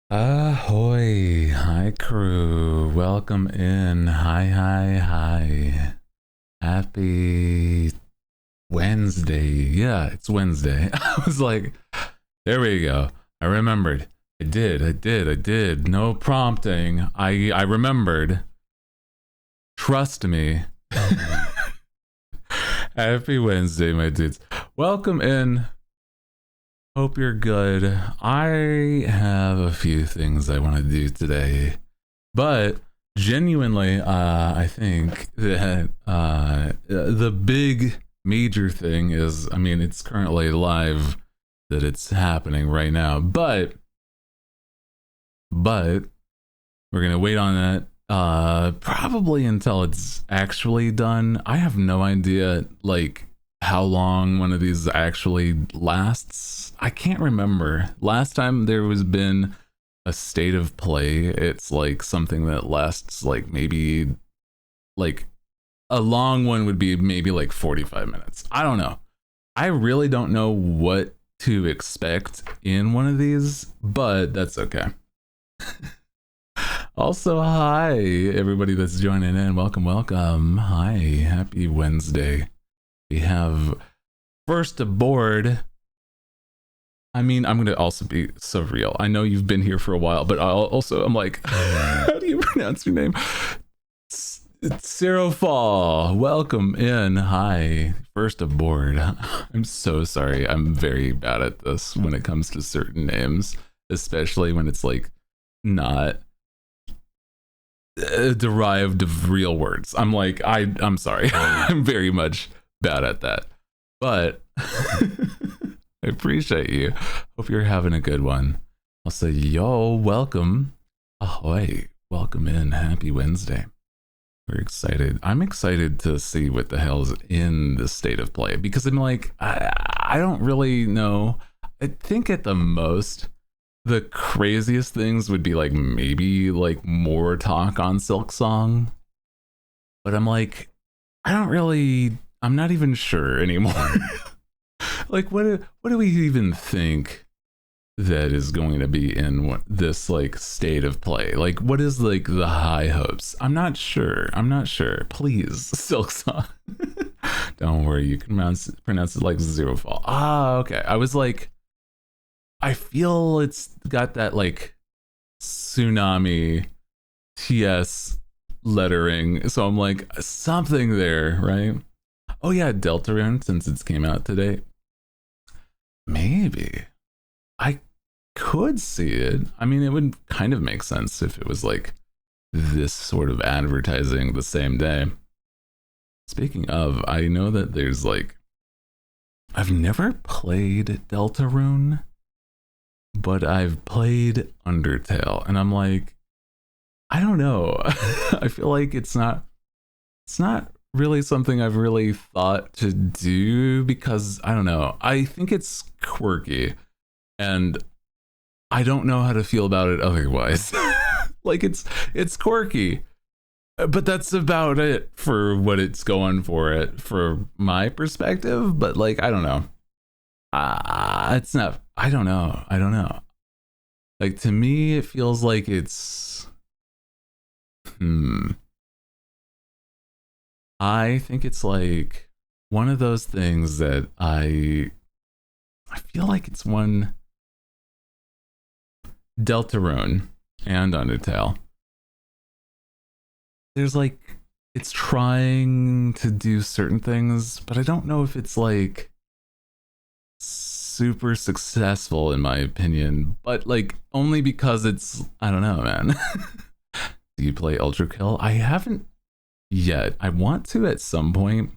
Ahoy, hi crew, welcome in. Hi. Happy Wednesday. Yeah, it's Wednesday. I was like, there we go. I remembered. I did. No prompting. I remembered. Trust me. Happy Wednesday, my dudes. Welcome in. Hope you're good. I have a few things I want to do today, but genuinely, I think that the big major thing is, I mean, it's currently live that it's happening right now, but we're gonna wait on that probably until it's actually done. I have no idea like how long one of these actually lasts. I can't remember. Last time there was been a state of play, it's like something that lasts like maybe like a long one would be maybe like 45 minutes. I don't know. I really don't know what to expect in one of these, but that's okay. Also, hi everybody that's joining in. Welcome. Hi, happy Wednesday. We have first aboard. I mean, I'm gonna also be so real. I know you've been here for a while, but I'm like, how do you pronounce your name? It's Zero Fall. Welcome in. Hi, first aboard. I'm so sorry. I'm very bad at this when it comes to certain names, especially when it's like not derived of real words. I'm like, I'm sorry. I'm very much bad at that. But I appreciate you. Hope you're having a good one. I'll say, yo, welcome. Ahoy. Welcome in. Happy Wednesday. We're excited. I'm excited to see what the hell's in the state of play because I'm like, I don't really know. I think at the most, the craziest things would be like maybe like more talk on Silk Song. But I'm like, I'm not even sure anymore. Like what do we even think that is going to be in this like state of play? Like what is like the high hopes? I'm not sure. Please, Silk Song. Don't worry, you can pronounce it like Zero Fall. Ah, okay. I was like, I feel it's got that like tsunami TS lettering. So I'm like, something there, right? Oh yeah, Deltarune, since it's came out today. Maybe. I could see it. I mean, it would kind of make sense if it was like this sort of advertising the same day. Speaking of, I know that there's like, I've never played Deltarune, but I've played Undertale, and I'm like, I don't know. I feel like it's not really something I've really thought to do because I don't know. I think it's quirky and I don't know how to feel about it otherwise. Like it's quirky, but that's about it for what it's going for it for my perspective, but like I don't know. It's not I don't know. Like to me it feels like it's hmm I think it's like one of those things that I feel like it's one Deltarune and Undertale. There's like it's trying to do certain things, but I don't know if it's like super successful in my opinion, but like only because it's I don't know, man. Do you play Ultra Kill? I haven't yet. I want to at some point.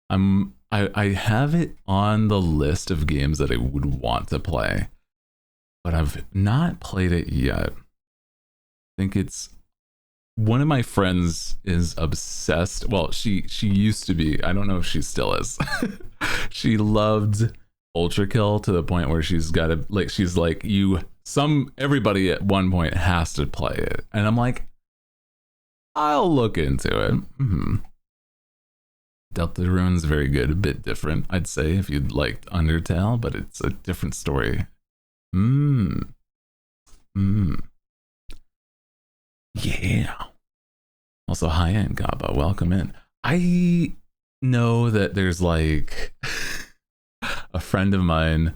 I have it on the list of games that I would want to play, but I've not played it yet. I think it's one of my friends is obsessed. Well, she used to be. I don't know if she still is. She loved Ultra Kill to the point where she's got to like she's like you some everybody at one point has to play it. And I'm like I'll look into it. Deltarune's very good, a bit different, I'd say, if you'd liked Undertale, but it's a different story. Yeah. Also, hi, Aunt Gaba. Welcome in. I know that there's like a friend of mine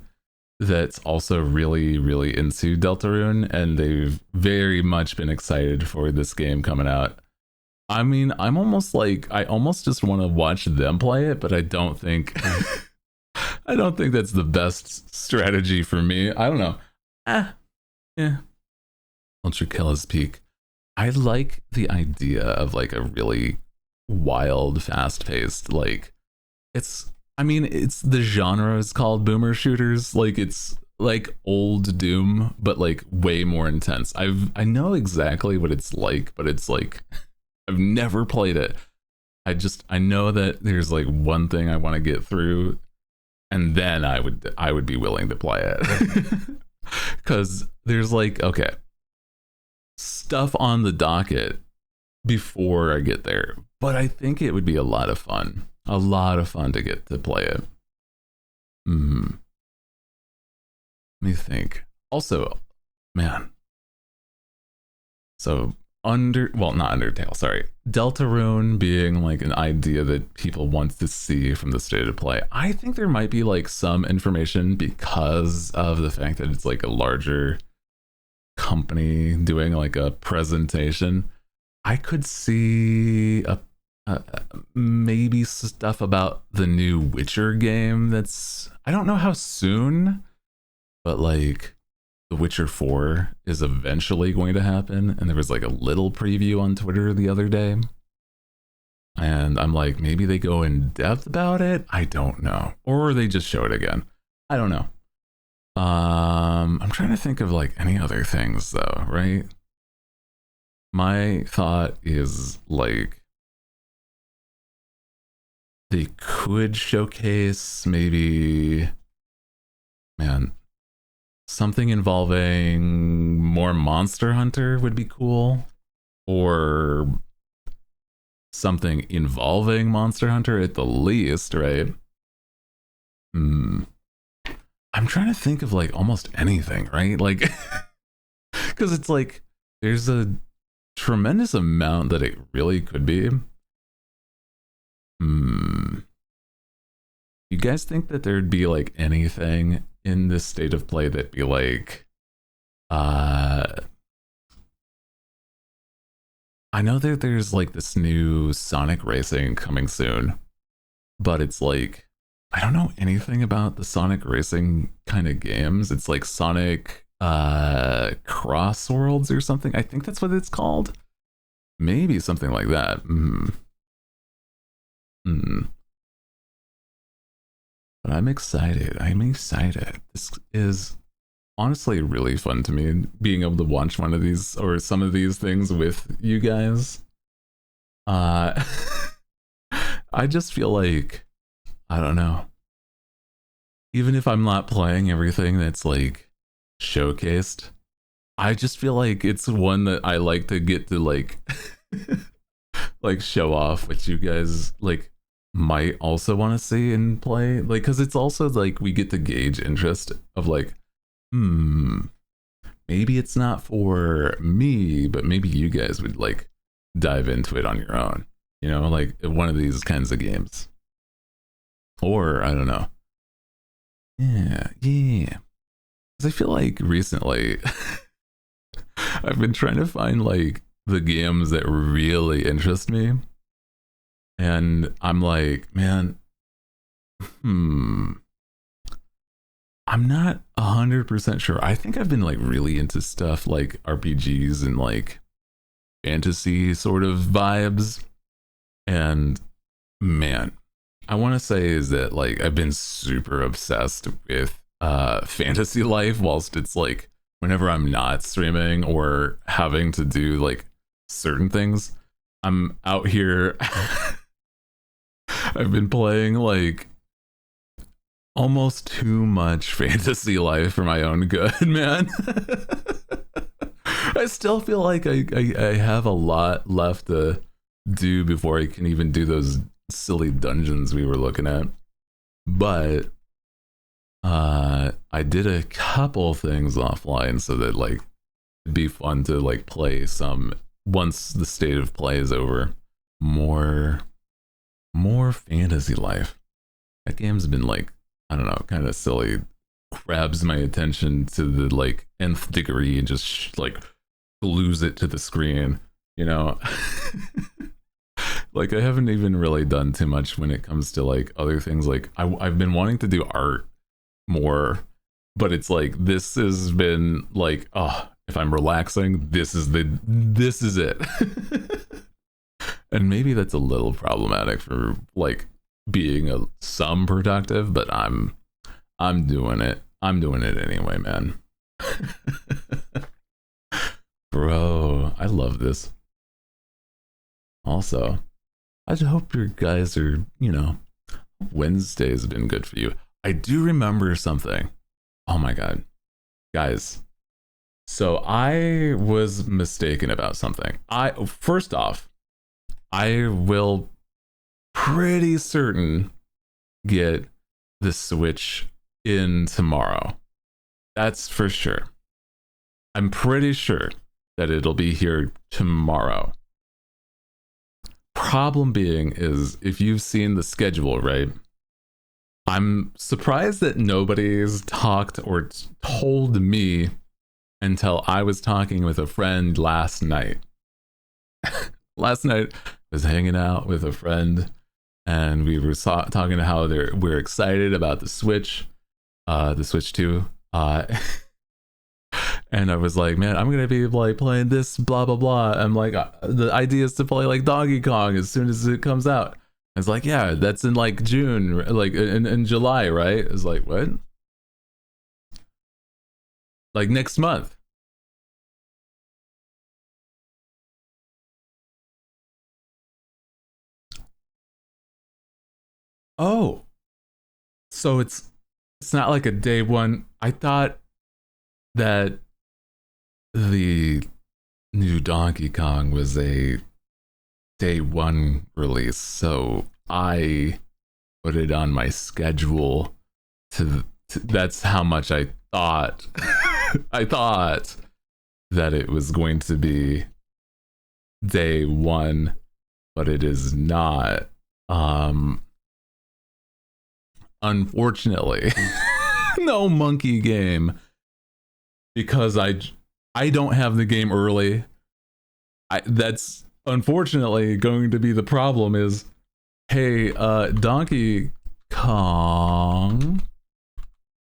that's also really, really into Deltarune, and they've very much been excited for this game coming out. I mean, I'm almost like I almost just want to watch them play it, but I don't think I don't think that's the best strategy for me. I don't know. Yeah. Ultra Killis Peak. I like the idea of like a really wild, fast-paced, like it's I mean, it's the genre is called boomer shooters. Like it's like old Doom, but like way more intense. I know exactly what it's like, but it's like I've never played it. I know that there's like one thing I want to get through, and then I would be willing to play it. Cause there's like, okay, stuff on the docket before I get there. But I think it would be a lot of fun. A lot of fun to get to play it. Let me think. Also, man. So not Undertale, sorry. Deltarune being like an idea that people want to see from the state of play. I think there might be like some information because of the fact that it's like a larger company doing like a presentation. I could see maybe stuff about the new Witcher game that's I don't know how soon, but like The Witcher 4 is eventually going to happen, and there was like a little preview on Twitter the other day. And I'm like, maybe they go in depth about it? I don't know. Or they just show it again. I don't know. I'm trying to think of like any other things though, right? My thought is like they could showcase maybe, man, something involving more Monster Hunter would be cool, or something involving Monster Hunter at the least, right? I'm trying to think of like almost anything, right? Like, because it's like there's a tremendous amount that it really could be. You guys think that there'd be like anything in this state of play that'd be like, I know that there's like this new Sonic Racing coming soon, but it's like, I don't know anything about the Sonic Racing kind of games. It's like Sonic Cross Worlds or something. I think that's what it's called. Maybe something like that. But I'm excited. This is honestly really fun to me, being able to watch one of these or some of these things with you guys. I just feel like, I don't know. Even if I'm not playing everything that's like showcased, I just feel like it's one that I like to get to like like show off, which you guys like might also want to see and play, like, because it's also like we get to gauge interest of like, maybe it's not for me, but maybe you guys would like dive into it on your own, you know, like one of these kinds of games. Or I don't know. Yeah. Because I feel like recently I've been trying to find like the games that really interest me. And I'm like, man, I'm not 100% sure. I think I've been like really into stuff like RPGs and like fantasy sort of vibes. And man, I want to say is that like I've been super obsessed with Fantasy Life, whilst it's like whenever I'm not streaming or having to do like certain things, I'm out here. I've been playing like almost too much Fantasy Life for my own good, man. I still feel like I have a lot left to do before I can even do those silly dungeons we were looking at. But I did a couple things offline so that like it'd be fun to like play some once the state of play is over. More Fantasy Life. That game's been like, I don't know, kind of silly. Grabs my attention to the like nth degree and just like glues it to the screen, you know. Like I haven't even really done too much when it comes to like other things. Like I've been wanting to do art more, but it's like this has been like, oh, if I'm relaxing, this is it. And maybe that's a little problematic for like being some productive, but I'm doing it. I'm doing it anyway, man. Bro, I love this. Also, I just hope your guys are, you know, Wednesday's been good for you. I do remember something. Oh my god. Guys. So I was mistaken about something. First off, I will pretty certain get the Switch in tomorrow. That's for sure. I'm pretty sure that it'll be here tomorrow. Problem being is, if you've seen the schedule, right? I'm surprised that nobody's talked or told me until I was talking with a friend last night. Last night, I was hanging out with a friend, and we were talking to how we're excited about the Switch 2. And I was like, man, I'm gonna be like playing this, blah blah blah. I'm like, the idea is to play like Donkey Kong as soon as it comes out. I was like, yeah, that's in like June, like in July, right? I was like, what? Like next month. Oh, so it's not like a day one. I thought that the new Donkey Kong was a day one release, so I put it on my schedule to that's how much I thought. I thought that it was going to be day one, but it is not. Unfortunately, no monkey game, because I don't have the game early. That's unfortunately going to be the problem. Is, hey, Donkey Kong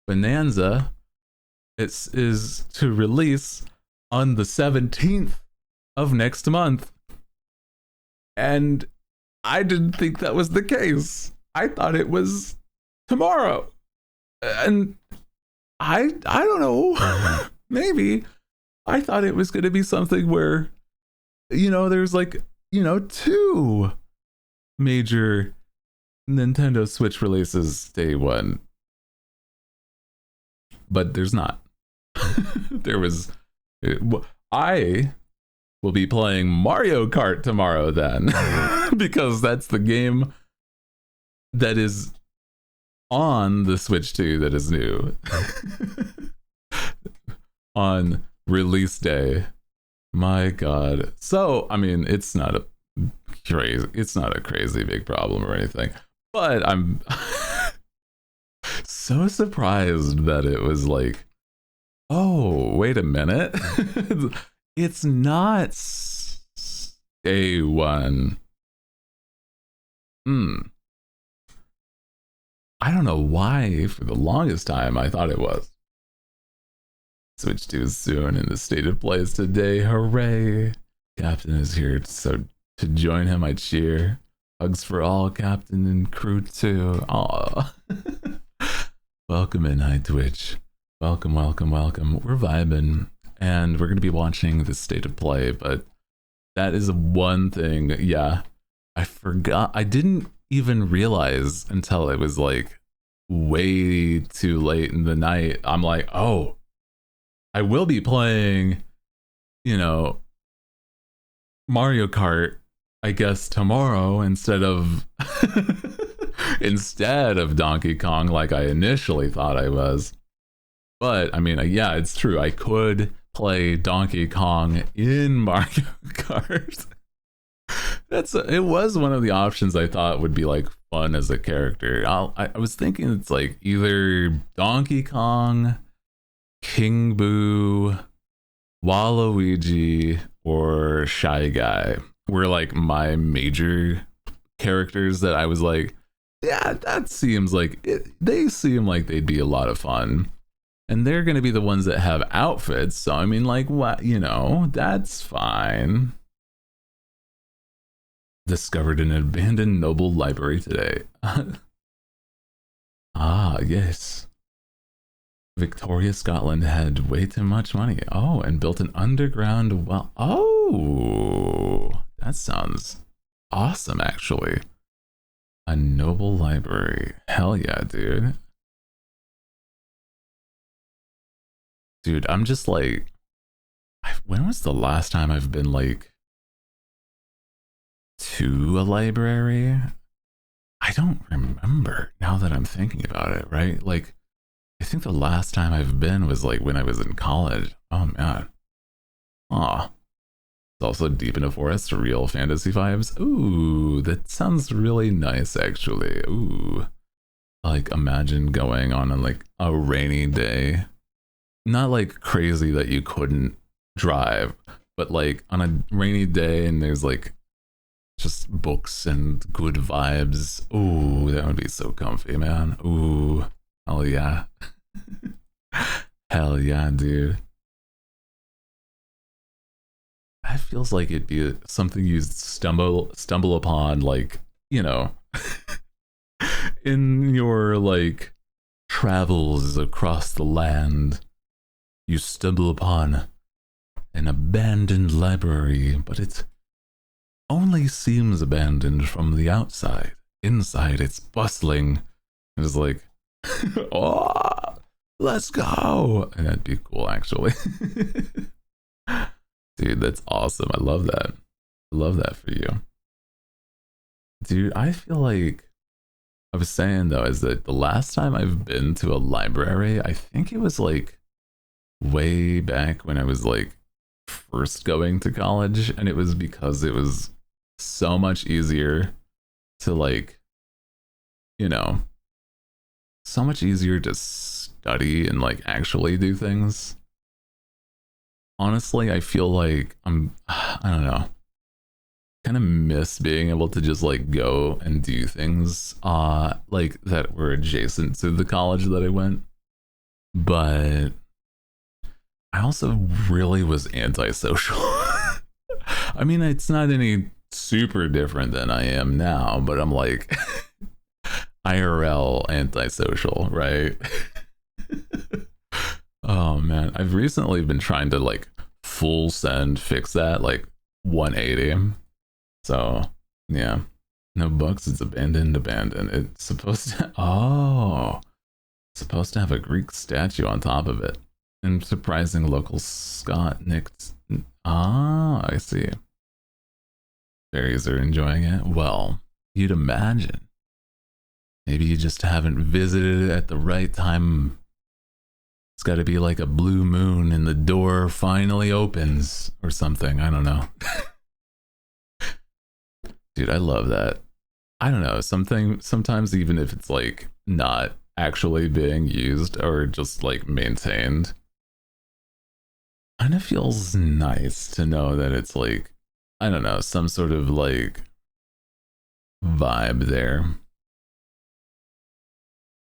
Bonanza is to release on the 17th of next month, and I didn't think that was the case. I thought it was tomorrow, and I don't know. Maybe I thought it was going to be something where, you know, there's like, you know, 2 major Nintendo Switch releases day one, but there's not. I will be playing Mario Kart tomorrow then, because that's the game that is on the Switch 2 that is new on release day. My god. So I mean, it's not a crazy big problem or anything, but I'm so surprised that it was like, oh, wait a minute. It's not day one. I don't know why for the longest time I thought it was. Switch 2 is soon, and the state of play is today. Hooray! Captain is here, so to join him I cheer. Hugs for all, Captain and crew too. Aw. Welcome in, High Twitch. Welcome. We're vibing, and we're going to be watching the state of play, but that is one thing. Yeah, I forgot. I didn't even realize until it was like way too late in the night. I'm like, oh, I will be playing, you know, Mario Kart, I guess, tomorrow instead of Donkey Kong like I initially thought I was. But I mean, yeah, it's true. I could play Donkey Kong in Mario Kart. It was one of the options I thought would be like fun as a character. I was thinking it's like either Donkey Kong, King Boo, Waluigi, or Shy Guy were like my major characters that I was like, yeah, that seems like they seem like they'd be a lot of fun. And they're going to be the ones that have outfits. So, I mean, like, what, that's fine. Discovered an abandoned noble library today. Ah, yes. Victoria, Scotland had way too much money. Oh, and built an underground well. Oh, that sounds awesome, actually. A noble library. Hell yeah, dude. Dude, I'm just like, when was the last time I've been like to a library? I don't remember now that I'm thinking about it, right? Like, I think the last time I've been was like when I was in college. Oh man. Aw. It's also deep in a forest, real fantasy vibes. Ooh, that sounds really nice actually. Ooh. Like imagine going on like a rainy day. Not like crazy that you couldn't drive, but like on a rainy day and there's like just books and good vibes. Ooh, that would be so comfy, man. Ooh, hell yeah. Hell yeah, dude. That feels like it'd be something you stumble upon, like, in your like travels across the land. You stumble upon an abandoned library, but it only seems abandoned from the outside. Inside, it's bustling. It's like, oh, let's go. And that'd be cool, actually. Dude, that's awesome. I love that. I love that for you. Dude, I feel like I was saying, though, is that the last time I've been to a library, I think it was like way back when I was like first going to college, and it was because it was so much easier to like, so much easier to study and like actually do things. Honestly, I feel like I don't know, kind of miss being able to just like go and do things like that were adjacent to the college that I went. But I also really was antisocial. I mean, it's not any super different than I am now, but I'm like IRL antisocial, right? Oh man, I've recently been trying to like full send fix that, like 180. So yeah, no books. It's abandoned. It's supposed to. Oh, it's supposed to have a Greek statue on top of it. And surprising local Scott nicked. Ah, I see. Fairies are enjoying it. Well, you'd imagine. Maybe you just haven't visited it at the right time. It's got to be like a blue moon and the door finally opens or something. I don't know. Dude, I love that. I don't know. Sometimes even if it's like not actually being used or just like maintained, kind of feels nice to know that it's like, I don't know, some sort of like vibe there.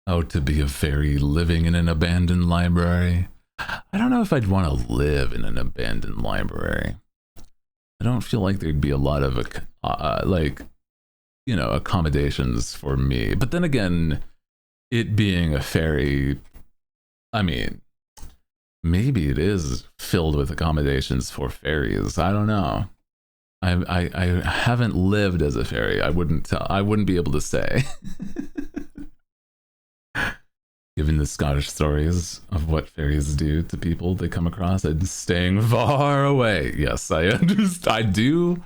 Oh, to be a fairy living in an abandoned library. I don't know if I'd want to live in an abandoned library. I don't feel like there'd be a lot of accommodations for me. But then again, it being a fairy, I mean, maybe it is filled with accommodations for fairies. I don't know. I haven't lived as a fairy. I wouldn't be able to say. Given the Scottish stories of what fairies do to people they come across and staying far away. Yes, I understand. I do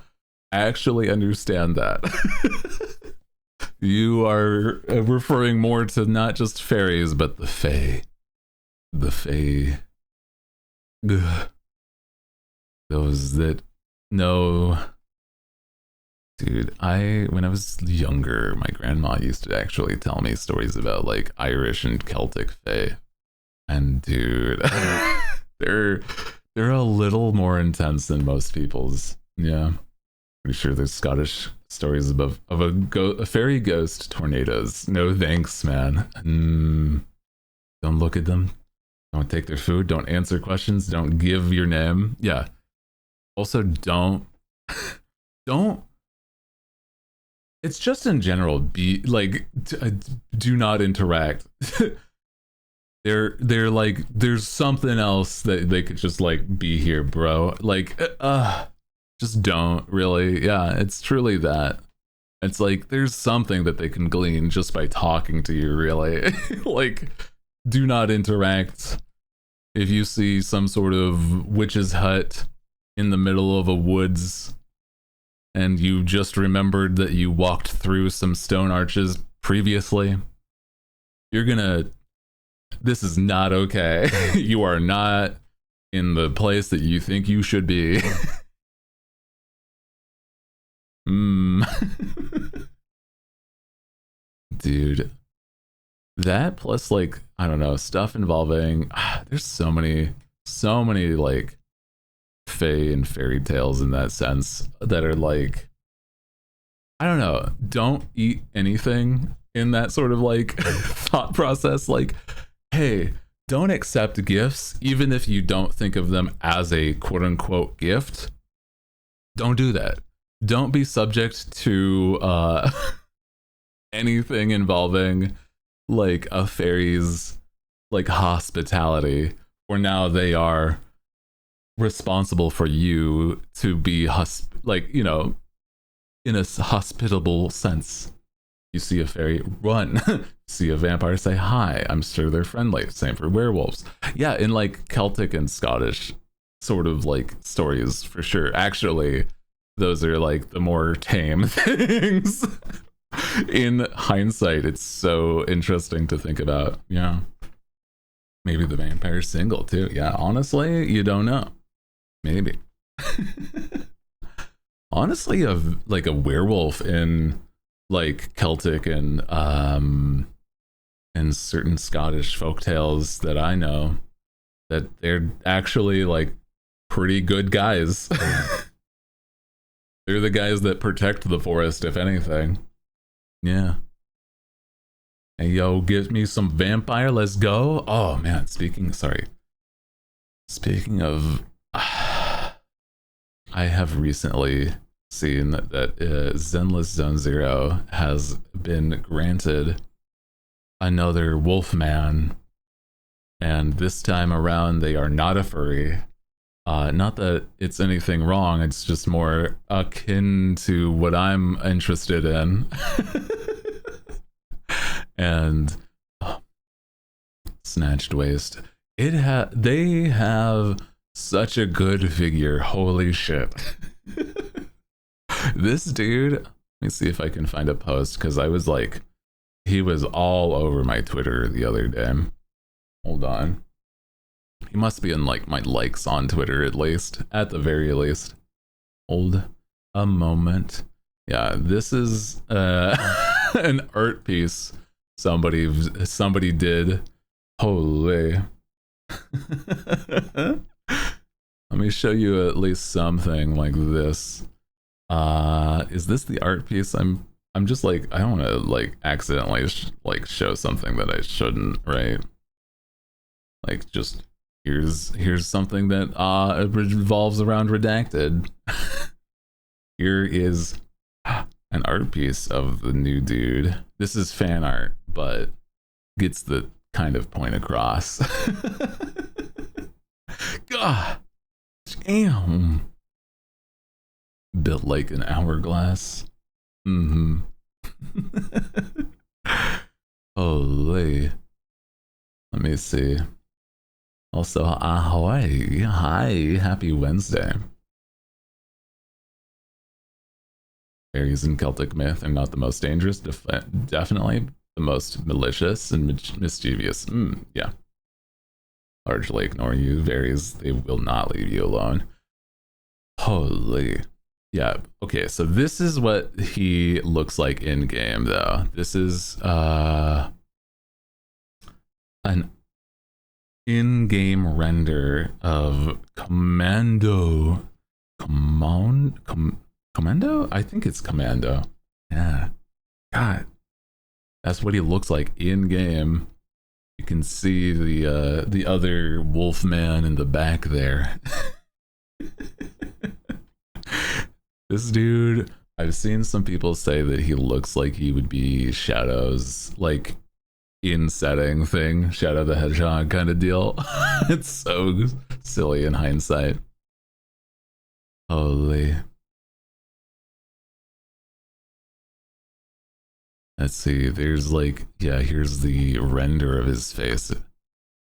actually understand that. You are referring more to not just fairies, but the fae. The fae. Ugh. those that know. Dude, when I was younger, my grandma used to actually tell me stories about like Irish and Celtic fae. And dude, they're they're a little more intense than most people's. Yeah. Pretty sure there's Scottish stories of a fairy ghost tornadoes. No thanks, man. Don't look at them. Don't take their food. Don't answer questions. Don't give your name. Yeah. Also, don't. It's just in general. Be like, do not interact. They're like, there's something else that they could just like be here, bro. Like, just don't really. Yeah, it's truly that. It's like there's something that they can glean just by talking to you, really. Like, do not interact. If you see some sort of witch's hut in the middle of a woods and you just remembered that you walked through some stone arches previously, you're gonna, this is not okay. You are not in the place that you think you should be. Dude, that plus like, I don't know, stuff involving, there's so many like fae and fairy tales in that sense that are like, I don't know, don't eat anything in that sort of like thought process. Like, hey, don't accept gifts even if you don't think of them as a quote unquote gift. Don't do that. Don't be subject to anything involving like a fairy's like hospitality, or now they are responsible for you to be like, you know, in a hospitable sense. You see a fairy, run. See a vampire, say hi. I'm sure they're friendly. Same for werewolves. Yeah, in like Celtic and Scottish sort of like stories, for sure. Actually, those are like the more tame things. In hindsight, it's so interesting to think about. Yeah. Maybe the vampire's single too. Yeah, honestly, you don't know. Maybe. Honestly, like a werewolf in like Celtic and certain Scottish folk tales that I know, that they're actually like pretty good guys. They're the guys that protect the forest, if anything. Yeah. Hey, yo, give me some vampire. Let's go. Oh man, speaking of, I have recently seen that Zenless Zone Zero has been granted another Wolfman, and this time around they are not a furry. Not that it's anything wrong, it's just more akin to what I'm interested in. And Snatched Waist. They have such a good figure. Holy shit. This dude, let me see if I can find a post, because I was like, he was all over my Twitter the other day. Hold on. He must be in like my likes on Twitter at the very least. Hold a moment. Yeah, this is an art piece somebody did. Holy. Let me show you at least something like this. Is this the art piece? I'm just like, I don't want to like accidentally like show something that I shouldn't, right? Like, just here's something that revolves around redacted. Here is an art piece of the new dude. This is fan art, but gets the kind of point across. God damn. Built like an hourglass. Mm-hmm. Holy. Let me see. Also, ahoy. Hi. Happy Wednesday. Fairies in Celtic myth are not the most dangerous, definitely the most malicious and mischievous. Yeah. Largely ignore you. Fairies, they will not leave you alone. Holy. Yeah. Okay, so this is what he looks like in game though. This is an in-game render of Commando? I think it's Commando. Yeah. God. That's what he looks like in game. You can see the other Wolfman in the back there. This dude, I've seen some people say that he looks like he would be Shadow's like in setting thing, Shadow the Hedgehog kind of deal. It's so silly in hindsight. Holy. Let's see, there's like, yeah, here's the render of his face.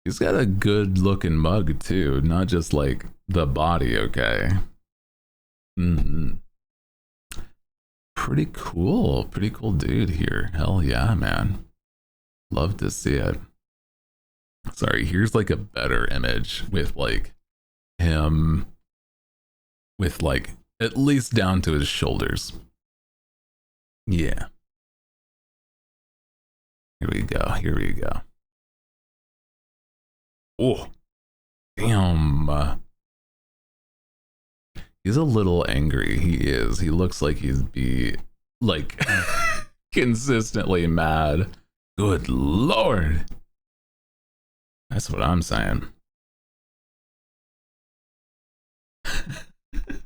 He's got a good looking mug too, not just like the body, okay? Mm-hmm. Pretty cool dude here. Hell yeah, man. Love to see it. Sorry, here's like a better image with like him with like at least down to his shoulders. Yeah. Here we go. Here we go. Oh, damn. He's a little angry. He is. He looks like he'd be like consistently mad. Good Lord. That's what I'm saying.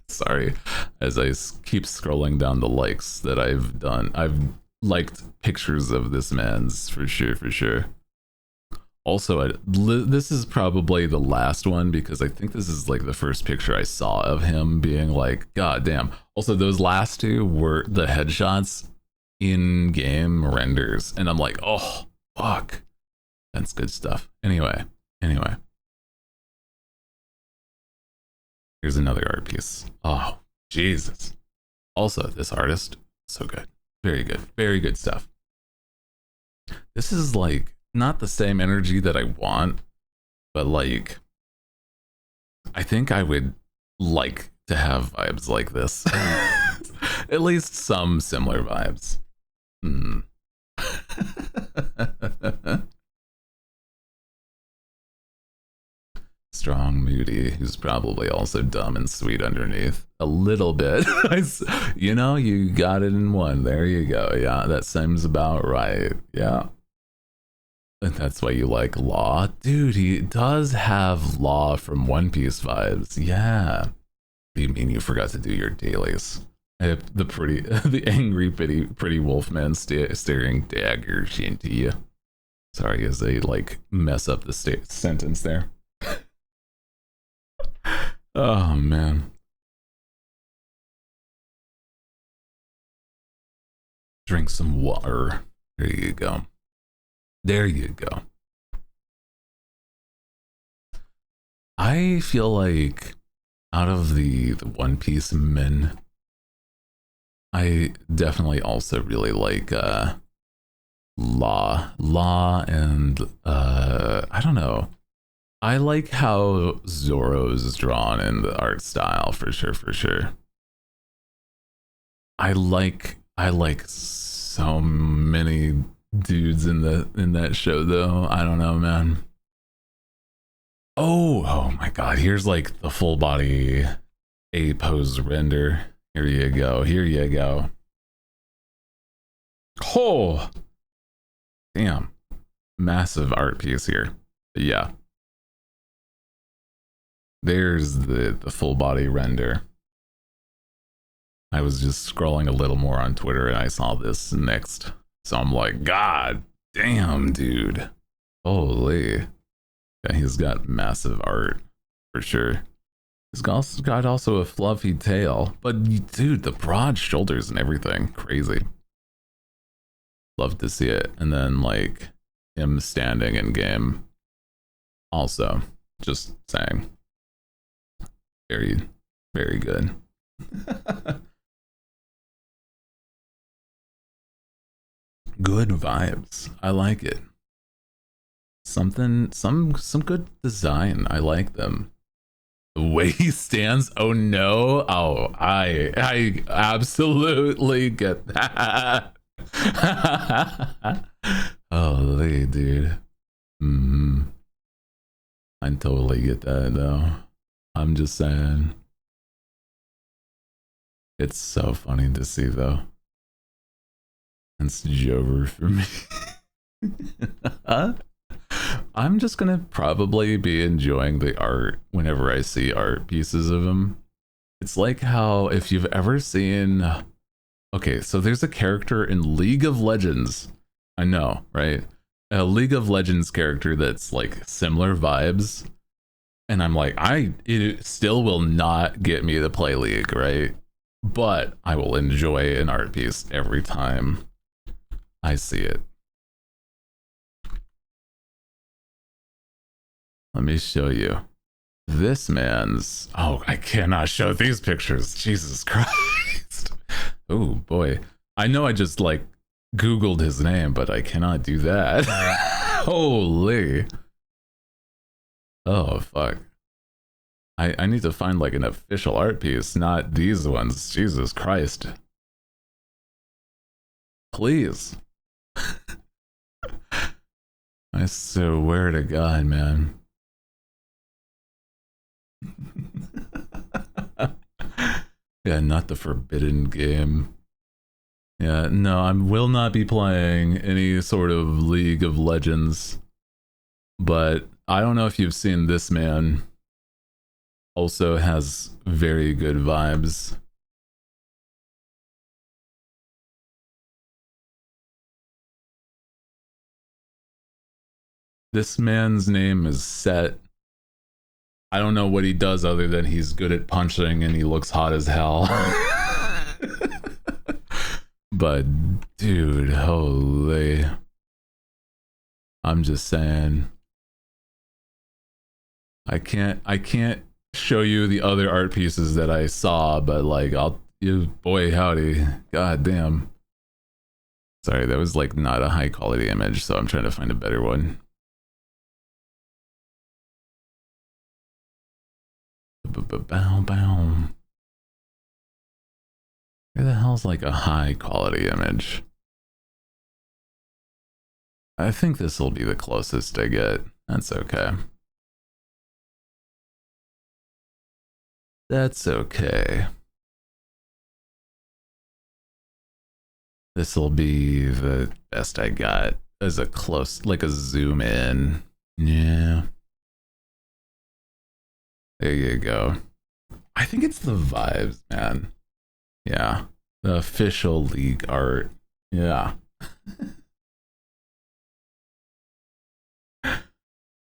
Sorry, as I keep scrolling down the likes that I've done. I've liked pictures of this man's for sure, for sure. Also, this is probably the last one because I think this is like the first picture I saw of him being like, God damn. Also, those last two were the headshots in game renders. And I'm like, oh, fuck. That's good stuff. Anyway. Here's another art piece. Oh, Jesus. Also, this artist, so good. Very good. Very good stuff. This is like not the same energy that I want, but like I think I would like to have vibes like this. At least some similar vibes. Strong, moody, who's probably also dumb and sweet underneath. A little bit. You know, you got it in one. There you go. Yeah, that seems about right. Yeah. And that's why you like Law. Dude, he does have Law from One Piece vibes. Yeah. You mean you forgot to do your dailies? The angry, pretty wolfman staring daggers into you. Sorry, as they like mess up the sentence there. Oh man. Drink some water. There you go. There you go. I feel like out of the One Piece men, I definitely also really like Law and I don't know. I like how Zoro's drawn in the art style for sure. I like so many dudes in that show though. I don't know, man. Oh my god, here's like the full body A pose render. Here you go. Oh damn. Massive art piece here. Yeah. There's the full body render. I was just scrolling a little more on Twitter and I saw this next. So I'm like, God damn, dude. Holy. Yeah, he's got massive art for sure. He's got also a fluffy tail. But dude, the broad shoulders and everything. Crazy. Love to see it. And then like him standing in game. Also, just saying. Very, very good. Good vibes. I like it. Some good design. I like them. The way he stands, oh no. Oh, I absolutely get that. Holy dude. I totally get that though. I'm just saying. It's so funny to see though. It's Jover for me. I'm just gonna probably be enjoying the art whenever I see art pieces of him. It's like how if you've ever seen, okay, so there's a character in League of Legends. I know, right? A League of Legends character that's like similar vibes. And I'm like, it still will not get me to play League, right? But I will enjoy an art piece every time I see it. Let me show you. This man's... Oh, I cannot show these pictures. Jesus Christ. Oh, boy. I know I just, like, Googled his name, but I cannot do that. Holy. Oh, fuck. I need to find, like, an official art piece, not these ones. Jesus Christ. Please. I swear to God, man. Yeah, not the forbidden game. Yeah, no, I will not be playing any sort of League of Legends. But I don't know if you've seen this man. Also has very good vibes. This man's name is Set. I don't know what he does other than he's good at punching and he looks hot as hell. But dude, holy. I'm just saying. I can't show you the other art pieces that I saw, but like boy howdy. God damn. Sorry, that was like not a high quality image, so I'm trying to find a better one. Bow bow. Where the hell's like a high quality image? I think this will be the closest I get. That's okay. That's okay. This will be the best I got as a close, like a zoom in. Yeah. There you go. I think it's the vibes, man. Yeah. The official League art. Yeah. I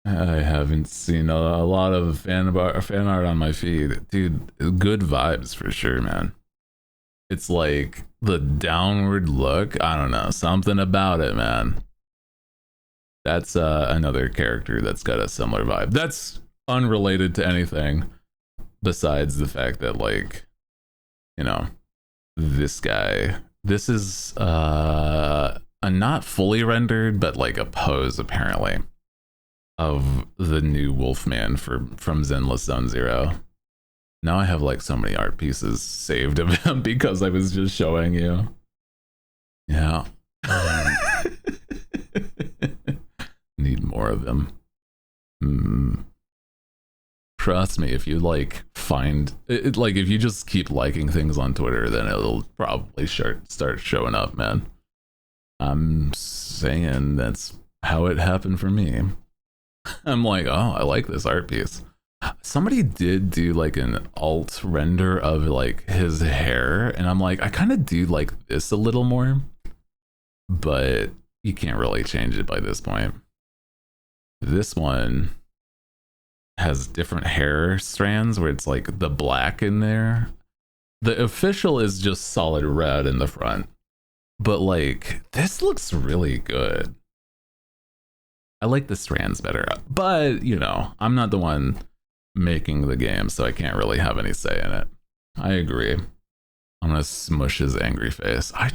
haven't seen a lot of fan art on my feed. Dude, good vibes for sure, man. It's like the downward look. I don't know. Something about it, man. That's another character that's got a similar vibe. That's unrelated to anything besides the fact that, like, you know, this guy. This is a not fully rendered, but like a pose, apparently, of the new Wolfman from Zenless Zone Zero. Now I have like so many art pieces saved of him because I was just showing you. Yeah. Need more of them. Trust me, if you like find it, like if you just keep liking things on Twitter, then it'll probably start showing up, man. I'm saying that's how it happened for me. I'm like, oh, I like this art piece. Somebody did do like an alt render of like his hair, and I'm like, I kind of do like this a little more, but you can't really change it by this point. This one has different hair strands where it's like the black in there. The official is just solid red in the front, but like this looks really good. I like the strands better, but you know, I'm not the one making the game, so I can't really have any say in it. I agree. I'm gonna smush his angry face. I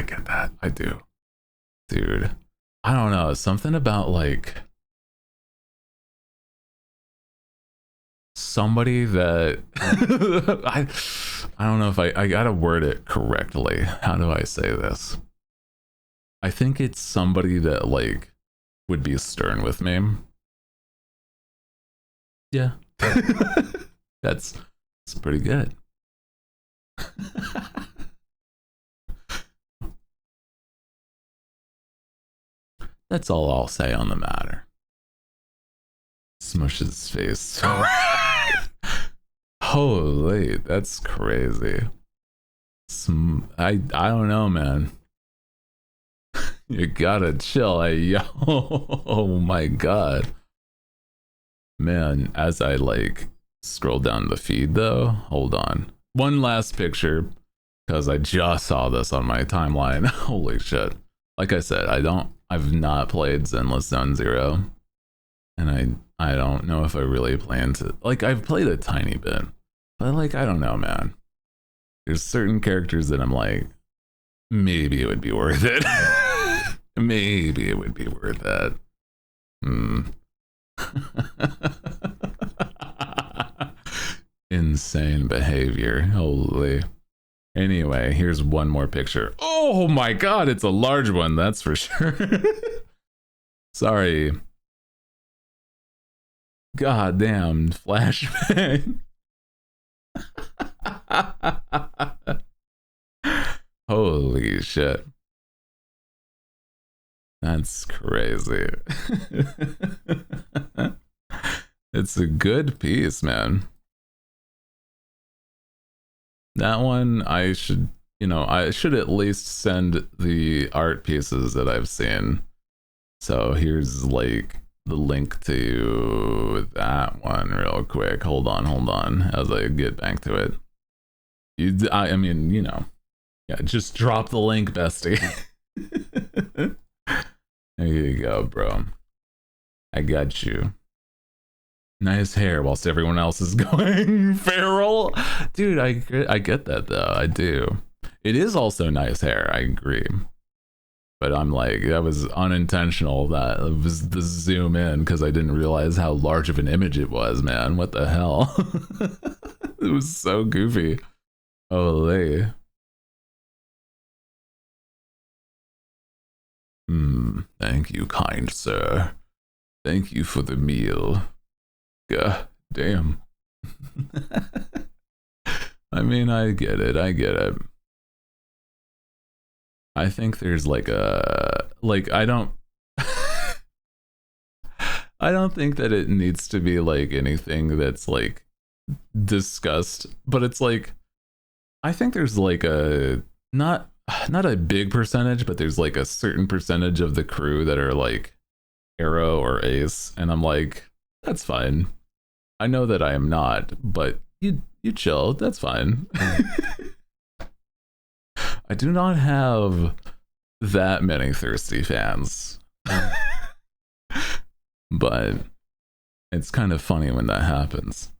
get that. I do. Dude, I don't know. Something about like somebody that I don't know if I gotta word it correctly. How do I say this? I think it's somebody that like would be stern with me. Yeah. That's pretty good. That's all I'll say on the matter. Smush his face. Holy, that's crazy. I don't know, man. You gotta chill. Oh my god. Man, as I like scroll down the feed though, hold on. One last picture, because I just saw this on my timeline. Holy shit. Like I said, I've not played Zenless Zone Zero. And I don't know if I really plan to. Like, I've played a tiny bit. But like, I don't know, man. There's certain characters that I'm like, maybe it would be worth it. Maybe it would be worth it. Insane behavior. Holy. Anyway, here's one more picture. Oh my god, it's a large one, that's for sure. Sorry. God damn, flashbang. Holy shit. That's crazy. It's a good piece, man. That one I should at least send the art pieces that I've seen. So here's like the link to that one real quick. Hold on as I get back to it. I mean, yeah, just drop the link, bestie. There you go, bro. I got you. Nice hair whilst everyone else is going feral. Dude, I get that though. I do. It is also nice hair. I agree. But I'm like, that was unintentional. That it was the zoom in because I didn't realize how large of an image it was, man. What the hell? It was so goofy. Holy. Thank you, kind sir. Thank you for the meal. God damn. I mean, I get it. I think there's like I don't I don't think that it needs to be like anything that's like discussed, but it's like I think there's like a not a big percentage, but there's like a certain percentage of the crew that are like Arrow or Ace, and I'm like, that's fine. I know that I am not, but you chill, that's fine. I do not have that many thirsty fans. But it's kind of funny when that happens.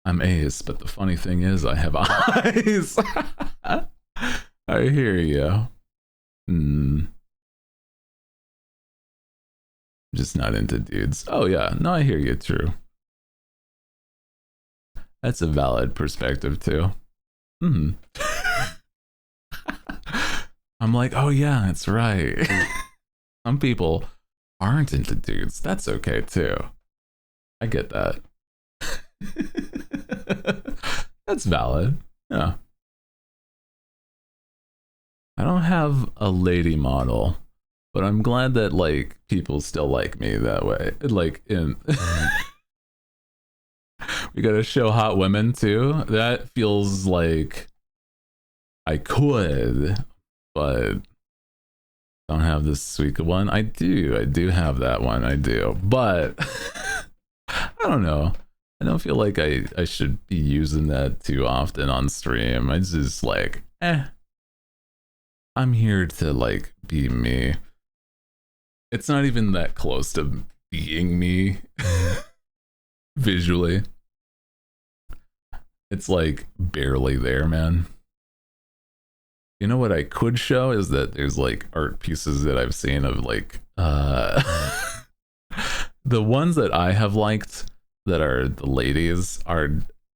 I'm Ace, but the funny thing is I have eyes. I hear you. Just not into dudes. Oh yeah, no, I hear you, true. That's a valid perspective too. I'm like, oh yeah, that's right. Some people aren't into dudes. That's okay too. I get that. That's valid. Yeah. I don't have a lady model, but I'm glad that like people still like me that way. Like in we gotta show hot women too. That feels like I could, but don't have this sweet one. I do have that one. I do, but I don't know. I don't feel like I should be using that too often on stream. I just like, I'm here to like be me. It's not even that close to being me visually. It's like barely there, man. You know what I could show is that there's like art pieces that I've seen of like the the ones that I have liked that are the ladies are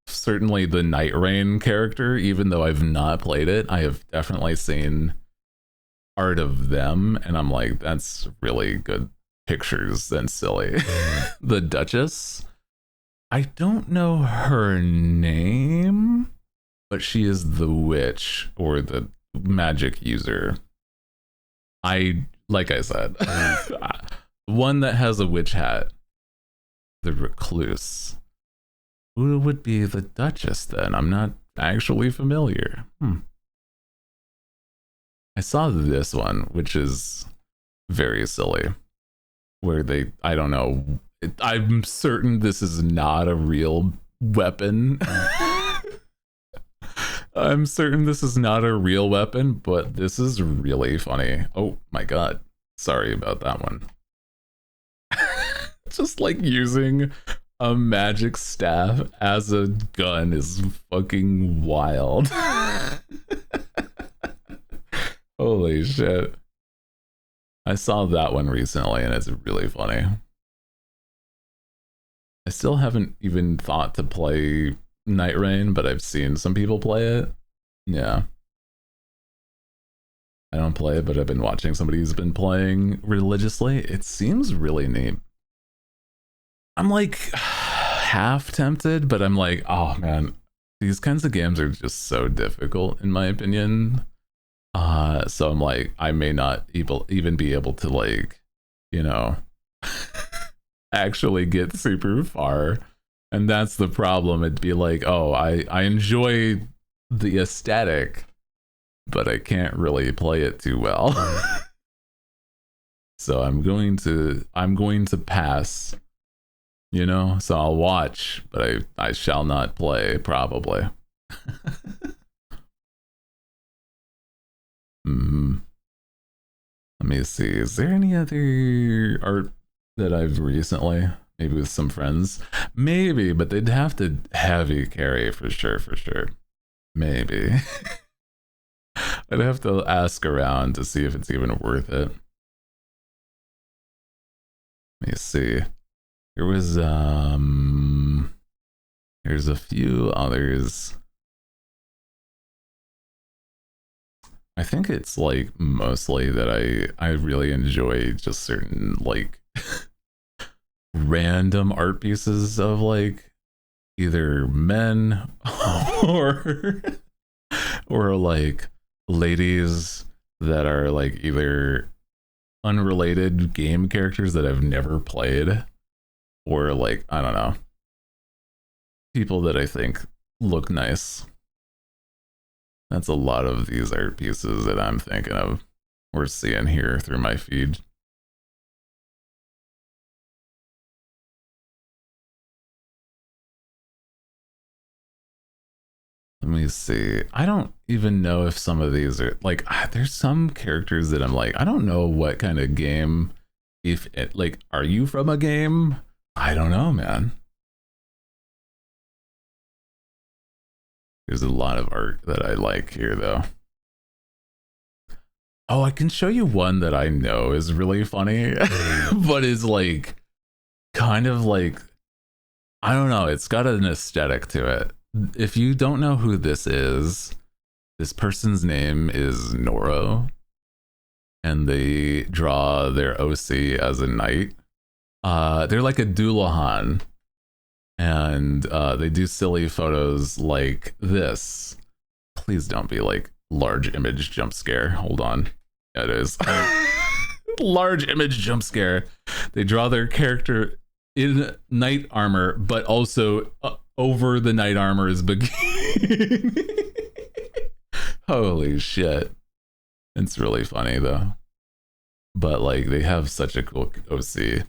certainly the Night Rain character. Even though I've not played it, I have definitely seen art of them, and I'm like, that's really good pictures and silly. The Duchess, I don't know her name, but she is the witch or the magic user. Like I said, one that has a witch hat, the recluse. Who would be the Duchess then? I'm not actually familiar. I saw this one, which is very silly, where I don't know, I'm certain this is not a real weapon. I'm certain this is not a real weapon, but this is really funny. Oh my god. Sorry about that one. Just like using a magic staff as a gun is fucking wild. Holy shit. I saw that one recently and it's really funny. I still haven't even thought to play Night Rain, but I've seen some people play it. Yeah. I don't play it, but I've been watching somebody who's been playing religiously. It seems really neat. I'm like half tempted, but I'm like, oh man, these kinds of games are just so difficult in my opinion. So I'm like, I may not even be able to, like, you know, actually get super far. And that's the problem. It'd be like, oh, I enjoy the aesthetic, but I can't really play it too well. So I'm going to pass, you know. So I'll watch, but I shall not play probably. Let me see. Is there any other art that I've recently, maybe with some friends? Maybe, but they'd have to heavy carry for sure. Maybe. I'd have to ask around to see if it's even worth it. Let me see. There was there's a few others. I think it's like mostly that I really enjoy just certain like random art pieces of like either men or like ladies that are like either unrelated game characters that I've never played, or like, I don't know, people that I think look nice. That's a lot of these art pieces that I'm thinking of or seeing here through my feed. Let me see. I don't even know if some of these are like, there's some characters that I'm like, I don't know what kind of game, if it, like, are you from a game? I don't know, man. There's a lot of art that I like here though. Oh, I can show you one that I know is really funny, but is like kind of like, I don't know, it's got an aesthetic to it. If you don't know who this person's name is Noro, and they draw their OC as a knight. They're like a Dullahan, and they do silly photos like this. Please don't be like large image jump scare. Hold on. Yeah, it is. Large image jump scare. They draw their character in knight armor, but also over the knight armor is bikini. Holy shit. It's really funny though. But like, they have such a cool OC.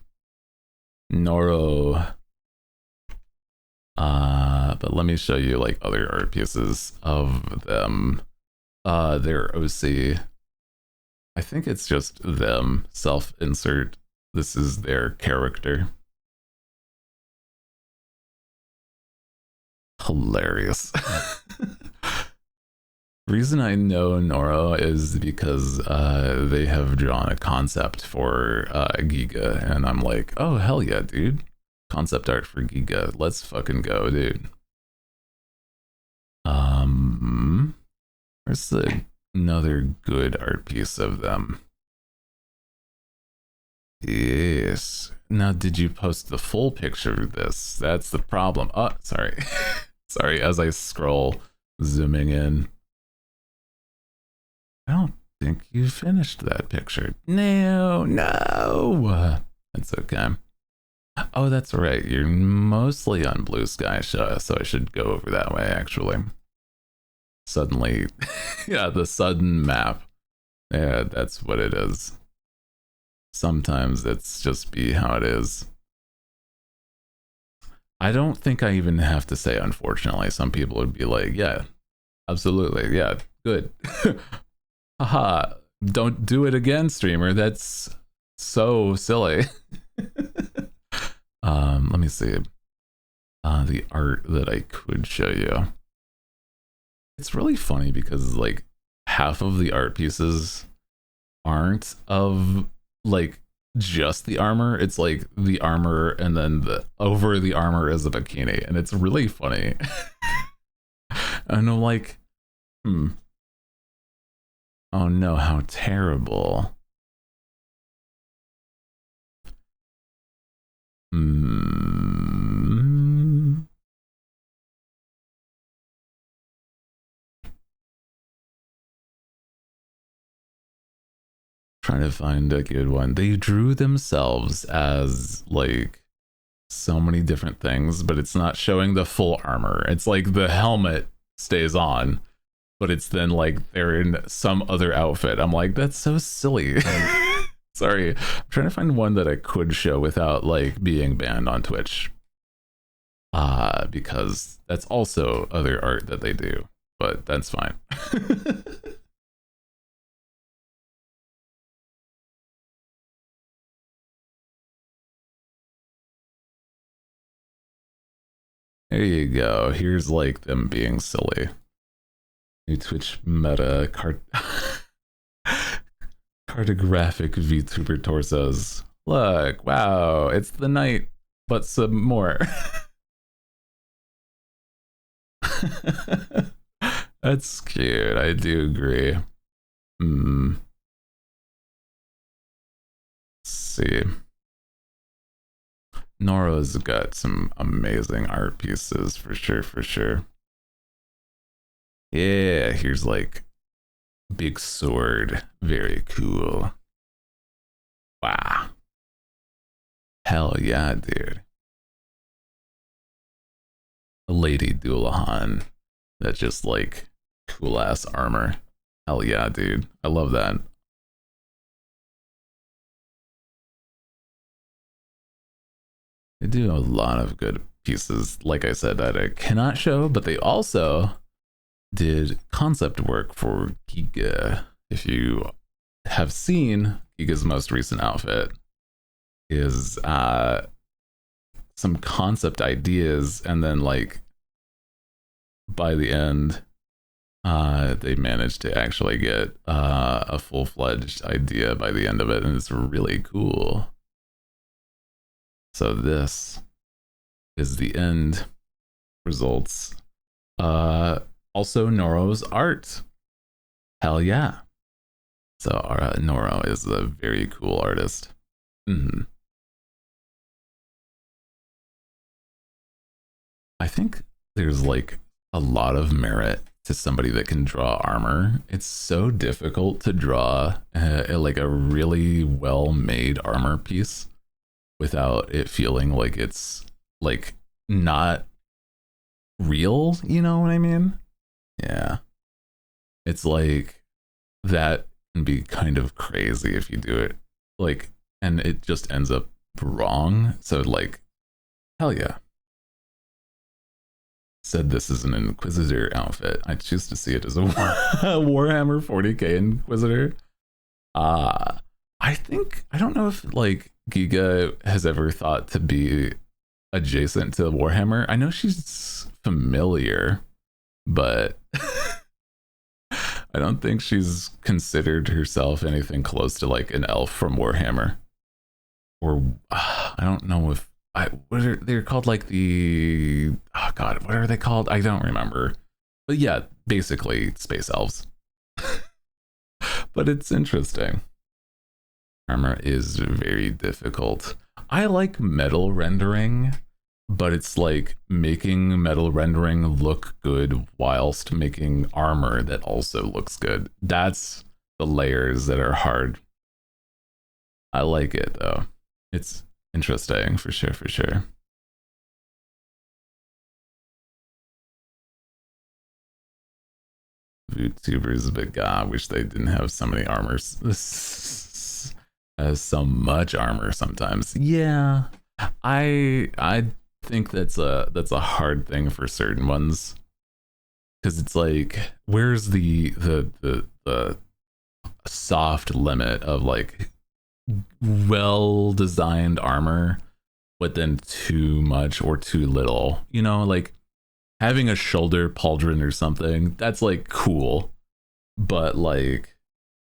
Noro. But let me show you like other art pieces of them. Their OC. I think it's just them. Self-insert. This is their character. Hilarious. Reason I know Noro is because they have drawn a concept for Giga, and I'm like, oh hell yeah, dude! Concept art for Giga, let's fucking go, dude. Where's another good art piece of them? Yes. Now, did you post the full picture of this? That's the problem. Oh, sorry. Sorry, as I scroll, zooming in. I don't think you finished that picture. No. That's okay. Oh, that's right. You're mostly on Blue Sky, so I should go over that way, actually. Suddenly, yeah, the sudden map. Yeah, that's what it is. Sometimes it's just be how it is. I don't think I even have to say unfortunately. Some people would be like, yeah, absolutely, yeah, good. Haha, don't do it again, streamer. That's so silly. Let me see. The art that I could show you. It's really funny because like half of the art pieces aren't of like just the armor. It's like the armor and then over the armor is a bikini, and it's really funny. And I'm like, oh no, how terrible. Trying to find a good one. They drew themselves as like so many different things, but it's not showing the full armor. It's like the helmet stays on, but it's then like they're in some other outfit. I'm like, that's so silly. Sorry. I'm trying to find one that I could show without like being banned on Twitch. Because that's also other art that they do, but that's fine. There you go. Here's like them being silly. New Twitch meta cartographic VTuber torsos. Look, wow, it's the night, but some more. That's cute. I do agree. Let's see. Nora's got some amazing art pieces for sure, for sure. Yeah, here's like big sword. Very cool. Wow. Hell yeah, dude. A Lady Dullahan. That's just like cool ass armor. Hell yeah, dude. I love that. They do a lot of good pieces, like I said, that I cannot show, but they also did concept work for Giga. If you have seen Giga's most recent outfit, is some concept ideas, and then like by the end, they managed to actually get a full-fledged idea by the end of it, and it's really cool. So this is the end results. Also Noro's art. Hell yeah. So Noro is a very cool artist. I think there's like a lot of merit to somebody that can draw armor. It's so difficult to draw like a really well-made armor piece without it feeling like it's like not real, you know what I mean? Yeah. It's like that can be kind of crazy if you do it like, and it just ends up wrong. So like, hell yeah. Said this is an Inquisitor outfit. I choose to see it as a Warhammer 40k Inquisitor. I think, I don't know if like Giga has ever thought to be adjacent to Warhammer. I know she's familiar, but I don't think she's considered herself anything close to like an elf from Warhammer. Or I don't know if they're called like the oh god, what are they called? I don't remember. But yeah, basically space elves. But it's interesting. Armor is very difficult. I like metal rendering, but it's like making metal rendering look good whilst making armor that also looks good. That's the layers that are hard. I like it though. It's interesting for sure, for sure. VTubers, but God, I wish they didn't have so many armors. Has so much armor sometimes. Yeah, I think that's a hard thing for certain ones because it's like where's the soft limit of like well designed armor, but then too much or too little. You know, like having a shoulder pauldron or something that's like cool, but like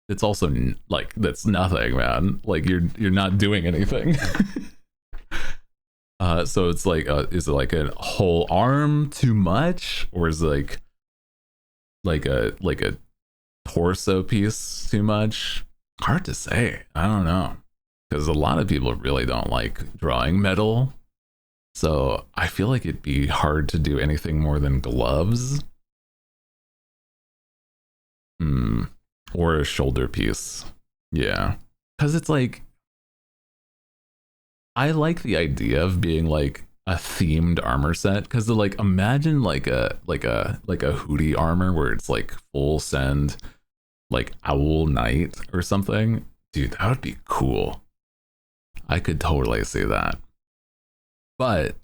it's also like that's nothing, man. Like you're not doing anything. So it's like is it like a whole arm too much, or is it like a torso piece too much? Hard to say. I don't know, because a lot of people really don't like drawing metal, so I feel like it'd be hard to do anything more than gloves. Hmm. Or a shoulder piece. Yeah. Because it's like, I like the idea of being like a themed armor set. Because like, imagine like a Hootie armor where it's like full send, like Owl Knight or something. Dude, that would be cool. I could totally see that. But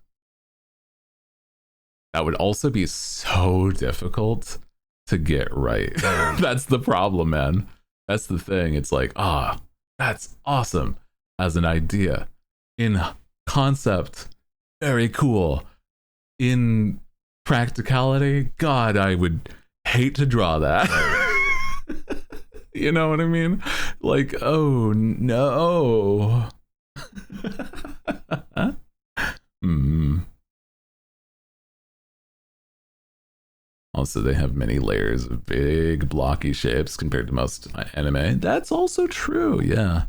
that would also be so difficult to get right. That's the problem, man. That's the thing. It's like, that's awesome as an idea. In concept, very cool. In practicality, God, I would hate to draw that. You know what I mean? Like, oh no. Hmm. Also, they have many layers of big blocky shapes compared to most anime. That's also true, yeah.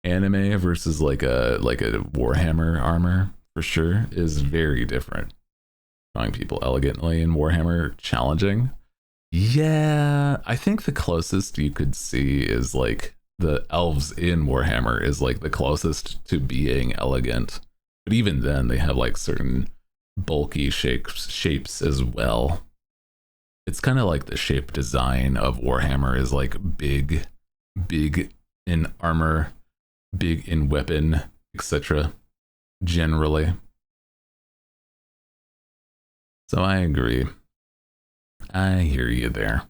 Anime versus like a Warhammer armor for sure is very different. Drawing people elegantly in Warhammer challenging. Yeah, I think the closest you could see is like the elves in Warhammer is like the closest to being elegant. But even then they have like certain bulky shapes as well. It's kind of like the shape design of Warhammer is like big in armor, big in weapon, etc. Generally. So I agree. I hear you there.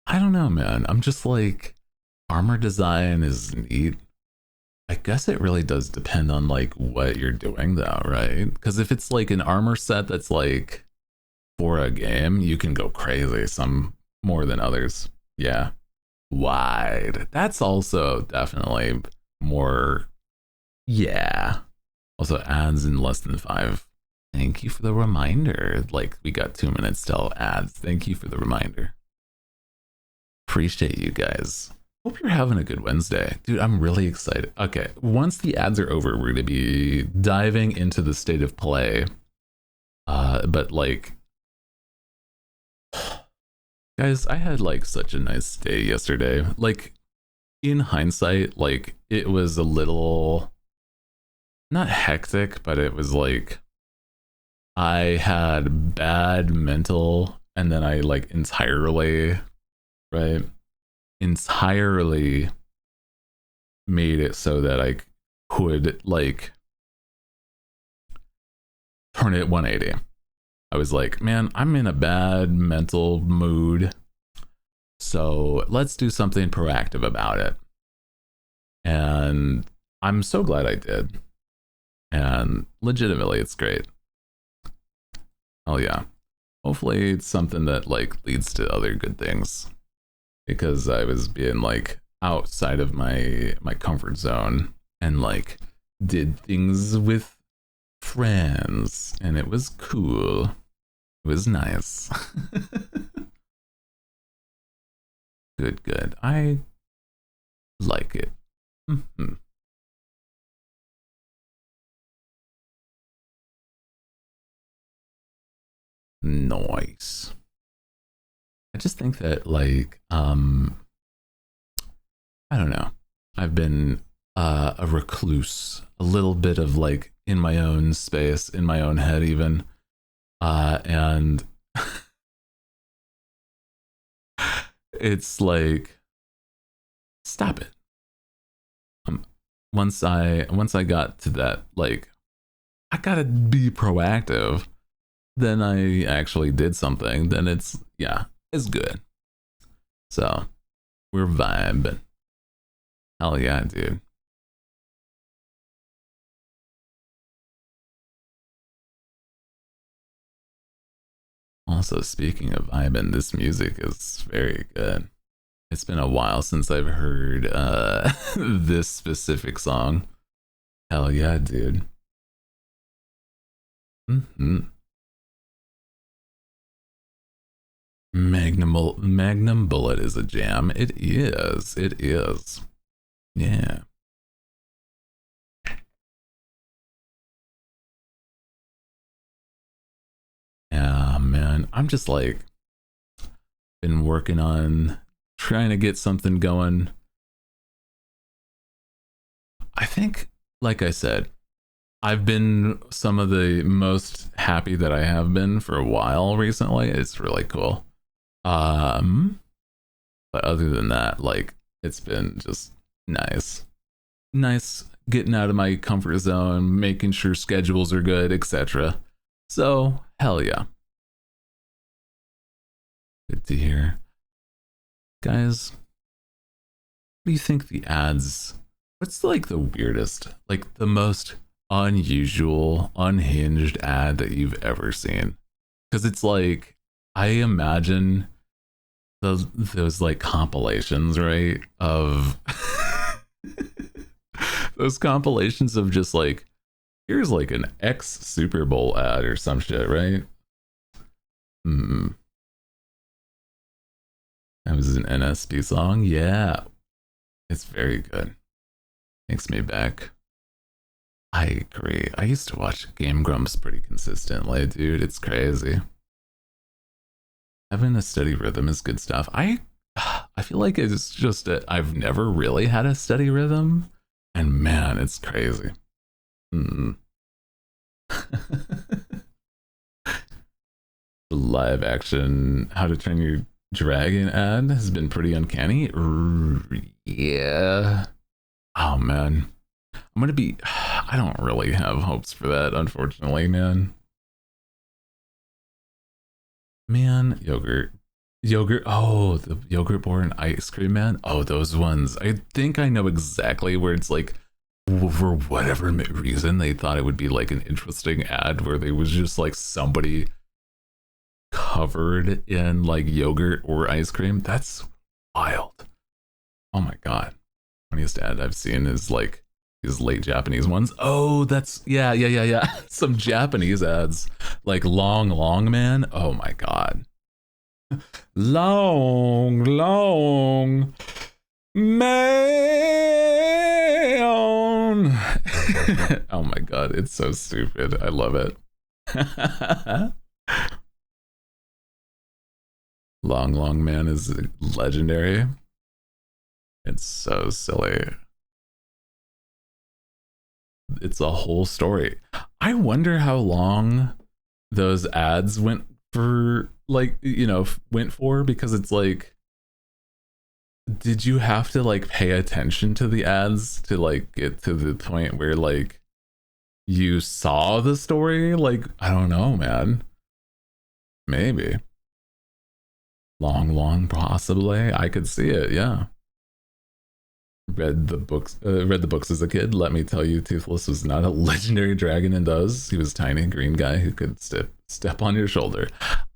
I don't know, man. I'm just like, armor design is neat. I guess it really does depend on like what you're doing though, right? Because if it's like an armor set that's like for a game, you can go crazy, some more than others. Yeah. Wide. That's also definitely more, yeah. Also ads in less than 5. Thank you for the reminder. Like we got 2 minutes till ads. Thank you for the reminder. Appreciate you guys. Hope you're having a good Wednesday. Dude, I'm really excited. Okay, once the ads are over, we're going to be diving into the state of play. But like, guys, I had like such a nice day yesterday. Like, in hindsight, like, it was a little, not hectic, but it was like, I had bad mental, and then I like entirely, right? Entirely made it so that I could like turn it 180. I was like, man, I'm in a bad mental mood, so let's do something proactive about it. And I'm so glad I did. And legitimately, it's great. Oh yeah. Hopefully it's something that like leads to other good things. Because I was being like outside of my comfort zone and like did things with friends and it was cool. It was nice. Good, good. I like it. Mhm. Nice. I just think that like I don't know. I've been a recluse, a little bit of like in my own space, in my own head even. And it's like stop it. Um, once I got to that like I got to be proactive, then I actually did something, then it's yeah, it's good. So, we're vibing. Hell yeah, dude. Also, speaking of vibing, this music is very good. It's been a while since I've heard this specific song. Hell yeah, dude. Mm-hmm. Magnum Bullet is a jam. It is. It is. Yeah. Yeah, man. I'm just like been working on trying to get something going. I think, like I said, I've been some of the most happy that I have been for a while recently. It's really cool. Um, but other than that, like it's been just nice. Nice getting out of my comfort zone, making sure schedules are good, etc. So, hell yeah. Good to hear. Guys, what do you think the ads? What's like the weirdest, like the most unusual, unhinged ad that you've ever seen? Because it's like, I imagine those like compilations, right? Of those compilations of just like, here's like an ex Super Bowl ad or some shit, right? Hmm. That was an NSP song. Yeah, it's very good. Takes me back. I agree. I used to watch Game Grumps pretty consistently, dude. It's crazy. Having a steady rhythm is good stuff. I feel like it's just that I've never really had a steady rhythm, and man, it's crazy. Mm. The live action How to Train Your Dragon ad has been pretty uncanny. Yeah. Oh man. I'm gonna be I don't really have hopes for that, unfortunately, man. Man, yogurt. Yogurt. Oh, the yogurt born ice cream man. Oh, those ones. I think I know exactly where it's like for whatever reason they thought it would be like an interesting ad where they was just like somebody covered in like yogurt or ice cream. That's wild. Oh my god. Funniest ad I've seen is like these late Japanese ones. Oh, that's yeah. Some Japanese ads like long man. Oh my god. Long man. Oh my god, it's so stupid. I love it. Long man is legendary. It's so silly. It's a whole story. I wonder how long those ads went for, like, went for, because it's like, did you have to like pay attention to the ads to like get to the point where like you saw the story? Like, I don't know, man. Maybe. Long, possibly. I could see it, yeah. Read the books as a kid. Let me tell you, Toothless was not a legendary dragon in those. He was a tiny green guy who could step on your shoulder.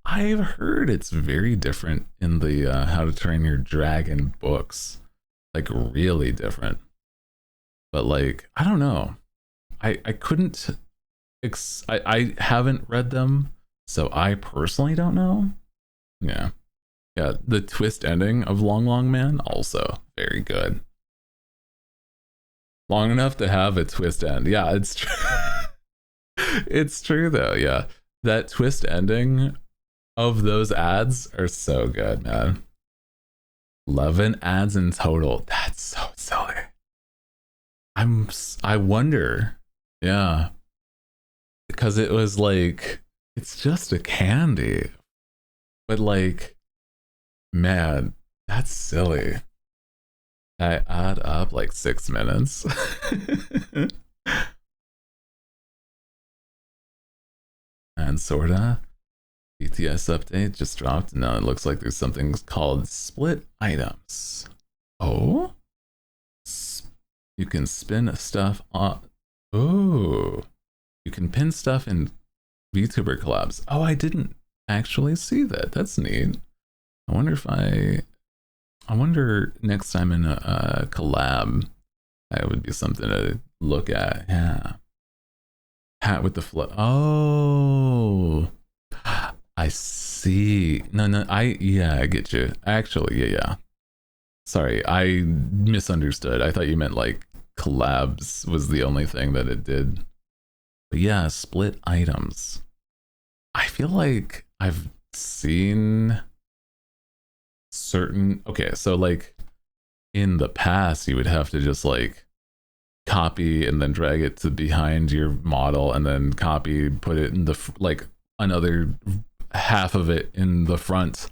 I've heard it's very different in the How to Train Your Dragon books, like really different. But like, I don't know. I couldn't. I haven't read them, so I personally don't know. Yeah, yeah. The twist ending of Long Long Man also very good. Long enough to have a twist end. Yeah, it's true. It's true though. Yeah, that twist ending of those ads are so good, man. 11 ads in total. That's so silly. I wonder. Yeah. Because it was like, it's just a candy. But like, man, that's silly. I add up like 6 minutes. And sorta. BTS update just dropped. Now it looks like there's something called split items. Oh? You can spin stuff on. Oh. You can pin stuff in VTuber collabs. Oh, I didn't actually see that. That's neat. I wonder next time in a collab, that would be something to look at. Yeah. Hat with the flow. Oh. I see. No, yeah, I get you. Actually, yeah. Sorry, I misunderstood. I thought you meant like collabs was the only thing that it did. But yeah, split items. I feel like I've seen certain. Okay, so like in the past, you would have to just like copy and then drag it to behind your model and then copy, put it in the like another half of it in the front.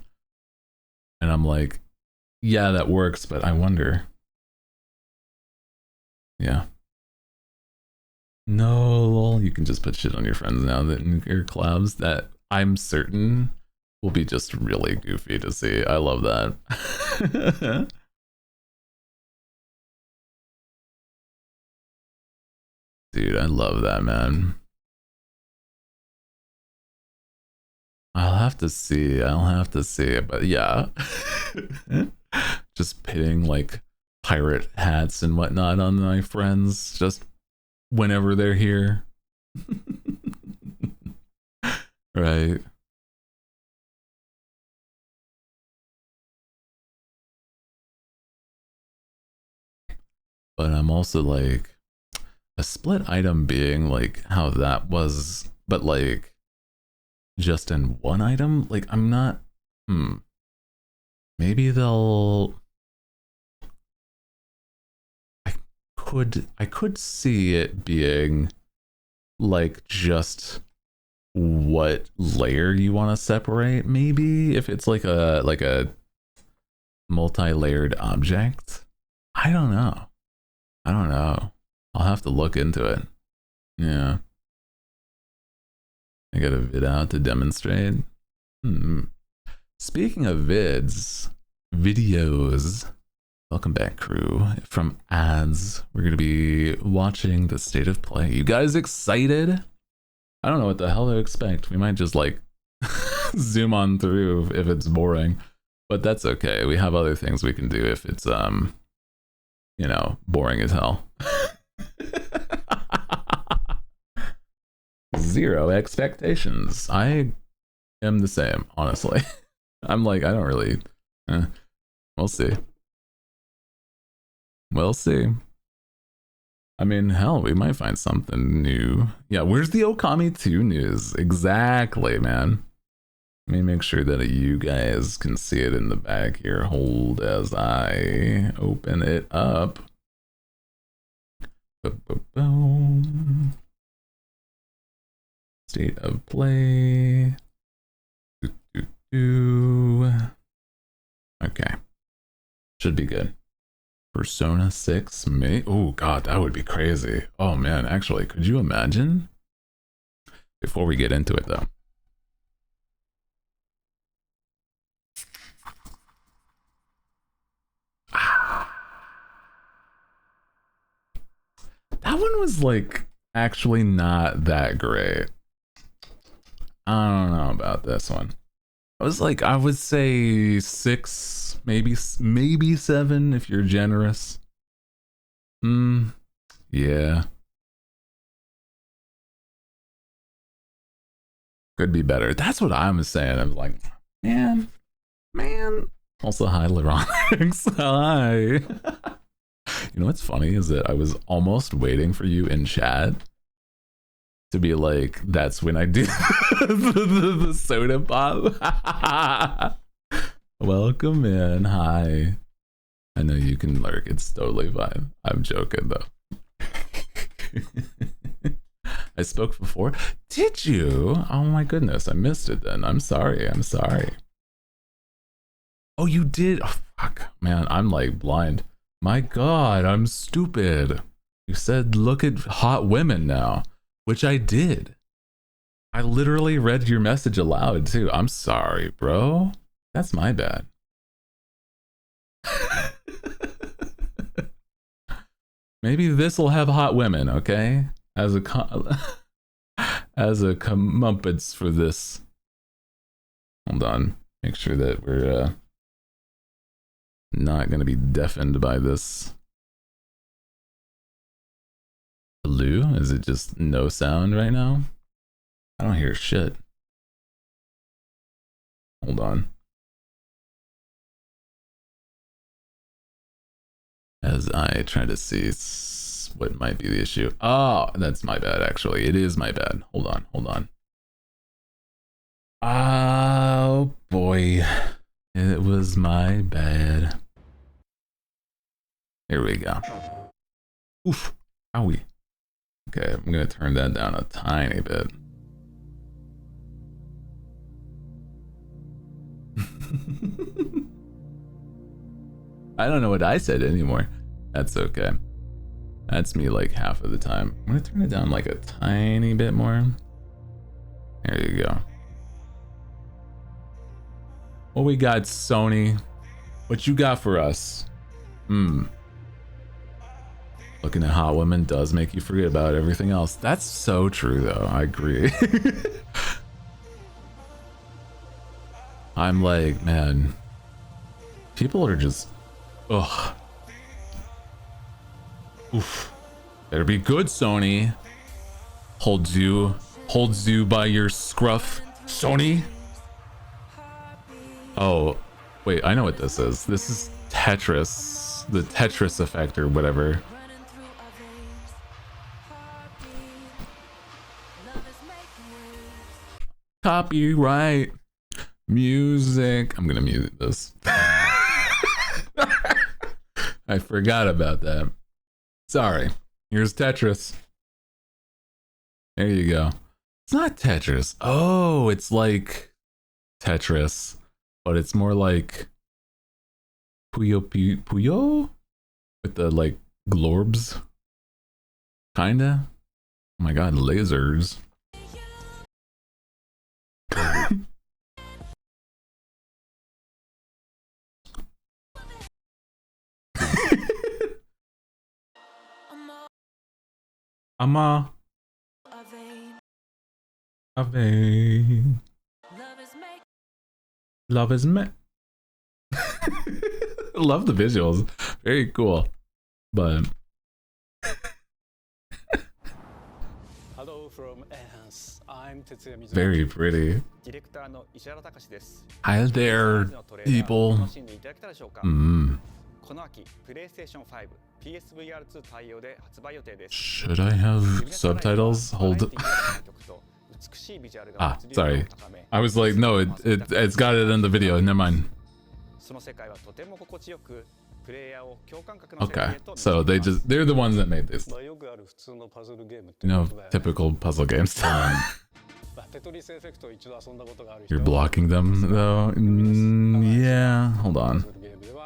And I'm like, yeah, that works, but I wonder. Yeah. No, you can just put shit on your friends now that in your collabs that I'm certain will be just really goofy to see. I love that. Dude, I love that, man. I'll have to see. But yeah. Just pitting like pirate hats and whatnot on my friends just whenever they're here. Right. But I'm also like a split item being like how that was, but like just in one item. Like I'm not. Maybe they'll. I could see it being like just what layer you want to separate. Maybe if it's like a multi-layered object. I don't know. I'll have to look into it. Yeah. I got a vid out to demonstrate. Speaking of videos. Welcome back, crew. From ads, we're going to be watching the state of play. You guys excited? I don't know what the hell to expect. We might just like zoom on through if it's boring, but that's okay. We have other things we can do if it's, you know, boring as hell. Zero expectations. I am the same, honestly. I'm like, I don't really, we'll see. We'll see. I mean, hell, we might find something new. Yeah, where's the Okami 2 news? Exactly, man. Let me make sure that you guys can see it in the back here. Hold as I open it up. Boom. State of play. Okay. Should be good. Persona 6 May. Oh god, that would be crazy. Oh man, actually, could you imagine? Before we get into it though. That one was like actually not that great. I don't know about this one. I was like, I would say 6, maybe 7 if you're generous. Yeah. Could be better. That's what I was saying. I was like, man. Also, hi, Laronix. Hi. You know what's funny is that I was almost waiting for you in chat to be like, that's when I do the soda pop. Welcome in. Hi. I know you can lurk. It's totally fine. I'm joking though. I spoke before. Did you? Oh my goodness. I missed it then. I'm sorry. Oh, you did? Oh, fuck. Man, I'm like blind. My God, I'm stupid. You said look at hot women now, which I did. I literally read your message aloud too. I'm sorry, bro. That's my bad. Maybe this will have hot women, okay? As a comeuppance for this. Hold on. Make sure that we're not gonna be deafened by this. Hello? Is it just no sound right now? I don't hear shit. Hold on. As I try to see what might be the issue. Oh, that's my bad, actually. It is my bad. Hold on. Oh, boy. It was my bad. Here we go. Oof. Owie. Okay, I'm going to turn that down a tiny bit. I don't know what I said anymore. That's okay. That's me like half of the time. I'm gonna turn it down like a tiny bit more. There you go. What we got, Sony? What you got for us? Looking at hot women does make you forget about everything else. That's so true though, I agree. I'm like, man, people are just, ugh. Oof. Better be good, Sony. Holds you by your scruff, Sony. Oh, wait, I know what this is. This is Tetris, the Tetris effect or whatever. Copyright music. I'm gonna mute this. I forgot about that. Sorry. Here's Tetris. There you go. It's not Tetris. Oh, it's like Tetris, but it's more like Puyo with the like glorbs. Kinda. Oh my god, lasers. Ama. Ave. Love is me. Love the visuals. Very cool. But Hello from Enhance. I'm Tetsuya Mizuki. Very pretty. Hi there, people. この秋、PlayStation 5 PSVR2 対応で発売予定です。 Should I have subtitles? Hold. Ah, sorry. I was like, no, it's got it in the video. Never mind. Okay, so they're the ones that made this. No, typical puzzle games. You're blocking them though. Yeah, hold on.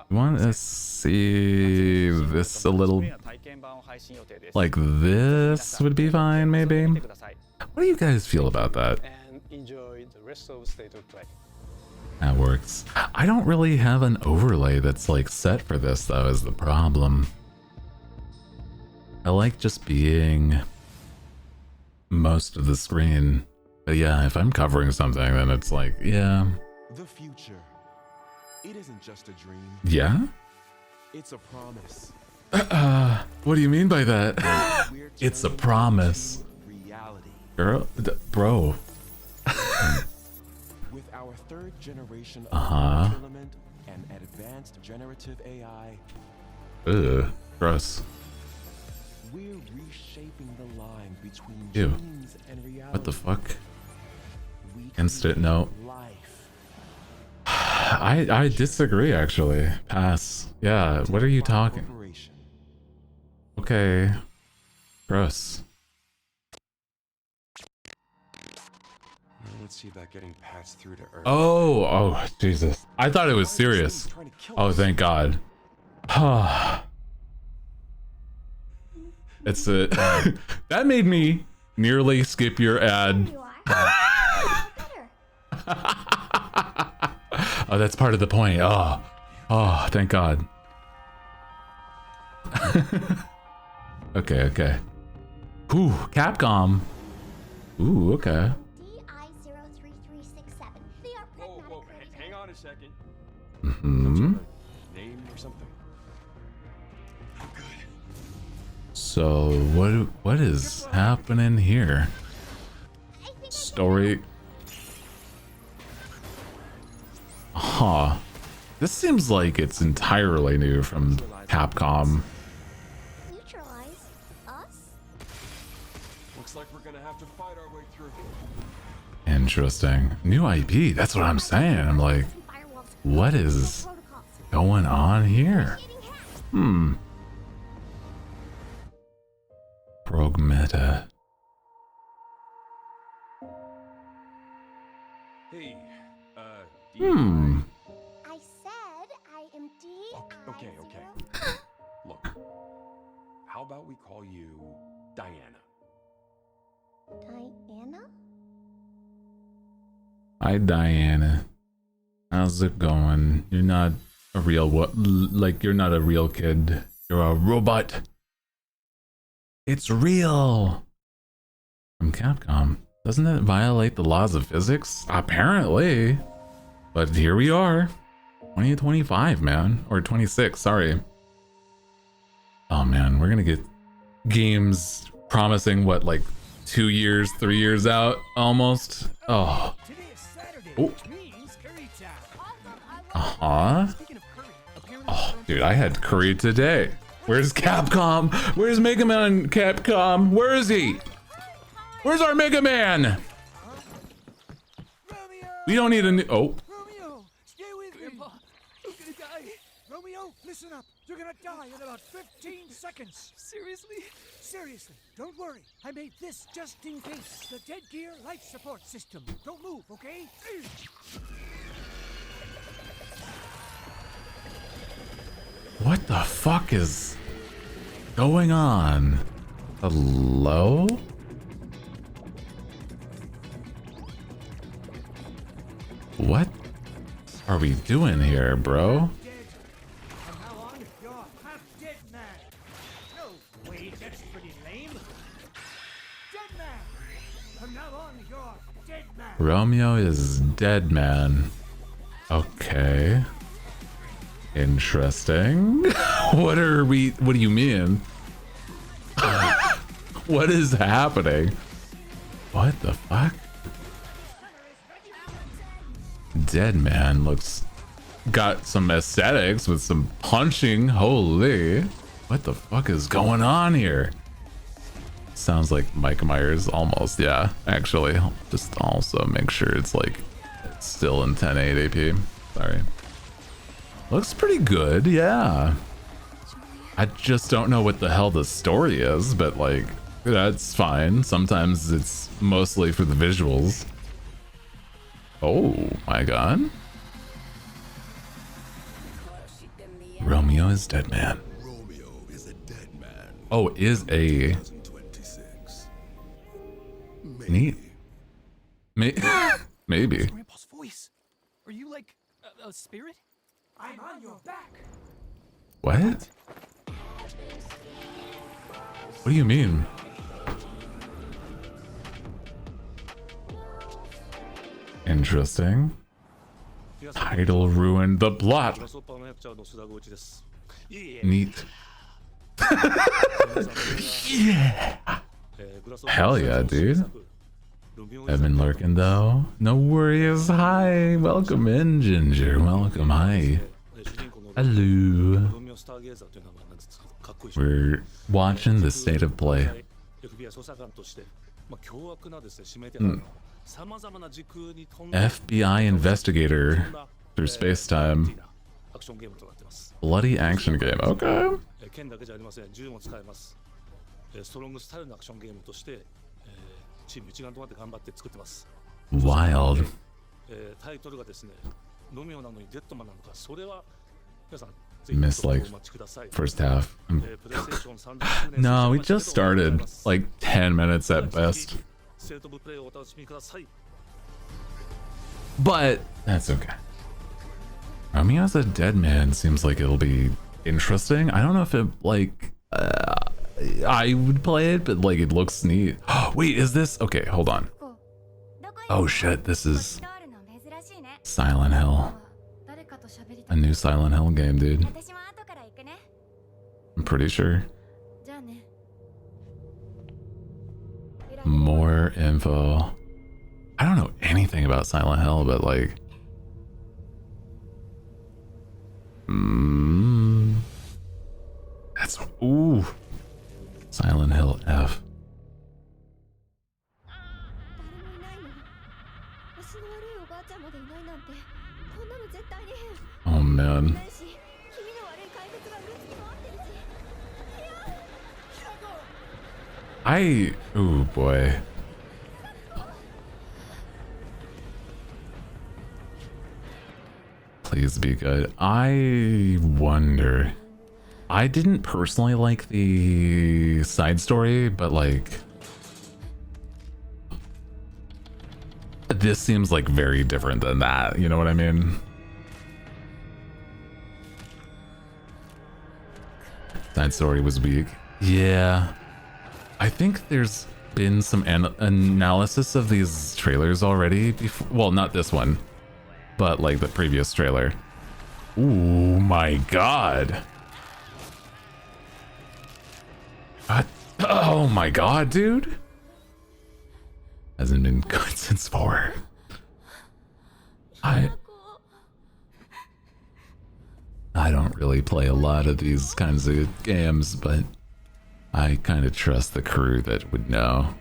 You want to see this a little? Like this would be fine, maybe. What do you guys feel about that? That works. I don't really have an overlay that's like set for this though, is the problem. I like just being most of the screen. But yeah, if I'm covering something, then it's like, yeah. The future. It isn't just a dream. Yeah? It's a promise. What do you mean by that? It's a turning promise. into reality. Girl, bro. With our third generation of Uh-huh. filament and advanced generative AI, Ugh, gross. we're reshaping the line between Ew. dreams and reality. What the fuck? We Instant create note. life. I disagree, actually. Pass. Yeah, what are you talking? Corporation. Okay. Gross. Now let's see about getting patched through to Earth. Oh, Jesus. I thought it was serious. Oh, thank God. It's a... that made me nearly skip your ad. You are. Better. Oh, that's part of the point. Oh, thank God. Okay. Ooh, Capcom. Ooh, okay. DI03367. They are pragmatic. Whoa, hang on a second. Hmm. Name or something? So what is happening here? Story. Huh. This seems like it's entirely new from Capcom. Neutralize us? Looks like we're gonna have to fight our way through. Interesting. New IP. That's what I'm saying. I'm like, Firewalls. what is Protocols. going on here? Shooting hacks. Rogue meta. Hey, I said I am DI. Okay. Look, how about we call you Diana? Diana? Hi, Diana. How's it going? You're not a real you're not a real kid. You're a robot. It's real. From Capcom. Doesn't it violate the laws of physics? Apparently. But here we are. 2025, man. Or 26, sorry. Oh man, we're gonna get games promising what, like 2 years, 3 years out almost. Oh. Today is Saturday, Oh. which means curry time. Uh-huh. Speaking of curry, apparently Oh, dude, I had curry today. Where's Capcom? Where's Mega Man Capcom? Where is he? Where's our Mega Man? Romeo! We don't need a new... Oh. Romeo! Stay with me! Grandpa, I'm gonna die. Romeo, listen up. You're gonna die in about 15 seconds. Seriously? Seriously. Don't worry. I made this just in case. The Dead Gear life support system. Don't move, okay? What the fuck is going on? Hello? What are we doing here, bro? Dead. From now on, you're half dead man. No, wait, that's pretty lame. Dead man. From now on, you're dead man. Romeo is dead, man. Okay. Interesting. What do you mean? What is happening? What the fuck? Dead man looks got some aesthetics with some punching. Holy. What the fuck is going on here? Sounds like Mike Myers almost. Yeah, actually. Just also make sure it's like still in 1080p. Sorry. Looks pretty good, yeah. I just don't know what the hell the story is, but like, that's fine. Sometimes it's mostly for the visuals. Oh my god. Romeo is dead man. Romeo is a dead man. Oh, is a 2026. neat. Maybe. Grandpa's voice. Are you like a spirit? I'm on your back. What? What do you mean? Interesting. Title ruined the plot. Neat. Yeah. Hell yeah, dude. Evan lurking though. No worries. Hi. Welcome in, Ginger. Welcome. Hi. Hello. We're watching the state of play. FBI investigator through space-time. Bloody action game. Okay. Wild. Missed like first half. No, we just started. Like 10 minutes at best. But that's okay. Romeo as a dead man seems like it'll be interesting. I don't know if it like I would play it, but like it looks neat. Wait, is this okay? Hold on. Oh shit, this is Silent Hill. A new Silent Hill game, dude. I'm pretty sure. More info. I don't know anything about Silent Hill, but like that's ooh. Silent Hill F. Oh man. Ooh boy. Please be good. I wonder. I didn't personally like the side story, but like this seems like very different than that. You know what I mean? Side story was weak. Yeah. I think there's been some analysis of these trailers already before. Well, not this one, but like the previous trailer. Ooh my god. Oh my god, dude. Hasn't been good since 4. I don't really play a lot of these kinds of games, but I kind of trust the crew that would know.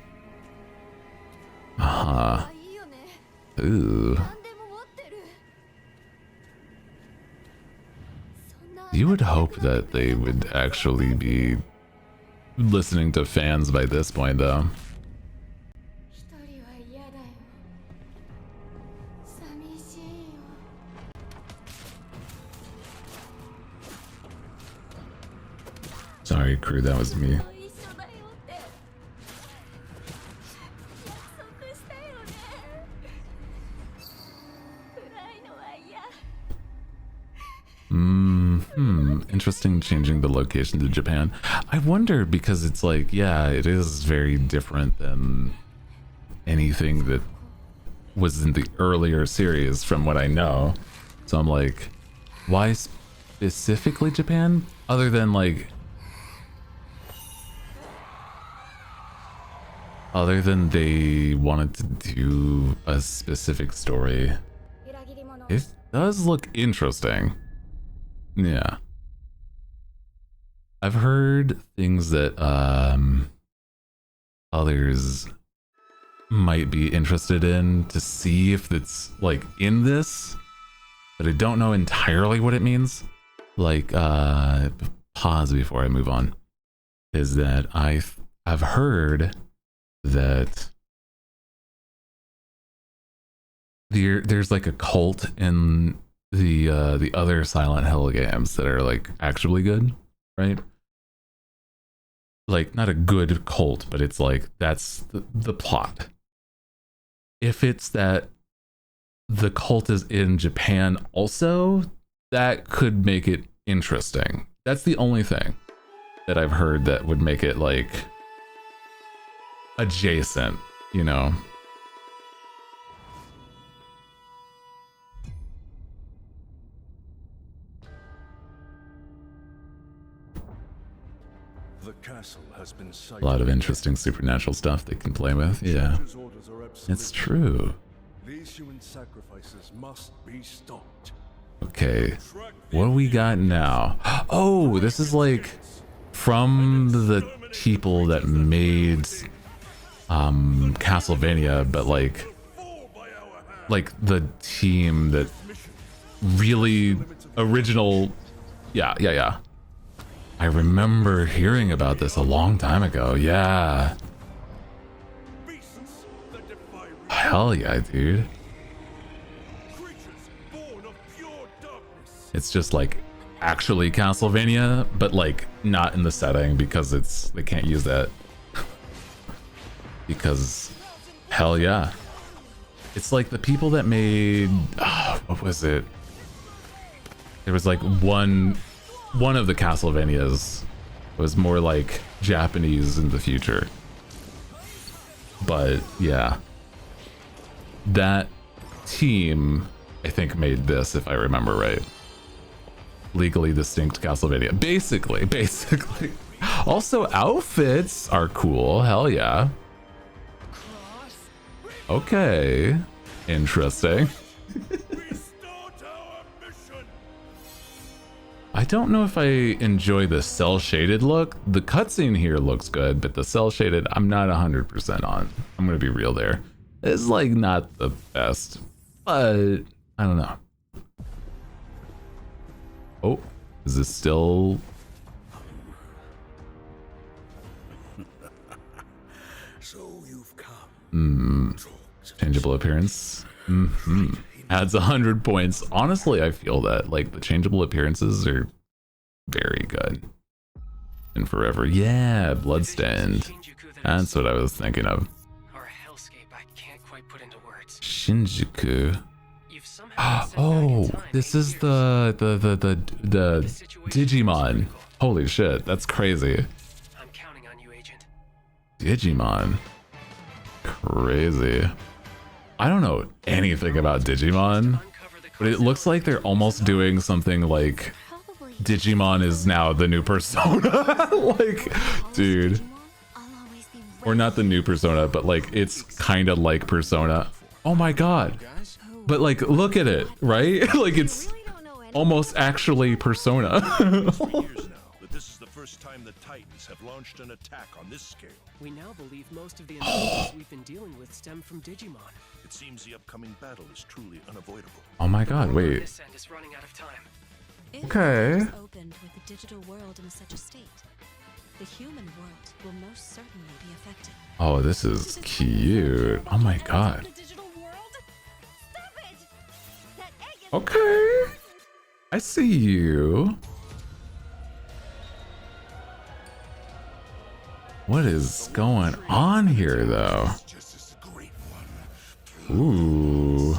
Ooh. You would hope that they would actually be listening to fans by this point, though. Sorry, crew, that was me. Interesting changing the location to Japan. I wonder because it's like, yeah, it is very different than anything that was in the earlier series from what I know. So I'm like, why specifically Japan? Other than like, other than they wanted to do a specific story. It does look interesting. Yeah. I've heard things that others might be interested in to see if it's like in this, but I don't know entirely what it means. Like pause before I move on. Is that I've heard that there's like a cult in the other Silent Hill games that are like actually good, right? Like not a good cult, but it's like that's the plot. If it's that the cult is in Japan also, that could make it interesting. That's the only thing that I've heard that would make it like adjacent, you know. The castle has been A lot of interesting supernatural stuff they can play with. Yeah, it's true. These human sacrifices must be stopped. Okay, what do we got now? Oh, this is like from the people that made Castlevania, but like the team that really original. Yeah. I remember hearing about this a long time ago. Yeah. Hell yeah, dude. It's just like actually Castlevania, but like not in the setting because they can't use that. Because hell yeah. It's like the people that made what was it? There was like one of the Castlevanias was more like Japanese in the future. But yeah. That team I think made this, if I remember right. Legally distinct Castlevania. Basically. Also, outfits are cool. Hell yeah. Okay. Interesting. I don't know if I enjoy the cel-shaded look. The cutscene here looks good, but the cel-shaded, I'm not 100% on. I'm gonna be real there. It's like not the best, but I don't know. Oh, is this still? So you've come. Changeable appearance. Adds 100 points. Honestly, I feel that like the changeable appearances are very good. And forever. Yeah, Bloodstained. That's what I was thinking of. Or a hellscape I can't quite put into words. Shinjuku. You've somehow been sent back Oh, in time this 8 is years. the Digimon. Holy shit, that's crazy. I'm counting on you, Agent. Digimon. Crazy. I don't know anything about Digimon, but it looks like they're almost doing something like Probably. Digimon is now the new Persona. Like, dude. I'll always be Or not the new Persona, but like it's kind of like Persona. Oh my god. But like, look at it, right? Like it's really don't know any. almost actually Persona. For years now that this is the first time the Titans have launched an attack on this scale. We now believe most of the anomalies we've been dealing with stem from Digimon. It seems the upcoming battle is truly unavoidable. Oh my god, wait. This end is running out of time. If Okay. the doors opened with the digital world in such a state, the human world will most certainly be affected. Oh, this is cute. Oh my god. The digital world? Stop it! That egg is Okay. I see you. What is going on here, though? Just as a great one. Ooh.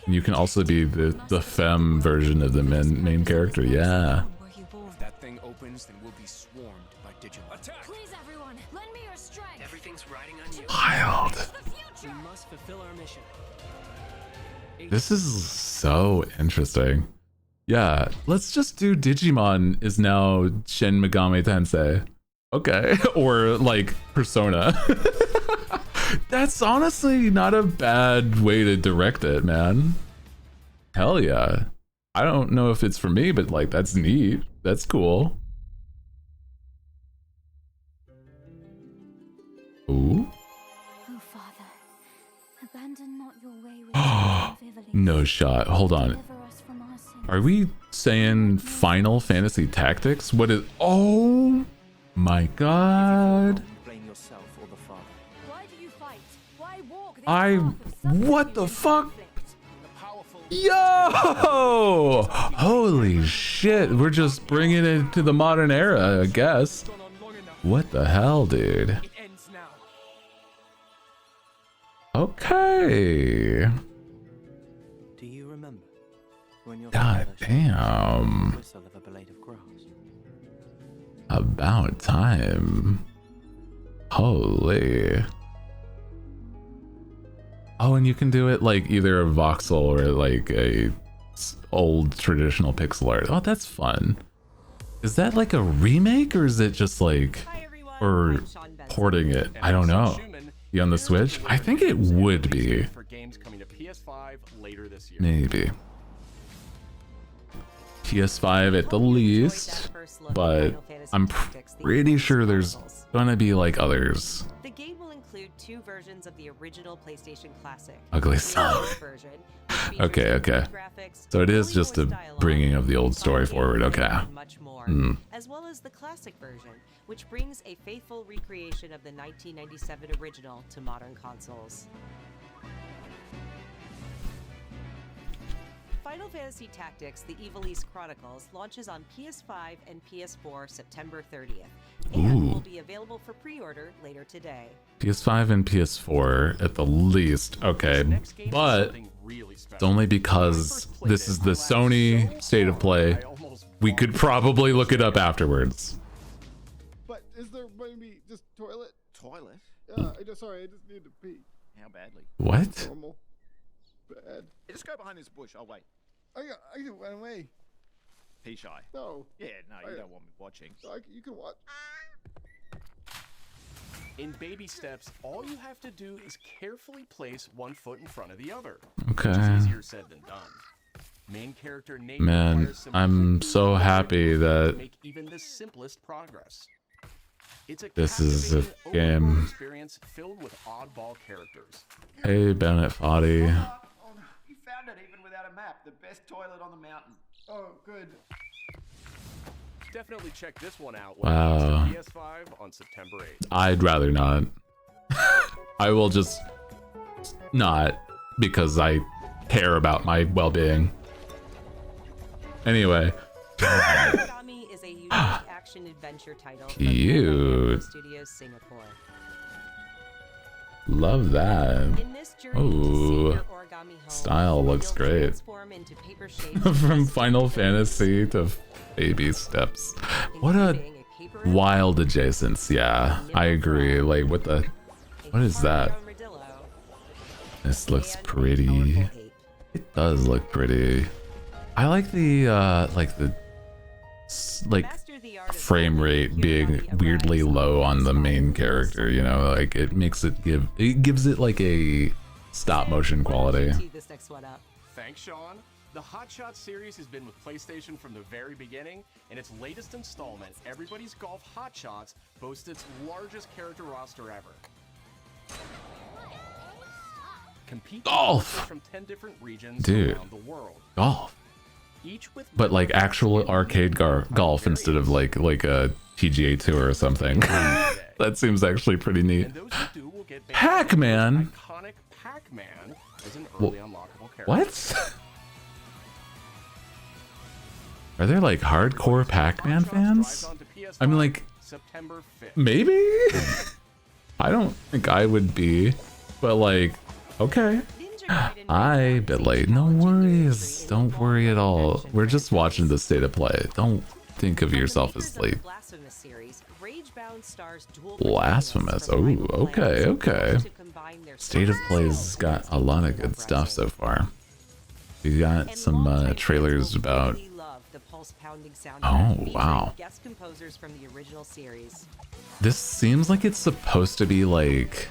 You can also be the femme version of the main character, yeah. Were you born? That thing opens, then we'll be swarmed by Digimon. Attack! Please, everyone, lend me your strength. Everything's riding on you. Wild. The We future. must fulfill our mission. This is so interesting. Yeah, let's just do Digimon is now Shin Megami Tensei. Okay, or like Persona. That's honestly not a bad way to direct it, man. Hell yeah. I don't know if it's for me, but like that's neat. That's cool. Ooh. Oh, Father, abandon not your way with Ivalice. No shot. Hold on. Deliver us from our sins. Are we saying Final Fantasy Tactics? What is... Oh my god. Blame yourself or the father. Why do you fight? Why walk this I... path of suffering What the and fuck? conflict? The powerful Yo! Holy shit. We're just bringing it to the modern era, I guess. gone on long enough. What the hell, dude? It ends now. Okay. Do you remember when your God father damn. whistle of a blade of grass? About time. Holy. Oh, and you can do it like either a voxel or like a old traditional pixel art. Oh, that's fun. Is that like a remake or is it just like... I or porting it. I don't know. Be on the Switch? I think it would be. For games coming to PS5 later this year. Maybe. PS5 at the least, but I'm pretty sure there's gonna be like others. The game will include 2 versions of the original PlayStation Classic. Ugly Sonic. Version, Okay, okay. So it is just a bringing of the old story forward. Okay. much more, Hmm. as well as the classic version, which brings a faithful recreation of the 1997 original to modern consoles. Final Fantasy Tactics: The Ivalice Chronicles launches on PS5 and PS4 September 30th, and will be available for pre-order later today. PS5 and PS4 at the least. Okay, but it's only because this is the Sony State of Play. We could probably look it up afterwards. But is there maybe just toilet? Toilet? Sorry, I just need to pee. How badly? What? Normal. Bad. Hey, just go behind this bush. I'll wait. I can run away. Pea shy. No. Yeah, no, you don't want me watching. You can watch. In baby steps, all you have to do is carefully place one foot in front of the other. Okay. Which is easier said than done. Main character Nate Man, requires some I'm so happy to that make even the simplest progress. It's a this is a captivating, game. overworld experience filled with oddball characters. Hey, Bennett Foddy. Oh, no. You found it even without a map. The best toilet on the mountain. Oh, good. Definitely check this one out when Wow. it comes to PS5 on September 8th. I'd rather not. I will just not, because I care about my well-being. Anyway. Origami is a unique action-adventure title from Cute. Studios Singapore. Love that. In this journey to save your origami home, Style looks you'll great. transform into paper shapes From Final Fantasy to baby steps. What a wild adjacence. Yeah, I agree. Like, what is that? This looks pretty. It does look pretty. I like the frame rate being weirdly low on the main character, you know, like it gives it like a stop motion quality. Thanks, Sean. The Hot Shot series has been with PlayStation from the very beginning, and its latest installment, Everybody's Golf Hot Shots, boasts its largest character roster ever. Compete Golf! from 10 different regions Dude. around the world. Golf. Each with But like actual arcade golf instead of like a PGA Tour or something. That seems actually pretty neat. And those who do will get Pac-Man. iconic Pac-Man as an early unlockable character. What? Are there like hardcore Pac-Man fans? I mean, like, September 5th. maybe? I don't think I would be, but like, okay. But like, no worries. Don't worry at all. We're just watching the state of play. Don't think of yourself as like blasphemous. Oh, okay, okay. State of Play's got a lot of good stuff so far. We got some trailers about. Oh wow. This seems like it's supposed to be like.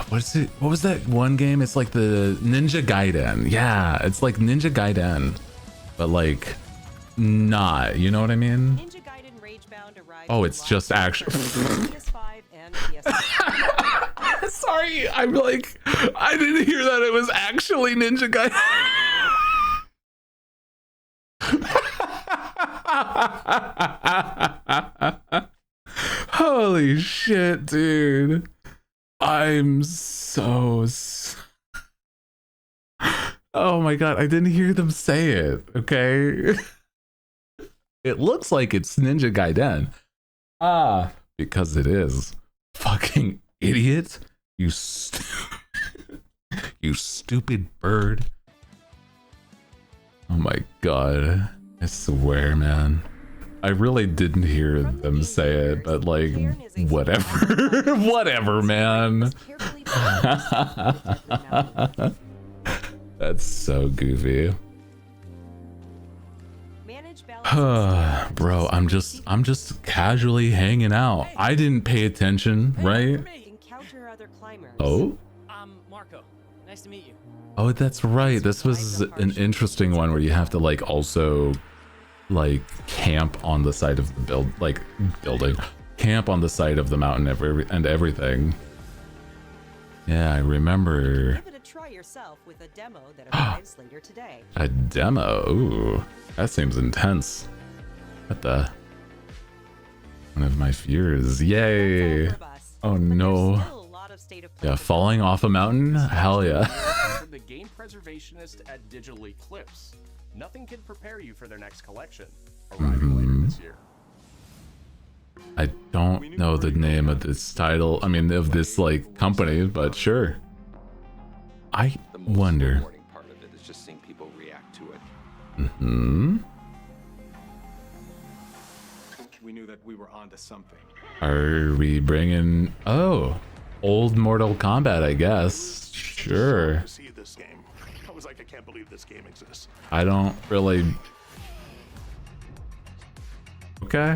What is it? What was that one game? It's like the Ninja Gaiden. Yeah, it's like Ninja Gaiden, but like not. You know what I mean? Oh, it's just action. Sorry, I'm like, I didn't hear that it was actually Ninja Gaiden. Holy shit, dude. I'm so... Oh my god, I didn't hear them say it, okay? It looks like it's Ninja Gaiden. Ah, because it is. Fucking idiot. You you stupid bird. Oh my god. I swear, man. I really didn't hear them say it, but like, whatever. Whatever, man. That's so goofy. Bro, I'm just casually hanging out. I didn't pay attention, right? Encounter other climbers. Oh? Marco. Nice to meet you. Oh, that's right. This was an interesting one where you have to like also like camp on the side of the building. Camp on the side of the mountain and everything. Yeah, I remember. Give it a try yourself with a demo that arrives later today. A demo? Ooh, that seems intense. What the? One of my fears. Yay! Oh no. Yeah, falling off a mountain? Hell yeah. For the game preservationist at Digital Eclipse, nothing can prepare you for their next collection, arriving later this year. I don't know the name of this title, I mean of this like company, but sure. I wonder. Part of it is just seeing people react to it. We knew that we were onto something. Are we bringing old Mortal Kombat, I guess. Sure. See this game. I was like, I can't believe this game exists. I don't really. Okay.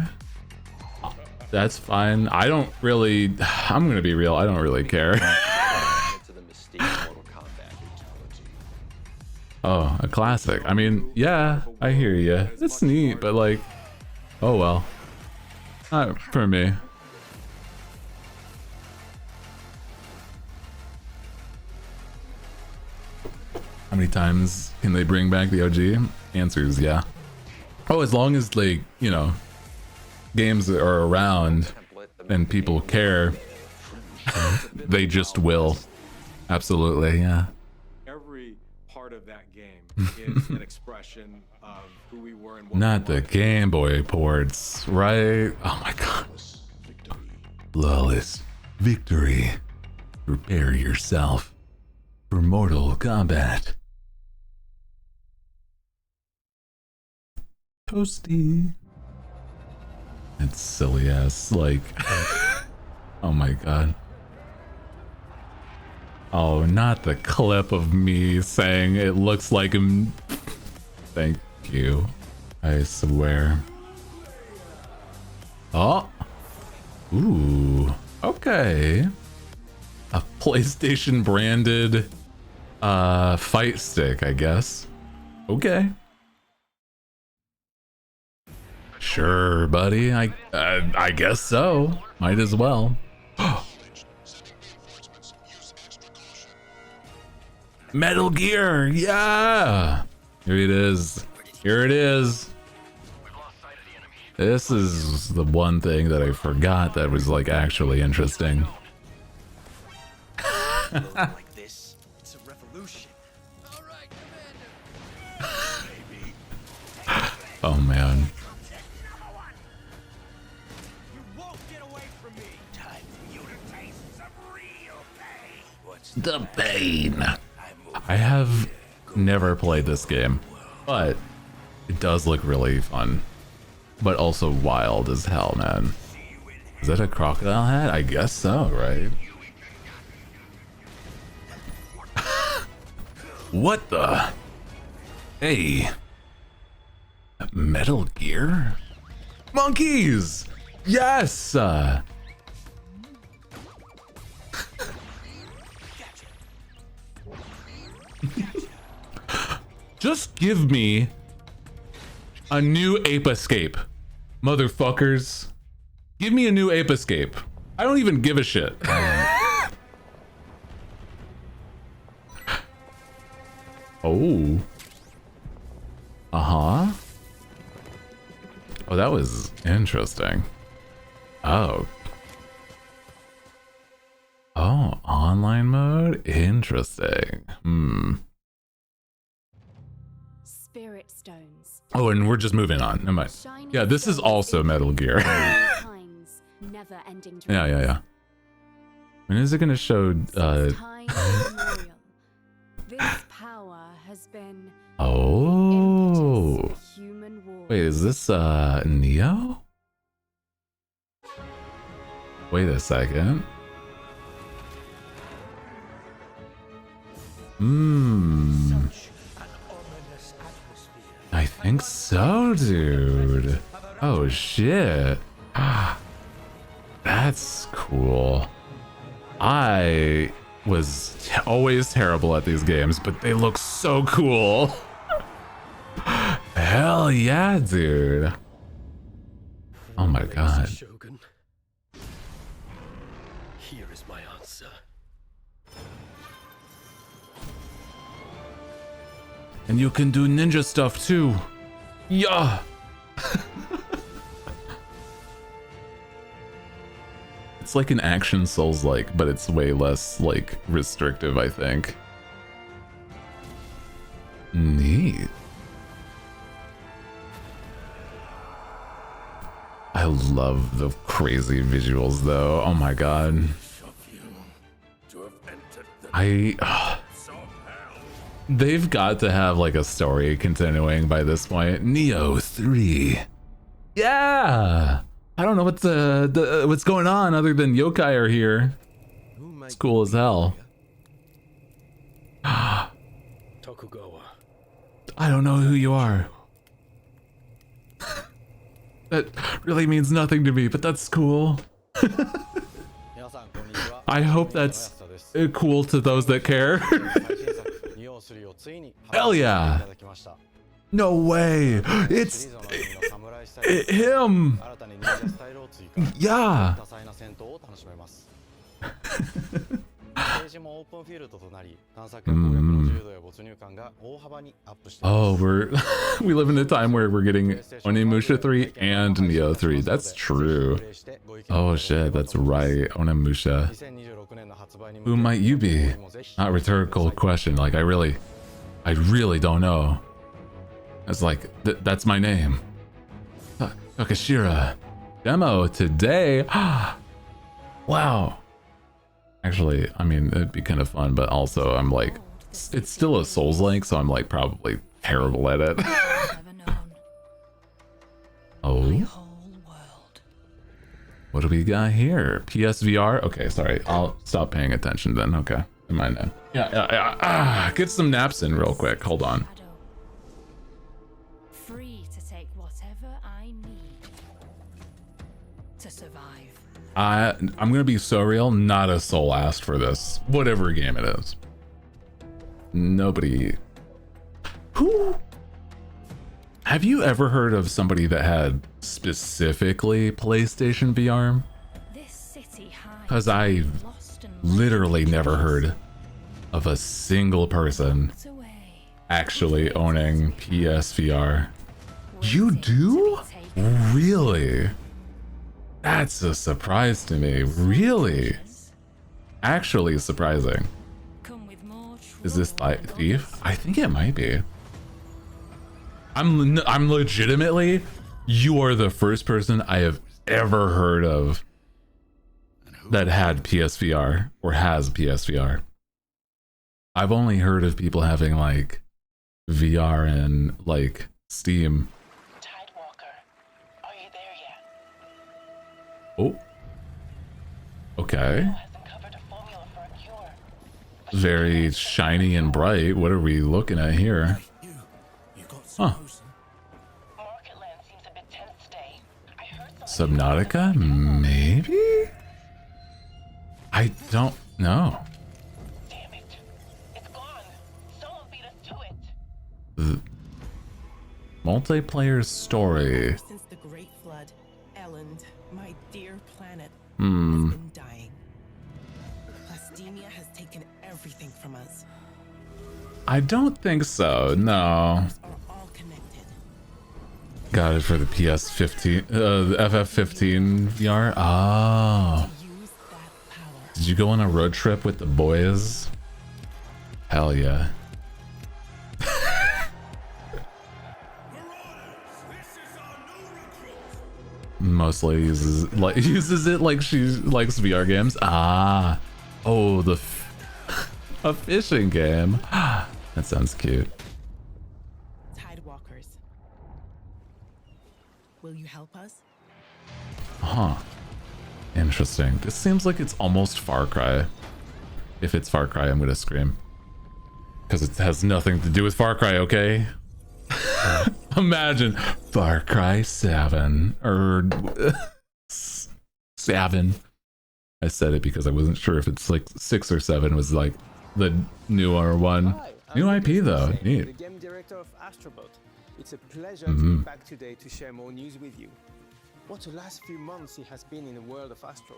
That's fine. I don't really. I'm gonna be real. I don't really care. Oh, a classic. I mean, yeah, I hear you. It's neat, but like, oh well. Not for me. How many times can they bring back the OG? Answer is yeah. Oh, as long as like, you know, games are around and people care, they just will. Absolutely, yeah. Every part of that game is an expression of who we were and what Not the Game Boy ports, right? Oh my god. Flawless victory. Prepare yourself for Mortal Kombat. Toasty. It's silly ass, like, oh my god. Oh, not the clip of me saying it looks like him. Thank you. I swear. Oh. Ooh. Okay. A PlayStation branded fight stick, I guess. Okay. Sure, buddy. I guess so. Might as well. Metal Gear, yeah. Here it is. Here it is. This is the one thing that I forgot that was like actually interesting. Like this, it's a revolution. All right, Commander. Oh man. You won't get away from me. Time for you to taste some real pain. What's the pain? I have never played this game, but it does look really fun, but also wild as hell, man. Is that a crocodile hat? I guess so, right? What the? Hey. Metal Gear? Monkeys! Yes! Just give me a new Ape Escape, motherfuckers. Give me a new Ape Escape. I don't even give a shit. Oh. Uh-huh. Oh, that was interesting. Oh. Oh, online mode? Interesting. Spirit stones. Oh, and we're just moving on. Never mind. Yeah, this is also Metal Gear. Never ending Yeah. When is it gonna show this power has been oh. Wait, is this Neo? Wait a second. I think so, dude. Oh shit. That's cool. I was always terrible at these games, but they look so cool. Hell yeah, dude. Oh my god. Shogun. Here is my answer. And you can do ninja stuff too. Yeah. It's like an action Souls-like, but it's way less like restrictive, I think. Neat. I love the crazy visuals though. Oh my god. They've got to have like a story continuing by this point. Neo 3. Yeah. I don't know what's going on other than yokai are here. It's cool as hell. Tokugawa. I don't know who you are. That really means nothing to me, but that's cool. I hope that's cool to those that care. Hell yeah. No way. It's him. Yeah. Oh, we live in a time where we're getting Onimusha 3 and Neo 3. That's true. Oh shit, that's right. Onimusha. Who might you be? Not a rhetorical question. Like I really don't know. It's like that's my name. Takashira. Demo today. Wow. Actually, I mean, it'd be kind of fun, but also I'm like, it's still a Souls-like, so I'm like probably terrible at it. Oh. What do we got here? PSVR? Okay, sorry. I'll stop paying attention then. Okay. Never mind now. Yeah. Get some naps in real quick. Hold on. Free to take whatever I need to survive. I'm gonna be so real, not a soul asked for this. Whatever game it is. Nobody. Who? Have you ever heard of somebody that had specifically PlayStation VR? Because I've literally never heard of a single person actually owning PSVR. You do? Really? That's a surprise to me. Really? Actually surprising. Is this like Thief? I think it might be. I'm legitimately, you are the first person I have ever heard of that had PSVR or has PSVR. I've only heard of people having like VR and like Steam. Oh. Okay. Very shiny and bright. What are we looking at here? Huh. Subnautica? Maybe? I don't know. The multiplayer story. Since the Great Flood, Elend, my dear planet, has Hmm. been dying. Plastemia has taken everything from us. I don't think so. No. Got it for the PS15, the FF15 VR. Oh. Did you go on a road trip with the boys? Hell yeah. Mostly uses it like she likes VR games. Ah. Oh, a fishing game. That sounds cute. Tidewalkers. Will you help us? Huh. Interesting. This seems like it's almost Far Cry. If it's Far Cry, I'm gonna scream. Because it has nothing to do with Far Cry, okay? Imagine Far Cry 7 or 7. I said it because I wasn't sure if it's like 6 or 7 was like the newer one. New IP though, neat. The game director of Astrobot. It's a pleasure Mhm. to be back today to share more news with you. What the last few months it has been in the world of Astro.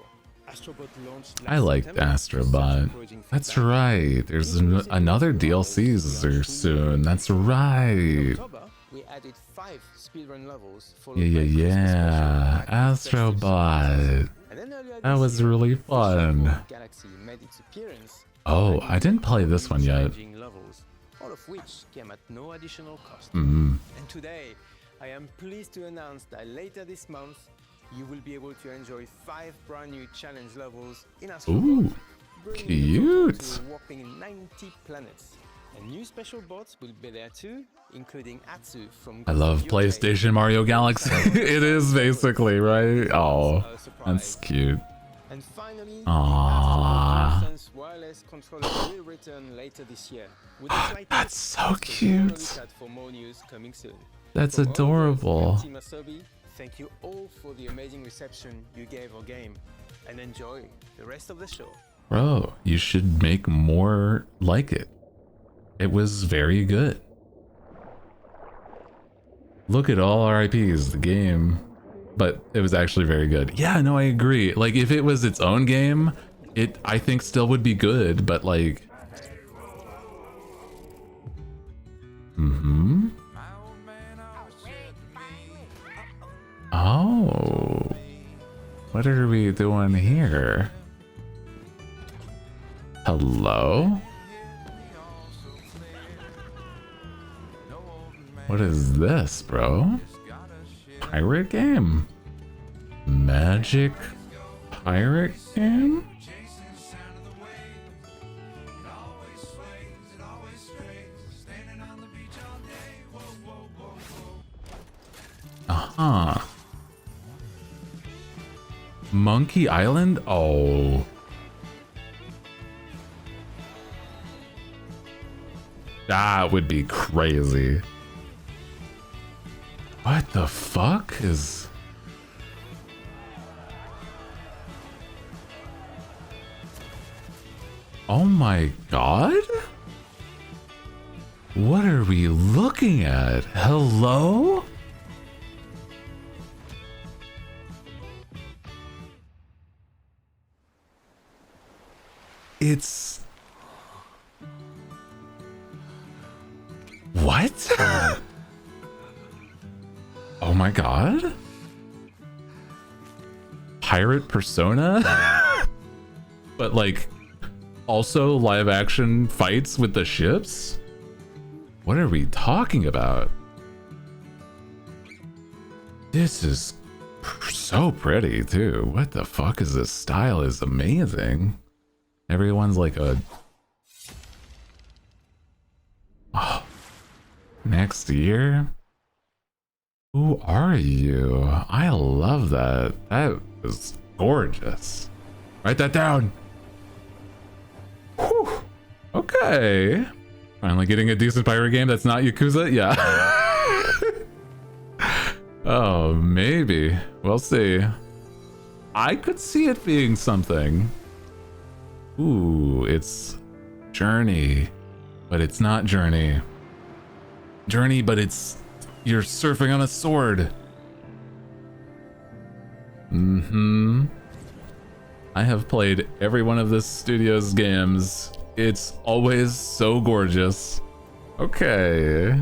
Astrobot launched I last liked September. Astrobot. That's right. There's another DLCs soon. That's right. October, we added 5 speedrun levels. Yeah. Astrobot. That was really fun. Galaxy made its appearance. Oh, I didn't play this one yet. Challenging levels, all of which came at no additional cost. Mhm. And today, I am pleased to announce that later this month, you will be able to enjoy 5 brand new challenge levels in Astrobot. Ooh, bringing cute. the total to a whopping 90 planets. And new special bots will be there too, including Atsu from I love PlayStation Mario Galaxy. It is basically, right? Oh, that's cute. And finally, Aww. DualSense wireless controller will return later this year. With a slight That's twist, so cute. look out for more news coming soon. That's From all of us adorable. at Team Asobi, thank you all for the amazing reception you gave our game, and enjoy the rest of the show. Bro, you should make more like it. It was very good. Look at all our IPs, the game. But it was actually very good. Yeah, no, I agree. Like, if it was its own game, it, I think, still would be good, but like... Mm-hmm. Oh. What are we doing here? Hello? What is this, bro? Pirate game? Magic pirate game? Uh-huh. Monkey Island? Oh. That would be crazy. What the fuck is... Oh my god? What are we looking at? Hello? It's... What? Oh my god? Pirate Persona? But like, also live action fights with the ships? What are we talking about? This is so pretty too. What the fuck is this style? Is amazing. Everyone's like a... Oh. Next year? Who are you? I love that. That is gorgeous. Write that down. Whew. Okay. Finally getting a decent pirate game that's not Yakuza? Yeah. Oh, maybe. We'll see. I could see it being something. Ooh, it's Journey. But it's not Journey. Journey, but it's... You're surfing on a sword. Mm-hmm. I have played every one of this studio's games. It's always so gorgeous. Okay.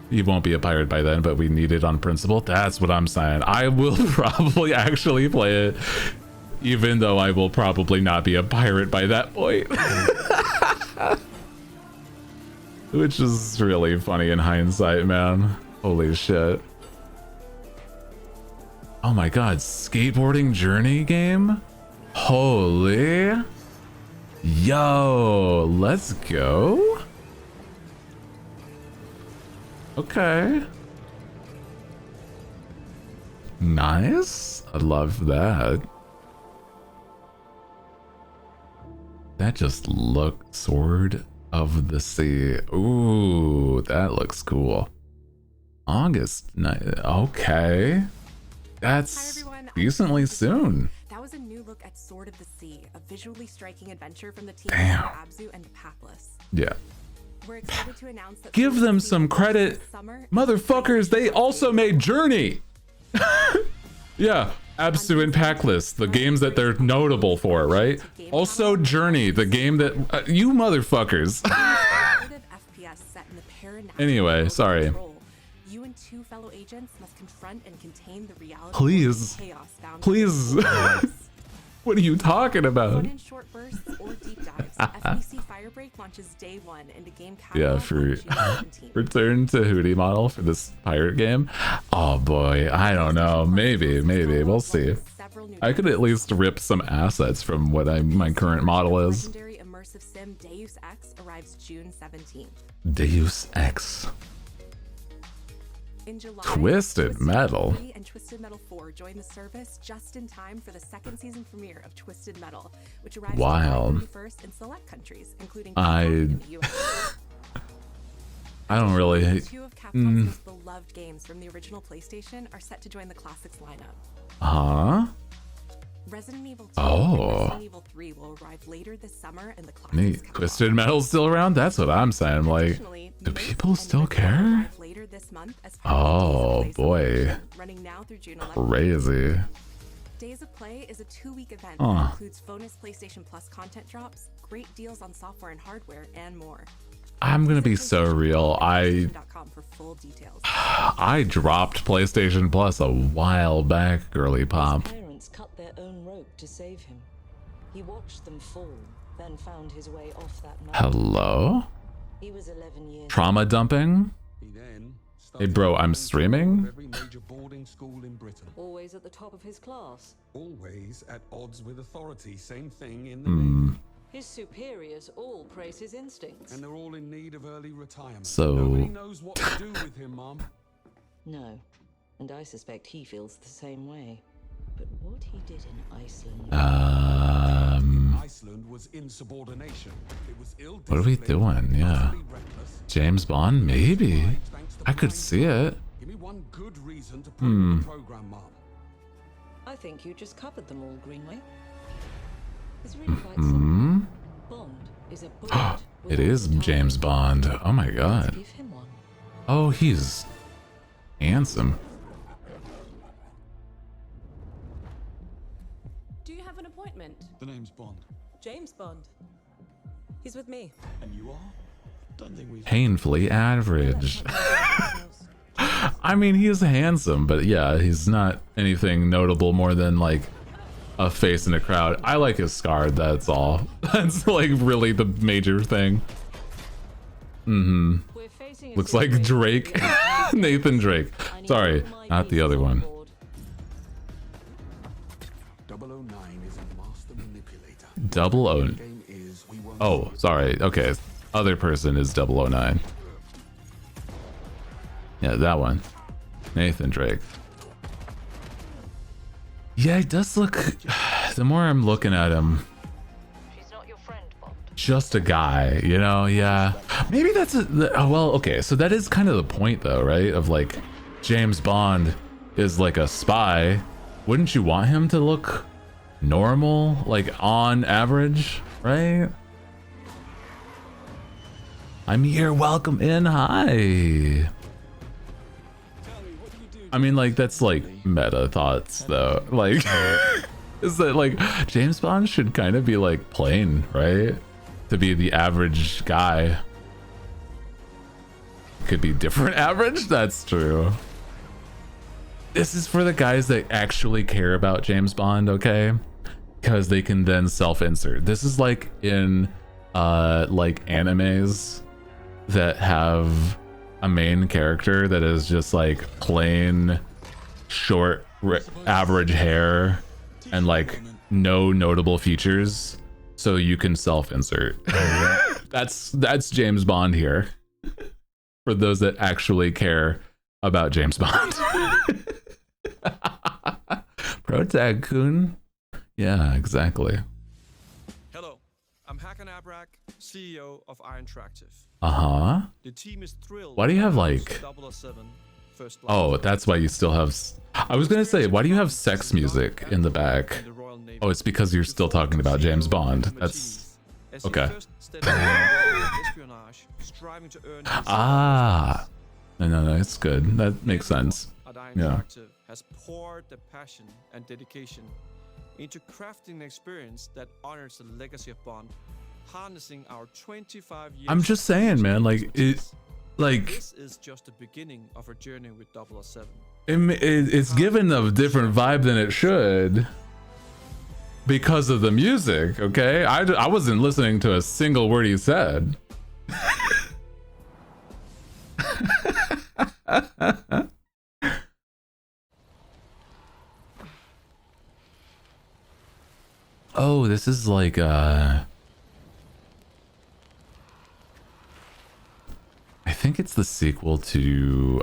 You won't be a pirate by then, but we need it on principle. That's what I'm saying. I will probably actually play it, even though I will probably not be a pirate by that point. Which is really funny in hindsight, man. Holy shit. Oh my god, skateboarding journey game? Holy. Yo, let's go. Okay. Nice. I love that. That just looked sword of the Sea. Ooh, that looks cool. August 9th. Okay. That's decently soon. That was a new look at Sword of the Sea, a visually striking adventure from the team Damn. of Abzu and Papless. Yeah. We're excited to announce that Give them some credit. Motherfuckers, they also made Journey. Yeah, Absu and Packless, the games that they're notable for, right? Also Journey, the game that you motherfuckers. Anyway, sorry. You and two fellow agents must confront and contain the reality Please. of chaos found. Please. What are you talking about? Fun in short bursts or deep dives. FBC Firebreak launches day 1 into game catalog Yeah, on for June 17th. return to Hootie model for this pirate game. Oh boy, I don't know. Maybe. We'll see. I could at least rip some assets from what my current model is. Legendary immersive sim Deus Ex arrives June 17th. Deus Ex. In July, Twisted Metal. 3 and Twisted Metal 4 join the service just in time for the second season premiere of Twisted Metal, which arrives Wild. July 31st in select countries, including I in the US. I don't really. Two of Capcom's most beloved games from the original PlayStation are set to join the classics lineup. Huh? Resident Evil 2 Oh. and Resident Evil 3 will arrive later this summer in the classics Neat. catalog. Twisted Metal's still around? That's what I'm saying. Like, Additionally, do Myth people and still Ritual care? arrive later this month as part of Oh Days of Play boy. celebration, running now through June 11th. Crazy. Days of Play is a 2-week event Huh. that includes bonus PlayStation Plus content drops, great deals on software and hardware, and more. I'm gonna be so real. PlayStation.com for full details. I dropped PlayStation Plus a while back, girly pop. Parents cut their own rope to save him. He watched them fall, then found his way off that mountain. Hello? He was 11 years Trauma dumping? He then Hey bro, I'm streaming? every major boarding school in Britain. always at the top of his class. Always at odds with authority. Same thing in the Hmm. His superiors all praise his instincts. and they're all in need of early retirement. So- Nobody knows what to do with him, Mom. No, and I suspect he feels the same way. But what he did in Iceland... Iceland was insubordination. It was ill. What are we doing? Yeah. James Bond? Maybe. I could see it. Give me one good reason to put him Hmm. in the program, Mom. I think you just covered them all, Greenway. It's really quite Hmm? Bond is a bullet. It is James Bond. Oh my god. Give him one. Oh, he's handsome. Do you have an appointment? The name's Bond. James Bond. He's with me. And you are? Don't think we've... Painfully average. I mean, he is handsome, but yeah, he's not anything notable more than like a face in a crowd. I like his scar, that's all. That's like really the major thing. Mm-hmm. Looks like Drake. Nathan Drake. Sorry, not the other one. 009 is a master manipulator. 00. Game is we won't Oh, sorry. Okay. Other person is 009. Yeah, that one. Nathan Drake. Yeah, he does look... The more I'm looking at him... Just a guy, you know? Yeah. Maybe that's well, okay. So that is kind of the point, though, right? Of like, James Bond is like a spy. Wouldn't you want him to look normal? Like, on average, right? I'm here, welcome in, hi. I mean, like, that's like meta thoughts, though. Like, is that like James Bond should kind of be like plain, right? To be the average guy. Could be different average, that's true. This is for the guys that actually care about James Bond, okay? Because they can then self-insert. This is like in like animes that have a main character that is just like plain short average hair and like no notable features, so you can self-insert. that's James Bond here for those that actually care about James Bond. Protag-kun. Yeah, exactly. Hello, I'm Hakan Abrak, CEO of Iron Interactive. Uh-huh. The team is thrilled. Why do you have like... 007 First Blood. Oh, that's why you still have... I was gonna say, why do you have sex music in the back? Oh, it's because you're still talking about James Bond. That's... Okay. Ah. No, it's good. That makes sense. Yeah. Has poured the passion and dedication into crafting an experience that honors the legacy of Bond, harnessing our 25 years. I'm just saying, man, like this is just the beginning of our journey with 007. It's given a different vibe than it should because of the music. Okay, I wasn't listening to a single word he said. Oh, this is like I think it's the sequel to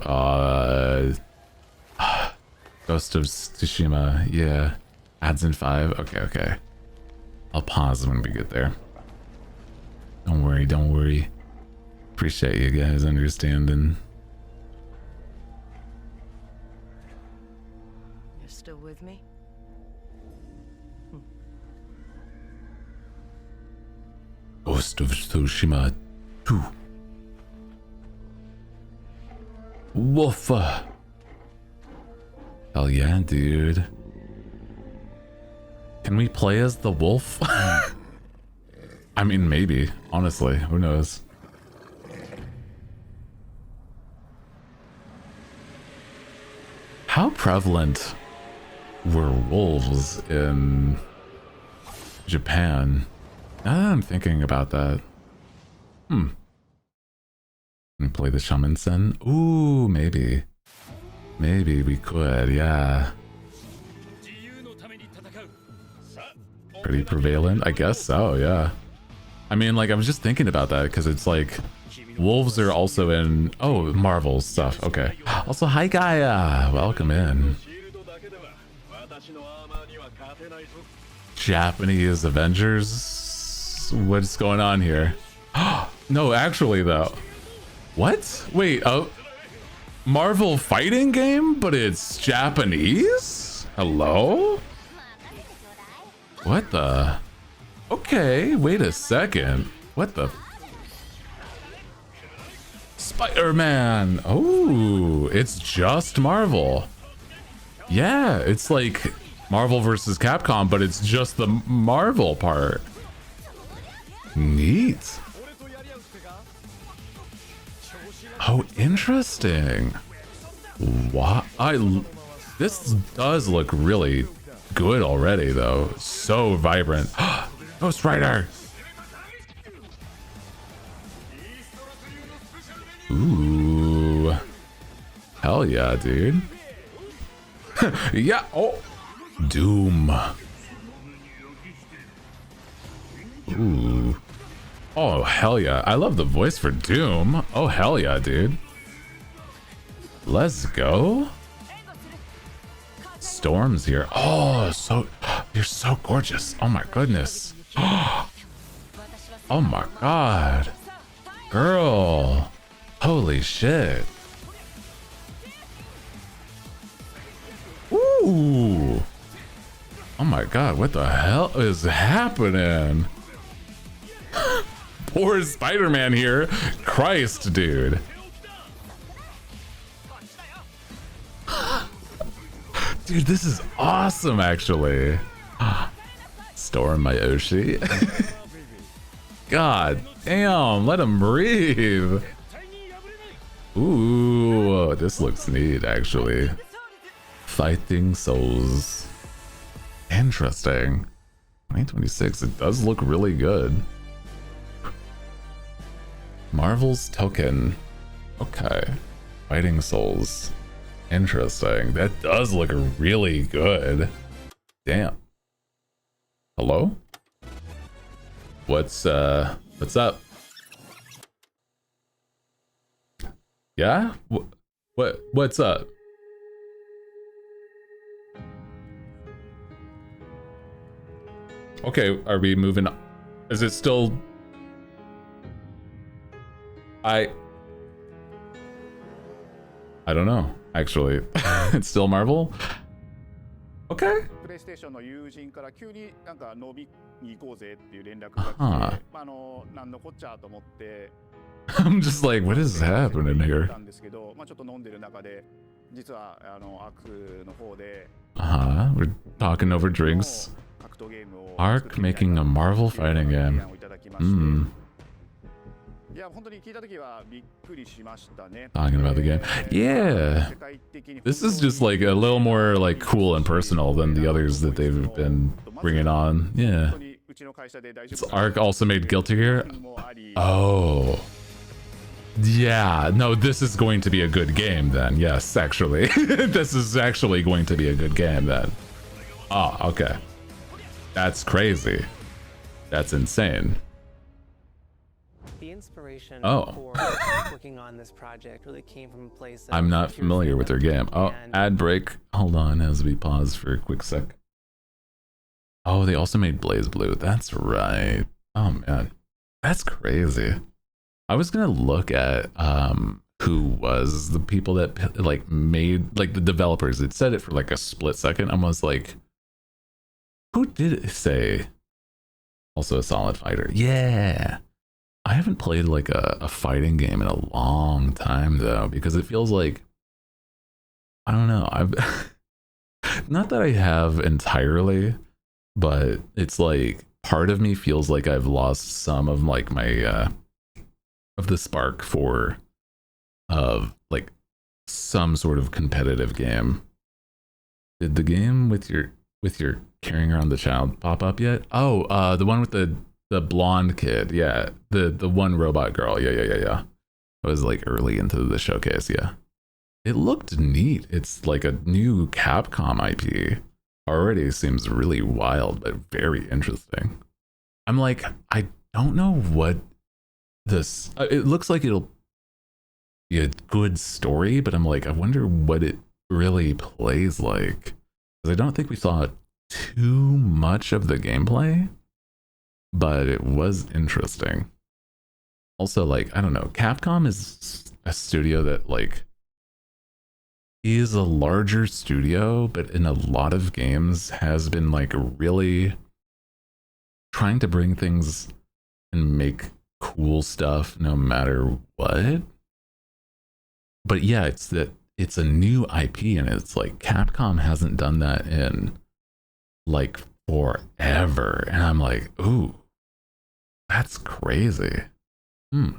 Ghost of Tsushima. Yeah. Adds in 5. Okay. I'll pause when we get there. Don't worry. Appreciate you guys understanding. You're still with me? Ghost of Tsushima 2. Woof. Hell yeah, dude. Can we play as the wolf? I mean, maybe. Honestly, who knows? How prevalent were wolves in Japan? Now that I'm thinking about that. Can we play the Shaman Sen? Ooh, maybe. Maybe we could, yeah. Pretty prevalent? I guess so, yeah. I mean, like, I was just thinking about that because it's like wolves are also in Marvel stuff. Okay. Also, hi Gaia, welcome in. Japanese Avengers. What's going on here? No, actually though. What? Wait, Marvel fighting game, but it's Japanese? Hello? What the? Okay, wait a second. What the? Spider-Man. Oh, it's just Marvel. Yeah, it's like Marvel versus Capcom, but it's just the Marvel part. Neat. Oh, interesting. What? This does look really good already, though. So vibrant. Ghost Rider. Ooh. Hell yeah, dude. Yeah. Oh. Doom. Ooh. Oh, hell yeah. I love the voice for Doom. Oh, hell yeah, dude. Let's go. Storm's here. Oh, you're so gorgeous. Oh my goodness. Oh my god. Girl. Holy shit. Ooh. Oh my god, what the hell is happening? Poor Spider-Man here. Christ, dude. Dude, this is awesome, actually. Storm my Oshi. God damn, let him breathe. Ooh, this looks neat, actually. Fighting Souls. Interesting. 2026, it does look really good. Marvel's Token. Okay. Fighting Souls. Interesting. That does look really good. Damn. Hello? What's up? Yeah? What's up? Okay, are we moving on? Is it still I don't know, actually. It's still Marvel? Okay. プレイステーションの友人から急になんか飲みに行こうぜっていう連絡が来て、まあなんのこっちゃと思って。I'm just like, what is happening here? なんですけど、まあちょっと飲んでる中で、実はアークの方で。We're talking over drinks. Ark making a Marvel fighting game. Talking about the game. Yeah. This is just like a little more like cool and personal than the others that they've been bringing on. Yeah. Ark also made Guilty Gear. Oh. Yeah, no, this is going to be a good game then. Yes, actually. This is actually going to be a good game then. Oh, okay. That's crazy. That's insane. The inspiration for working on this project really came from a place I'm not familiar with their game. Oh, ad break. Hold on as we pause for a quick sec. Oh, they also made Blaze Blue. That's right. Oh man. That's crazy. I was gonna look at who was the people that like made, like the developers. It said it for like a split second. I was like, who did it say? Also a Solid Fighter. Yeah. I haven't played like a fighting game in a long time though, because it feels like, I don't know, I've not that I have entirely, but it's like part of me feels like I've lost some of like my of the spark for like some sort of competitive game. Did the game with your carrying around the child pop up yet? Oh, the one with the blonde kid. Yeah, the one robot girl. Yeah. I was like early into the showcase. Yeah, it looked neat. It's like a new Capcom IP. Already seems really wild, but very interesting. I'm like, I don't know what this. It looks like it'll be a good story, but I'm like, I wonder what it really plays like. Because I don't think we saw too much of the gameplay, but it was interesting. Also, like, I don't know, Capcom is a studio that like is a larger studio, but in a lot of games has been like really trying to bring things and make cool stuff no matter what. But yeah, it's a new IP, and it's like Capcom hasn't done that in like forever, and I'm like, ooh, that's crazy. It's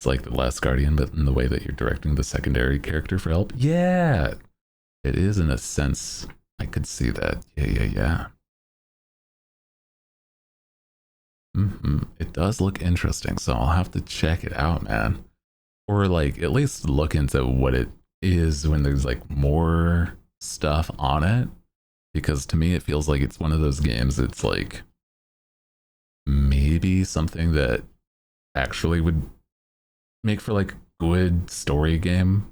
like The Last Guardian, but in the way that you're directing the secondary character for help. Yeah, it is in a sense. I could see that. Yeah. It does look interesting, so I'll have to check it out, man. Or like at least look into what it is when there's like more stuff on it. Because to me, it feels like it's one of those games that's like maybe something that actually would make for like good story game.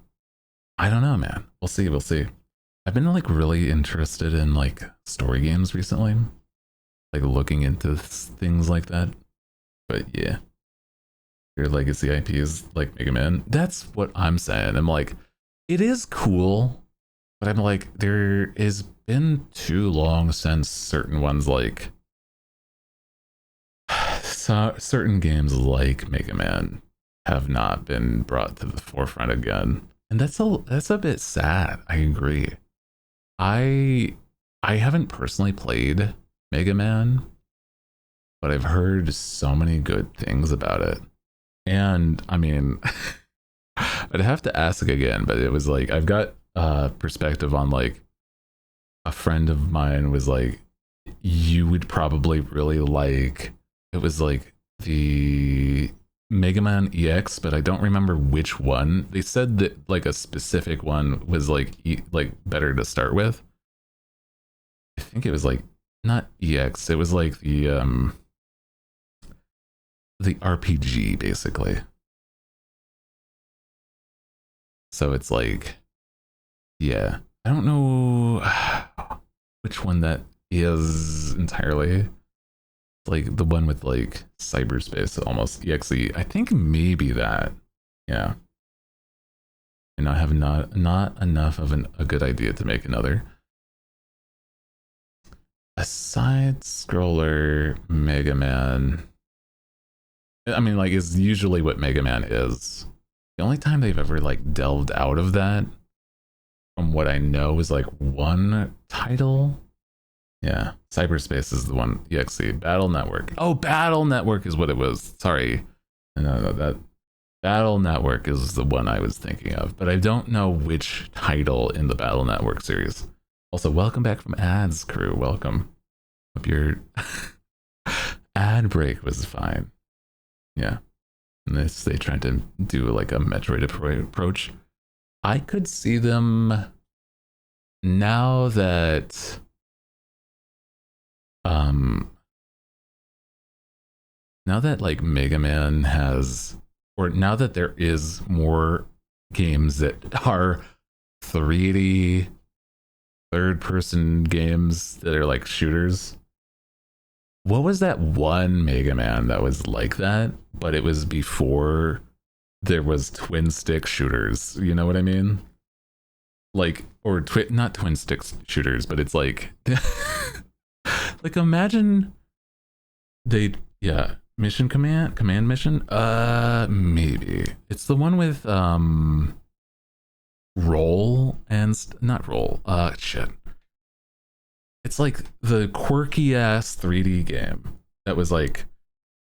I don't know, man. We'll see. I've been like really interested in like story games recently, like looking into things like that. But yeah, your legacy IP is like Mega Man. That's what I'm saying. I'm like, it is cool, but I'm like, there has been too long since certain ones like certain games like Mega Man have not been brought to the forefront again, and that's a bit sad. I agree. I haven't personally played Mega Man, but I've heard so many good things about it. And I mean, I'd have to ask again, but it was like, I've got perspective on like a friend of mine was like, you would probably really like, it was like the Mega Man EX, but I don't remember which one. They said that like a specific one was like better to start with. I think it was like not EX, it was like the RPG basically. So it's like, yeah, I don't know which one that is entirely, Like the one with like cyberspace almost exe. I think maybe that. Yeah. And I have not enough of a good idea to make another. A side scroller Mega Man. I mean, like, is usually what Mega Man is. The only time they've ever like delved out of that, from what I know, is like one title. Yeah, cyberspace is the one. EXE Battle Network. Oh, Battle Network is what it was. Sorry, no, that Battle Network is the one I was thinking of, but I don't know which title in the Battle Network series. Also, welcome back from ads, crew. Welcome. Hope your ad break was fine. Yeah. And they tried to do like a Metroid approach. I could see them now that like Mega Man has, or now that there is more games that are 3D third-person games that are like shooters. What was that one Mega Man that was like that, but it was before there was twin stick shooters? You know what I mean? Like, or not twin stick shooters, but it's like like imagine Mission Command Mission. Maybe it's the one with Roll and not Roll. Shit. It's like the quirky ass 3D game that was like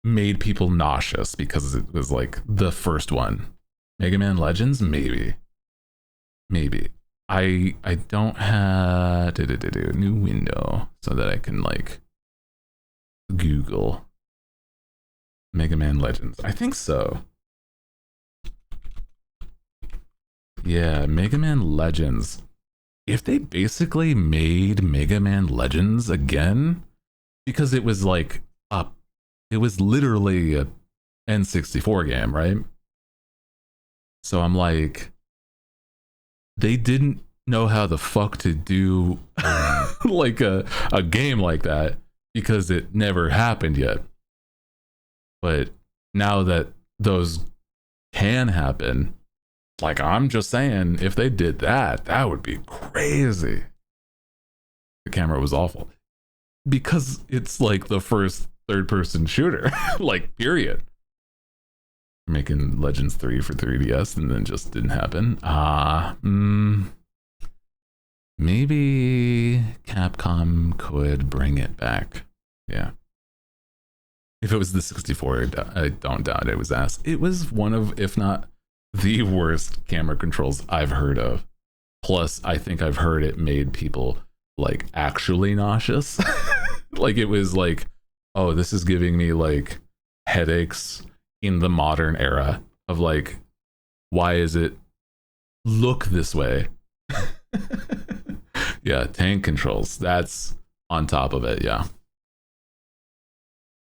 made people nauseous because it was like the first one. Mega Man Legends, maybe. I don't have new window so that I can like Google Mega Man Legends. I think so. Yeah, Mega Man Legends. If they basically made Mega Man Legends again, because it was like it was literally a N64 game, right? So I'm like, they didn't know how the fuck to do like a game like that because it never happened yet. But now that those can happen, like, I'm just saying, if they did that, that would be crazy. The camera was awful. Because it's like the first third-person shooter. Like, period. Making Legends 3 for 3DS and then just didn't happen. Maybe Capcom could bring it back. Yeah. If it was the 64, I don't doubt it was ass. It was one of, if not the worst camera controls I've heard of. Plus, I think I've heard it made people like actually nauseous. Like it was like, oh, this is giving me like headaches in the modern era of like, why is it look this way? Yeah, tank controls. That's on top of it. Yeah.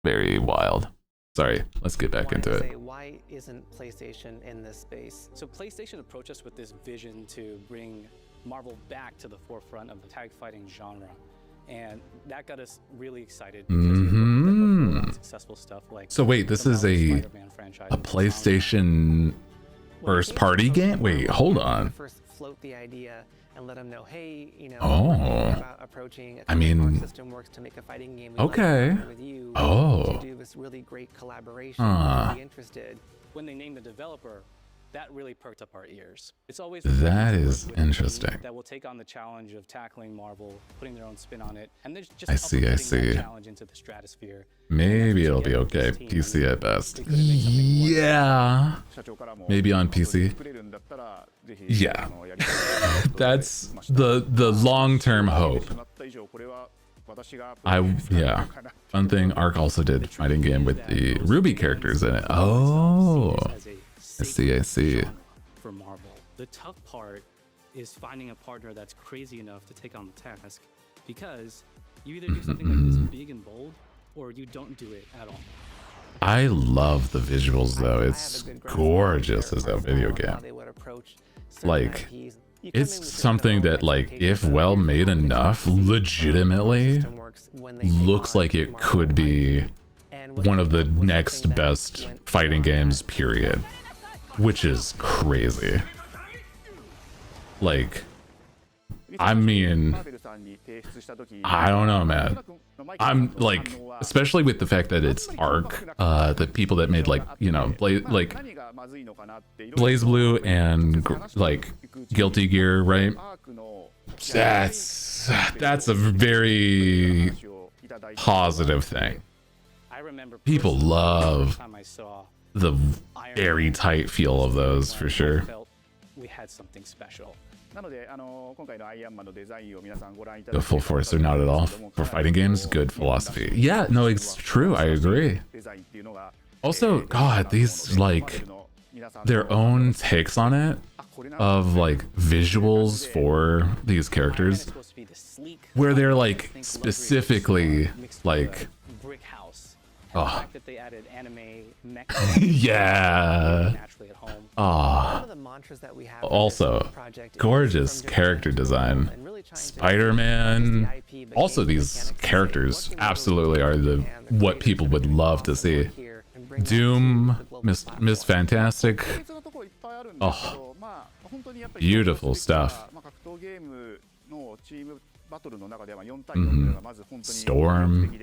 Very wild. Sorry, let's get back into it. Why isn't PlayStation in this space? So PlayStation approached us with this vision to bring Marvel back to the forefront of the tag fighting genre. And that got us really excited because successful stuff like. So wait, this is a PlayStation first party game? Wait, hold on. First float the idea and let them know, hey, you know, about approaching I mean, system works to make a fighting game. Okay. With you to do this really great collaboration. I'd be interested. When they named the developer, that really perked up our ears. It's always that is interesting. That will take on the challenge of tackling Marvel, putting their own spin on it, and there's just I see. that challenge into the stratosphere. Maybe it'll be okay. PC at best. Yeah. Maybe on PC. Yeah. That's the long-term hope. Yeah. Fun thing, Ark also did fighting game with the Ruby characters in it. Oh. I see. For Marvel, the tough part is finding a partner that's crazy enough to take on the task, because you either do something like this big and bold, or you don't do it at all. I love the visuals though. It's gorgeous as a video game. Like, it's something that, like, if well made enough, legitimately looks like it could be one of the next best fighting games, period. Which is crazy. Like, I mean, I don't know, man. I'm like, especially with the fact that it's Arc, the people that made like, you know, like BlazBlue and like Guilty Gear, right? That's a very positive thing. People love the very tight feel of those for sure. We had something special. The full force or not at all for fighting games, good philosophy. Yeah, no, it's true. I agree. Also, God, these like their own takes on it of like visuals for these characters, where they're like specifically like, oh, yeah. Oh, also gorgeous character design. Spider-Man. Also, these characters absolutely are the what people would love to see. Doom, Miss Fantastic. Oh, beautiful stuff. Storm.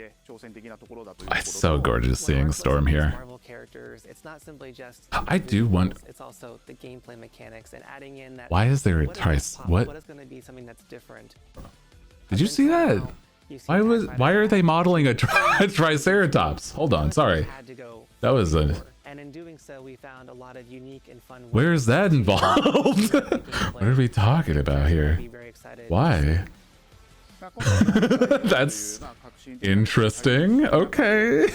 It's so gorgeous seeing Storm here. I do want. It's also the gameplay mechanics and adding in that. Why is there a Trice? What is going to be something that's different? Did you see that? Why are they modeling a Triceratops? Hold on, sorry. That was a. And in doing so, we found a lot of unique and fun. Where is that involved? What are we talking about here? Why? That's interesting. Okay.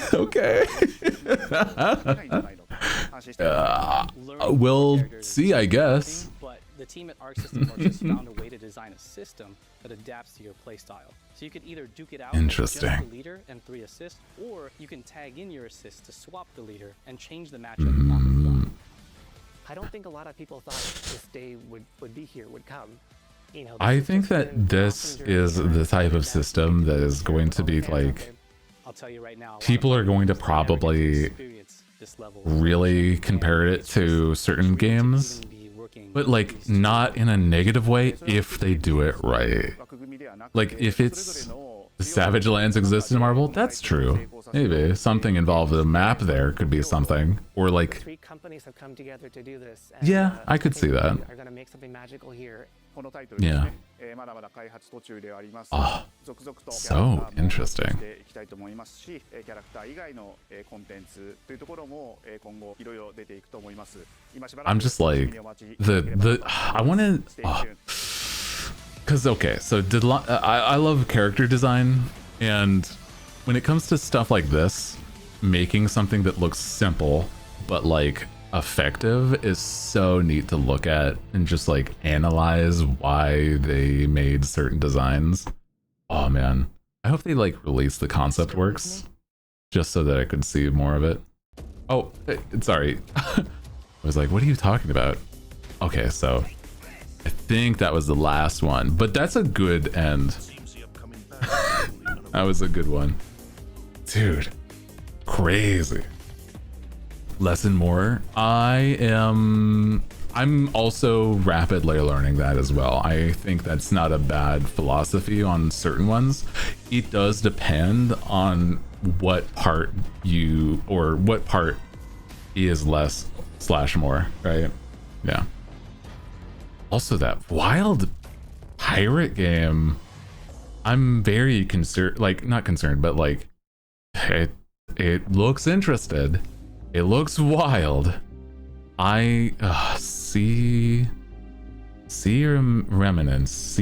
We'll see, I guess. But the team at Arc System Works found a way to design a system that adapts to your playstyle. So you could either duke it out with just the leader and 3 assists, or you can tag in your assists to swap the leader and change the matchup on the fly. I don't think a lot of people thought this day would be here, would come. You know, I think that this is the type of system that is going to be like, I'll tell you right now, people are going to probably really compare it to certain games, but like not in a negative way if they do it right. Like if it's the Savage Lands exist in Marvel, that's true. Maybe something involved with a map there could be something, or like 3 companies have come together to do this. And, yeah, I could see that. Are going to make something magical here. Yeah. Oh, so interesting. I'm just like I want to because okay, so I love character design, and when it comes to stuff like this, making something that looks simple but like effective is so neat to look at and just like analyze why they made certain designs. Oh man, I hope they like release the concept works just so that I could see more of it. Oh, sorry. I was like, what are you talking about? Okay, so I think that was the last one, but that's a good end. That was a good one. Dude, crazy. Lesson more. I'm also rapidly learning that as well. I think that's not a bad philosophy on certain ones. It does depend on what part is less / more, right? Yeah. Also, that wild pirate game, I'm very concerned, like not concerned, but like it looks interested. It looks wild. I see remnants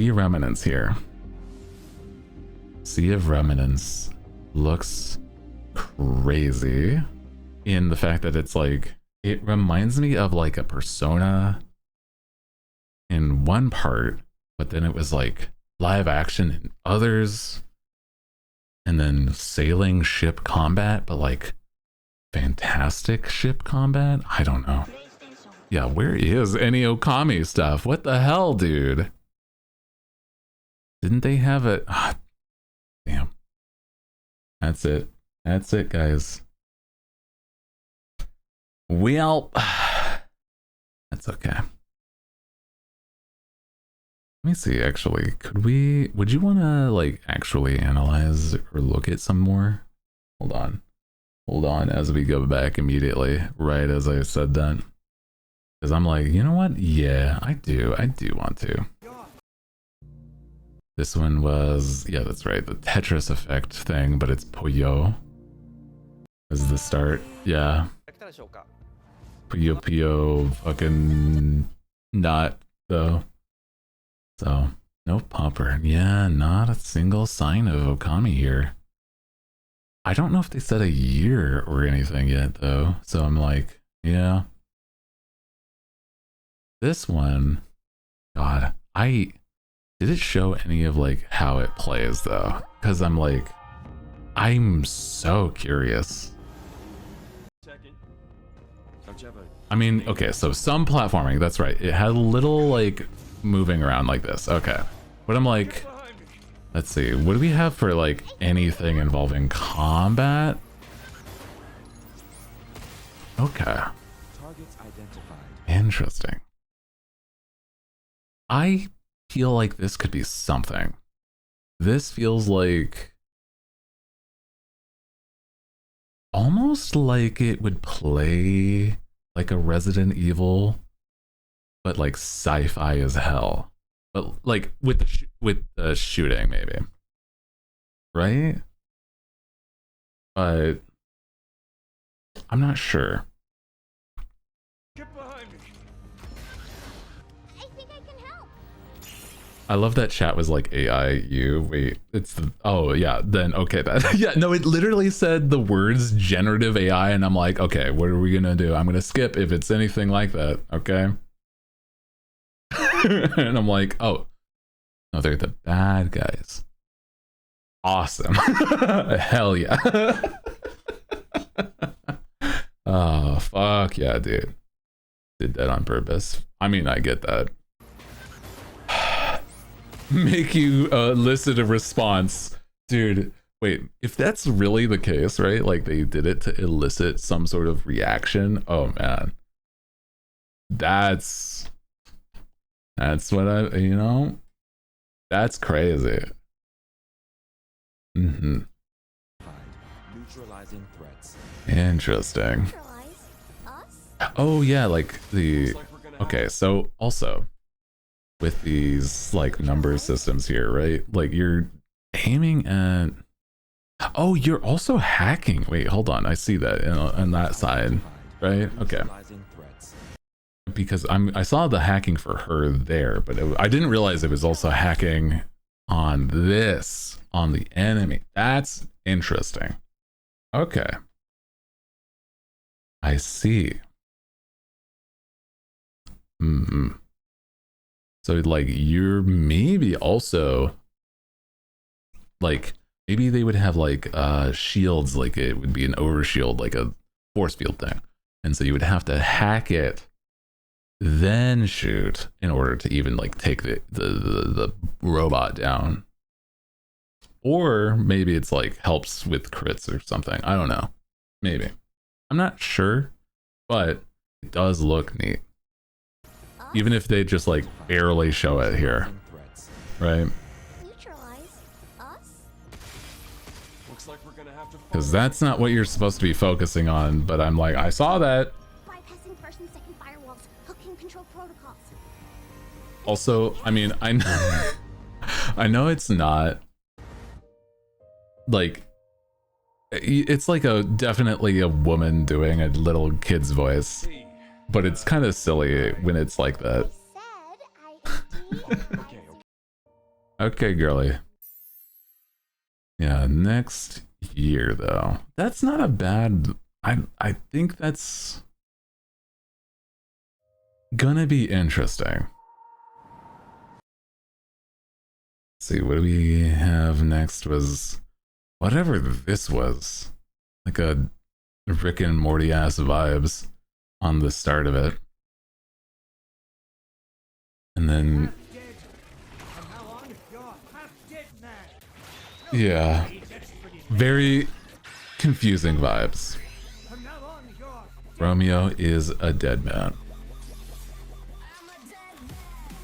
here. Sea of Remnants looks crazy in the fact that it's like, it reminds me of like a Persona in one part, but then it was like live action in others, and then sailing ship combat, but like fantastic ship combat? I don't know. Yeah, where is any Okami stuff? What the hell, dude? Didn't they have it? Damn. That's it, guys. Well, that's okay. Let me see, actually, would you want to like actually analyze or look at some more? Hold on as we go back immediately, right as I said that. Because I'm like, you know what? Yeah, I do want to. This one was, yeah, that's right, the Tetris Effect thing, but it's Puyo as the start. Yeah. Puyo fucking not though. So no popper. Yeah, not a single sign of Okami here. I don't know if they said a year or anything yet though. So I'm like, yeah. This one, God, did it show any of like how it plays though? Because I'm like, I'm so curious. I mean, okay, so some platforming, that's right. It had a little like moving around like this. Okay. But I'm like, let's see, what do we have for like anything involving combat? Okay. Interesting. I feel like this could be something. This feels like almost like it would play like a Resident Evil, but like sci-fi as hell. But like with the shooting maybe. Right? But I'm not sure. I love that chat was like AIU. Wait, it's the, oh yeah, then okay, that yeah, no, it literally said the words generative AI, and I'm like, okay, what are we gonna do? I'm gonna skip if it's anything like that, okay? And I'm like, oh, no, they're the bad guys. Awesome. Hell yeah. Oh, fuck yeah, dude. Did that on purpose. I mean, I get that. Make you elicit a response. Dude, wait, if that's really the case, right? Like they did it to elicit some sort of reaction. Oh man. That's what I, you know, that's crazy. Mm-hmm. Neutralizing threats. Interesting. Oh yeah, like the, okay, so also with these like number systems here, right? Like you're aiming at, oh, you're also hacking. Wait, hold on, I see that on that side, right? Okay. Because I saw the hacking for her there, but I didn't realize it was also hacking on this, on the enemy. That's interesting. Okay. I see. Mm-hmm. So like you're maybe also like, maybe they would have like shields, like it would be an overshield, like a force field thing. And so you would have to hack it, then shoot in order to even like take the robot down. Or maybe it's like helps with crits or something. I don't know. Maybe. I'm not sure, but it does look neat. Even if they just like barely show it here. Right? Because that's not what you're supposed to be focusing on, but I'm like, I saw that. Also, I mean, I know it's not like, it's like definitely a woman doing a little kid's voice, but it's kind of silly when it's like that. Okay, girly. Yeah, next year though. That's not a bad, I think that's gonna be interesting. Let's see, what do we have next was whatever this was. Like a Rick and Morty ass vibes on the start of it. And then yeah, very confusing vibes. Romeo is a dead man.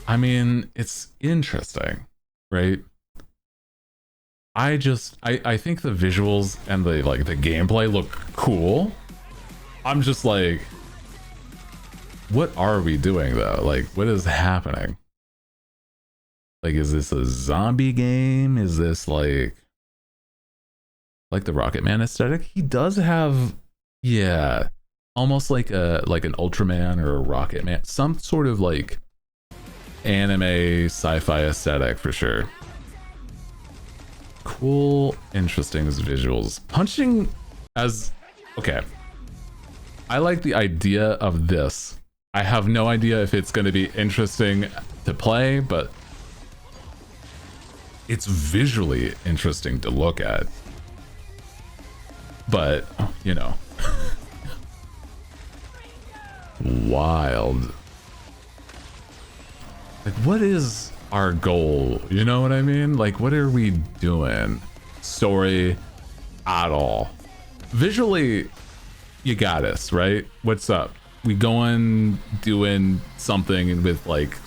I mean, it's interesting, right? I think the visuals and the gameplay look cool. I'm just like, what are we doing though? Like, what is happening? Like, is this a zombie game? Is this like the Rocket Man aesthetic? He does have, yeah, almost like an Ultraman or a Rocket Man, some sort of like anime sci-fi aesthetic for sure. Cool, interesting visuals. Punching as, okay, I like the idea of this. I have no idea if it's going to be interesting to play, but it's visually interesting to look at. But, you know, wild. Like, what is our goal? You know what I mean? Like, what are we doing? Story at all. Visually, you got us, right? What's up? We going doing something with like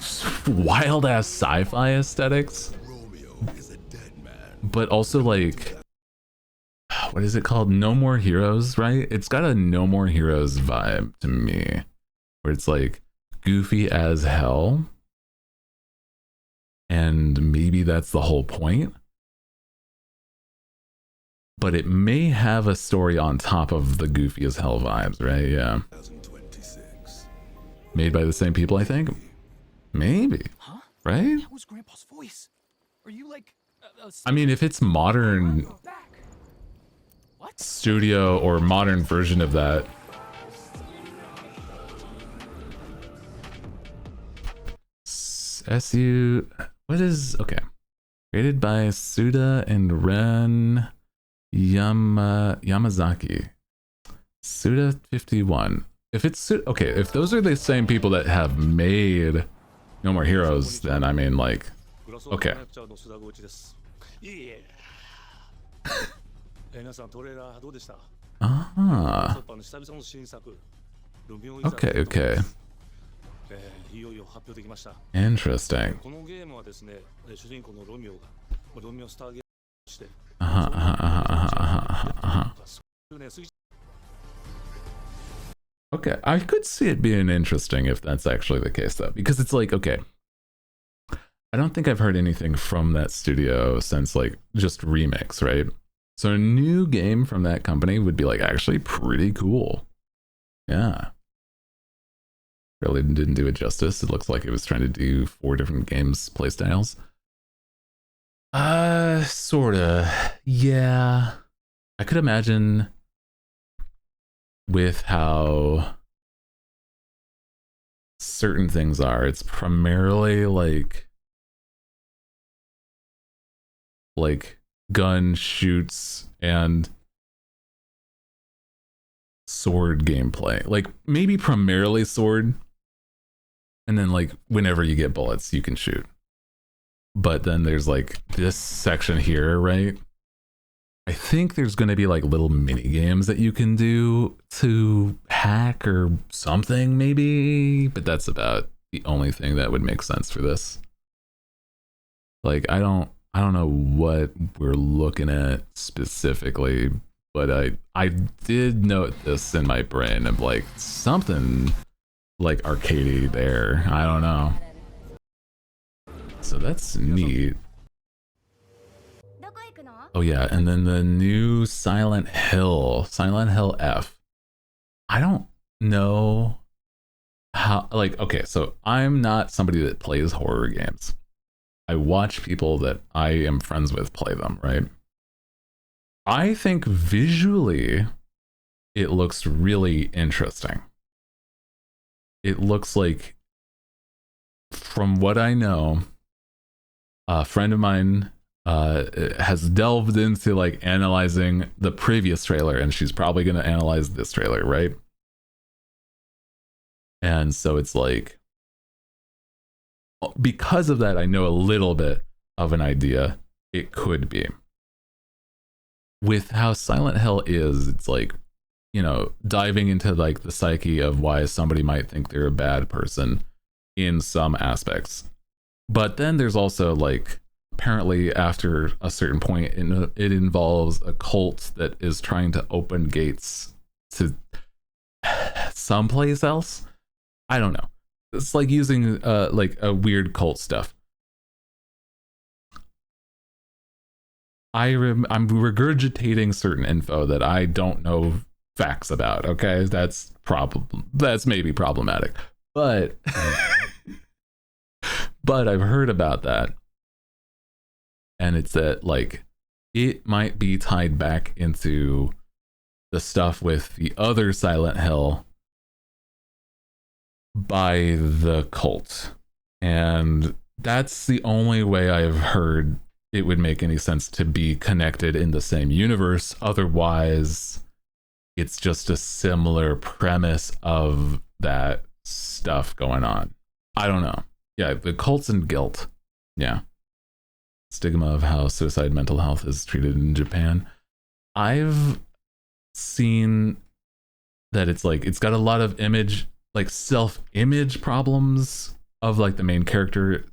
wild ass sci-fi aesthetics, but also like, what is it called? No More Heroes, right? It's got a No More Heroes vibe to me, where it's like goofy as hell. And maybe that's the whole point. But it may have a story on top of the goofy as hell vibes, right? Yeah. Made by the same people, I think. Maybe. Huh? Right? That was Grandpa's voice. Are you like I mean, if it's modern studio or modern version of that. SU, what is, okay. Created by Suda and Ren Yamazaki. Suda 51. If it's, okay, if those are the same people that have made No More Heroes, then I mean, like, okay. Ah. Okay, okay. Interesting. Okay, I could see it being interesting if that's actually the case though, because it's like, okay, I don't think I've heard anything from that studio since like just remakes, right? So a new game from that company would be like actually pretty cool. Yeah. Really didn't do it justice. It looks like it was trying to do 4 different games playstyles. Sorta. Yeah. I could imagine with how certain things are, it's primarily like gun shoots and sword gameplay. Like maybe primarily sword, and then like whenever you get bullets you can shoot. But then there's like this section here, right? I think there's going to be like little mini games that you can do to hack or something maybe, but that's about the only thing that would make sense for this. Like I don't know what we're looking at specifically, but I did note this in my brain of like something like arcadey there. I don't know. So that's neat. Oh yeah, and then the new Silent Hill F. I don't know how, like, okay, so I'm not somebody that plays horror games. I watch people that I am friends with play them, right? I think visually it looks really interesting. It looks like, from what I know, a friend of mine has delved into like analyzing the previous trailer, and she's probably going to analyze this trailer, right? And so it's like, because of that, I know a little bit of an idea it could be. With how Silent Hill is, it's like you know, diving into like the psyche of why somebody might think they're a bad person in some aspects. But then there's also like, apparently after a certain point, it involves a cult that is trying to open gates to someplace else. I don't know. It's like using like a weird cult stuff. I'm regurgitating certain info that I don't know facts about. Okay, that's maybe problematic, but but I've heard about that, and it's that like it might be tied back into the stuff with the other Silent Hill by the cult, and that's the only way I've heard it would make any sense to be connected in the same universe. Otherwise, it's just a similar premise of that stuff going on. I don't know. Yeah, the cults and guilt. Yeah. Stigma of how suicide mental health is treated in Japan. I've seen that it's like, it's got a lot of image, like self-image problems of like the main character,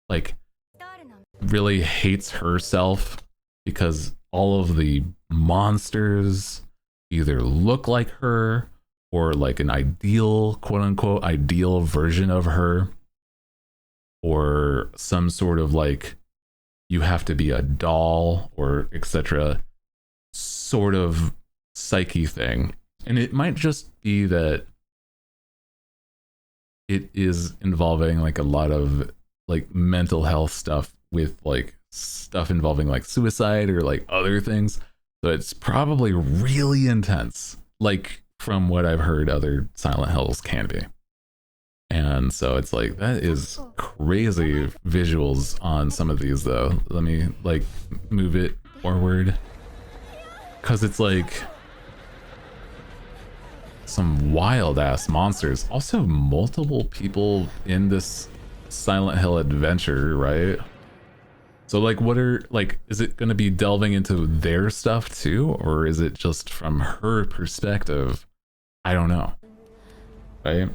like really hates herself because all of the monsters either look like her or like an ideal, quote unquote, ideal version of her, or some sort of like you have to be a doll or etc. sort of psyche thing. And it might just be that it is involving like a lot of like mental health stuff with like stuff involving like suicide or like other things. So it's probably really intense, like from what I've heard other Silent Hills can be. And so it's like, that is crazy visuals on some of these though. Let me like move it forward, because it's like some wild ass monsters. Also multiple people in this Silent Hill adventure, right? So like, what are like, is it going to be delving into their stuff too, or is it just from her perspective? I don't know, right?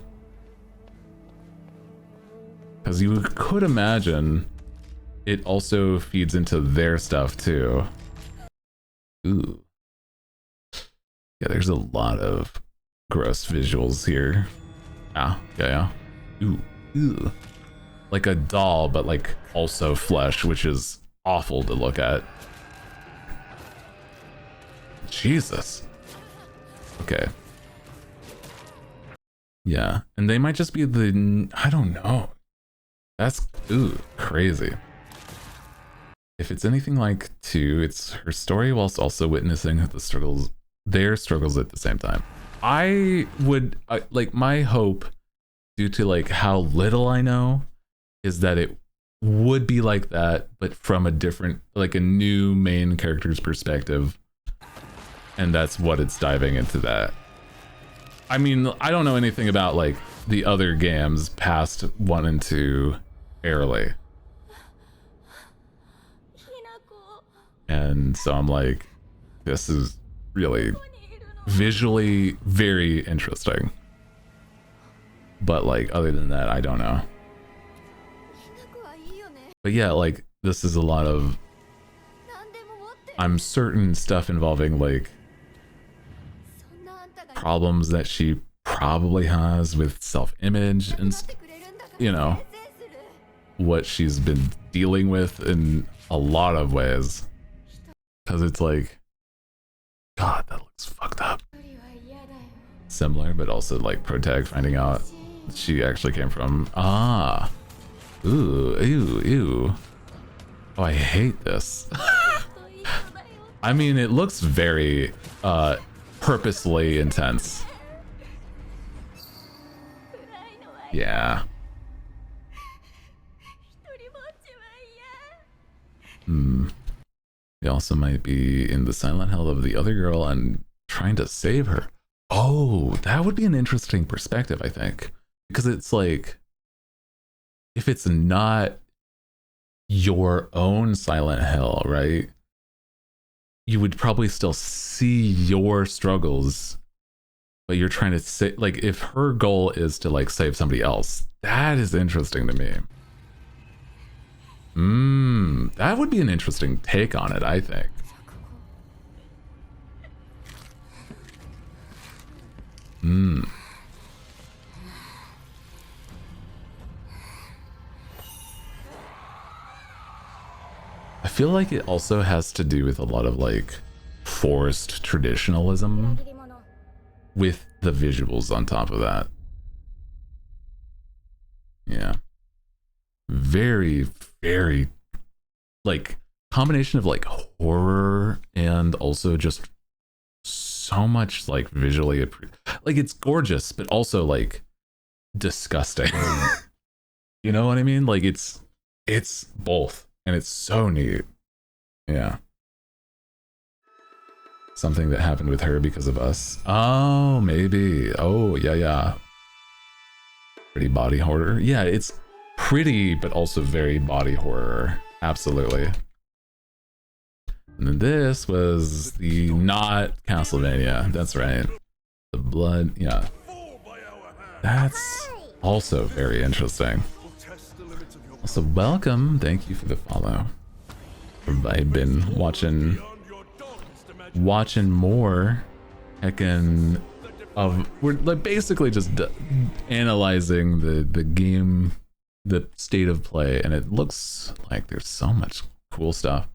Because you could imagine it also feeds into their stuff too. Ooh. Yeah, there's a lot of gross visuals here. Yeah. Ooh. Like a doll, but like also flesh, which is awful to look at. Jesus. Okay. Yeah, and they might just be I don't know. That's crazy. If it's anything like 2, it's her story whilst also witnessing their struggles at the same time. I would like, my hope, due to like how little I know, is that it would be like that, but from a different, like a new main character's perspective. And that's what it's diving into that. I mean, I don't know anything about like the other games past 1 and 2 airly. And so I'm like, this is really visually very interesting. But like, other than that, I don't know. But yeah, like, this is a lot of, I'm certain, stuff involving like problems that she probably has with self-image and, you know, what she's been dealing with in a lot of ways. Because it's like, God, that looks fucked up. Similar, but also like Protag finding out she actually came from, Ew. Oh, I hate this. I mean, it looks very purposely intense. Yeah. They also might be in the Silent Hill of the other girl and trying to save her. Oh, that would be an interesting perspective, I think. Because it's like, if it's not your own Silent Hill, right? You would probably still see your struggles but you're trying to say, like, if her goal is to like save somebody else, that is interesting to me. That would be an interesting take on it, I think. I feel like it also has to do with a lot of like forced traditionalism with the visuals on top of that. Yeah. Very, very like combination of like horror and also just so much like visually like it's gorgeous, but also like disgusting. You know what I mean? Like it's both, and it's so neat. Yeah. Something that happened with her because of us. Oh, maybe. Oh, yeah. Pretty body horror. Yeah, it's pretty, but also very body horror. Absolutely. And then this was the not Castlevania. That's right. The blood. Yeah. That's also very interesting. Also, welcome. Thank you for the follow. I've been watching more heckin' of, we're like basically just analyzing the game, the state of play, and it looks like there's so much cool stuff.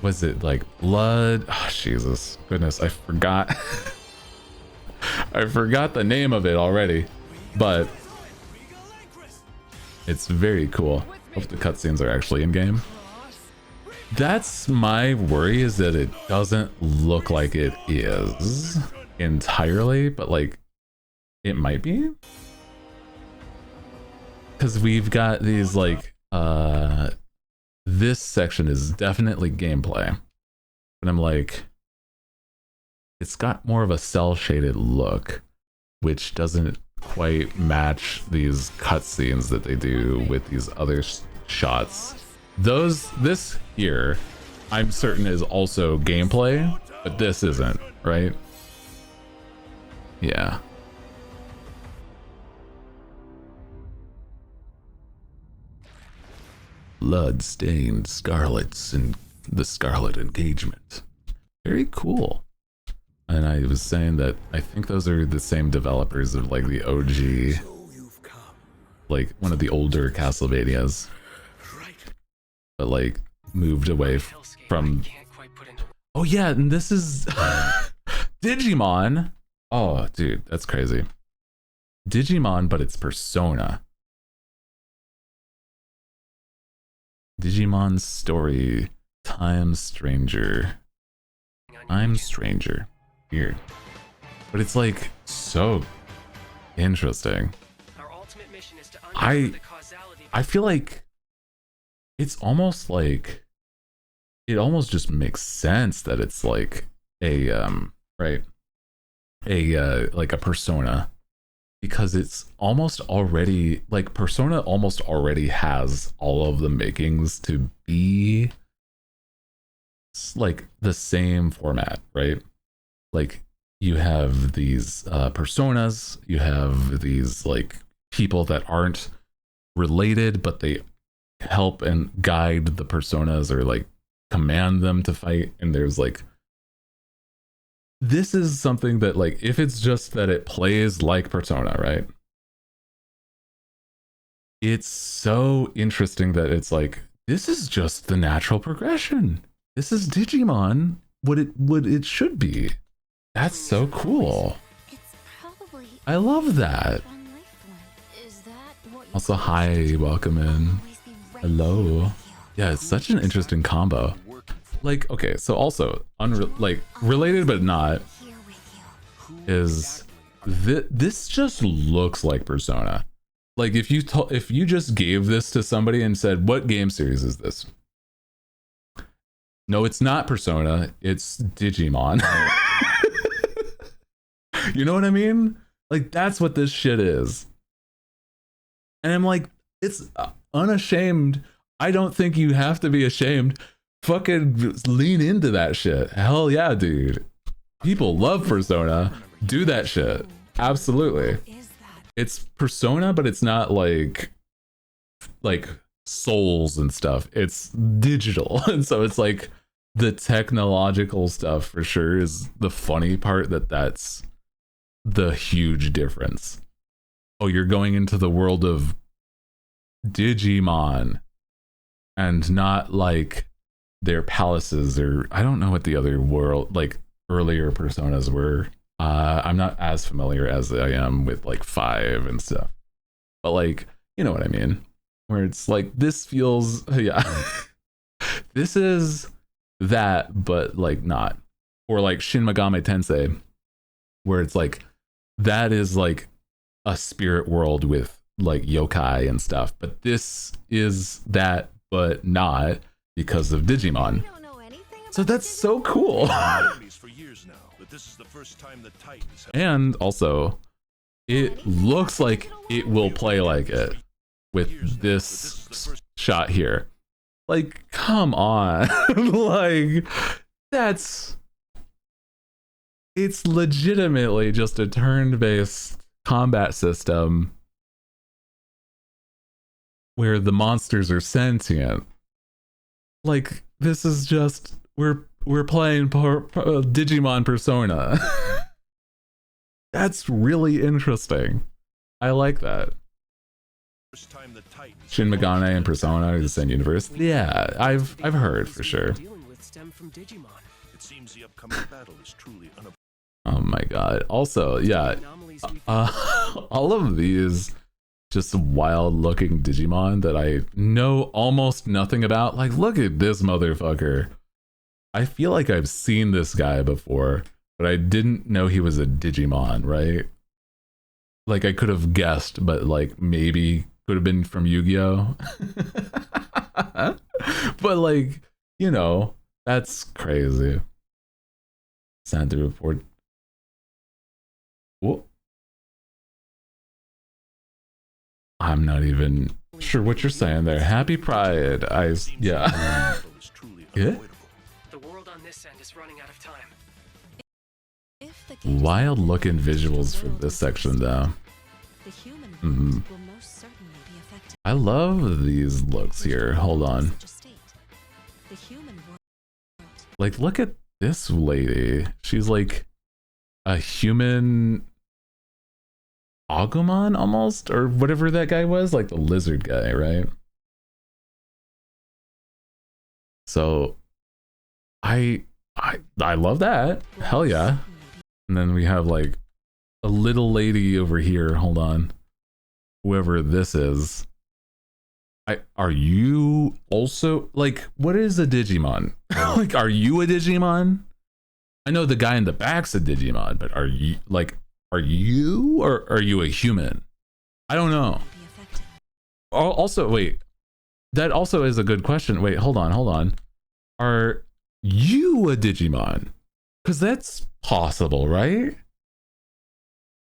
Was it like blood? Oh, Jesus, goodness, I forgot. I forgot the name of it already, but it's very cool. Hope the cutscenes are actually in game. That's my worry, is that it doesn't look like it is entirely, but like it might be, because we've got these like this section is definitely gameplay, but I'm like, it's got more of a cell shaded look, which doesn't quite match these cutscenes that they do with these other shots. This here, I'm certain is also gameplay, but this isn't, right? Yeah. Blood-stained scarlets and the Scarlet Engagement. Very cool. And I was saying that I think those are the same developers of like the OG, like one of the older Castlevanias, but like moved away from. Oh yeah, and this is Digimon. Oh dude, that's crazy. Digimon, but it's Persona. Digimon story. Time Stranger. I'm Stranger. Weird. But it's like so interesting. I feel like it's almost like it almost just makes sense that it's like a like a Persona, because it's almost already like Persona almost already has all of the makings to be like the same format, right? Like you have these personas, you have these like people that aren't related, but they help and guide the personas or like command them to fight. And there's like, this is something that like, if it's just that it plays like Persona, right? It's so interesting that it's like, this is just the natural progression. This is Digimon, what it should be. That's so cool. I love that. Also, hi, welcome in. Hello. Yeah, it's such an interesting combo. Like, okay, so also, like, related but not, is this just looks like Persona. Like, if you just gave this to somebody and said, what game series is this? No, it's not Persona, it's Digimon. You know what I mean? Like, that's what this shit is. And I'm like, it's unashamed. I don't think you have to be ashamed. Fucking lean into that shit. Hell yeah, dude. People love Persona. do that shit. Absolutely. It's Persona, but it's not like souls and stuff. It's digital. And so it's like the technological stuff for sure is the funny part, that's the huge difference. Oh, you're going into the world of Digimon and not like their palaces, or I don't know what the other world, like earlier Personas were. I'm not as familiar as I am with like 5 and stuff, but like, you know what I mean, where it's like this feels, yeah, this is that, but like not. Or like Shin Megami Tensei, where it's like that is like a spirit world with like yokai and stuff, but this is that, but not, because of Digimon. So that's so cool. And also, it looks like it will play like it with this shot here. Like, come on. Like, it's legitimately just a turn-based combat system where the monsters are sentient. Like, this is just, we're playing Digimon Persona. That's really interesting. I like that. Shin Megami and Persona are the same universe. Yeah, I've heard for sure. Oh my god. Also, yeah, all of these just wild looking Digimon that I know almost nothing about. Like, look at this motherfucker. I feel like I've seen this guy before, but I didn't know he was a Digimon, right? Like, I could have guessed, but like maybe could have been from Yu-Gi-Oh! But like, you know, that's crazy. Santa report. Whoa. I'm not even sure what you're saying there. Happy Pride. Yeah. Yeah? The world on this end is running out of time. Wild looking visuals for this section though. I love these looks here. Hold on. Like, look at this lady. She's like a human Agumon almost, or whatever that guy was, like the lizard guy, right? So I love that. Hell yeah. And then we have like a little lady over here. Hold on. Whoever this is. Are you also like, what is a Digimon? Like, are you a Digimon? I know the guy in the back's a Digimon, but are you or are you a human? I don't know. Also, wait, that also is a good question. Wait, hold on. Are you a Digimon? Because that's possible, right?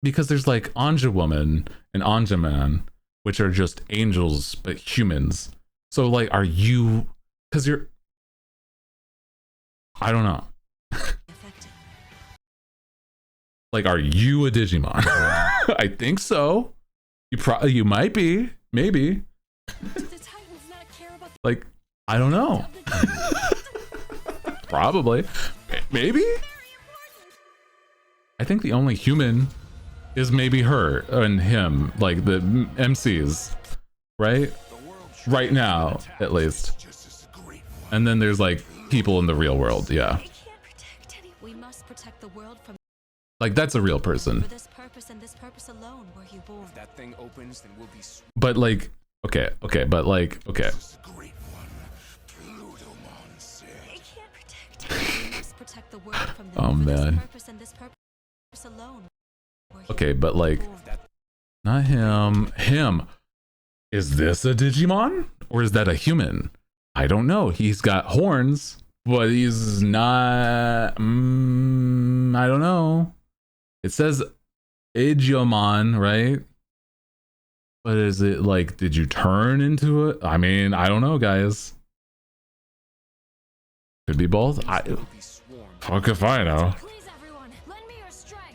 Because there's like Anja Woman and Anja Man, which are just angels but humans. So like, are you? Because you're, I don't know. Like, are you a Digimon? I think so. You might be, maybe. Like, I don't know. Probably, maybe. I think the only human is maybe her and him, like the MCs, right? Right now, at least. And then there's like people in the real world, yeah. We must protect the world from. Like, that's a real person. For this purpose and this purpose alone were you born. If that thing opens, then we'll be. But like, okay, but like, okay. Oh man. Okay, but like, not him. Him. Is this a Digimon? Or is that a human? I don't know. He's got horns, but he's not. I don't know. It says Agiomon, right? But is it like, did you turn into it? I mean, I don't know, guys. Could be both. Fuck if I know.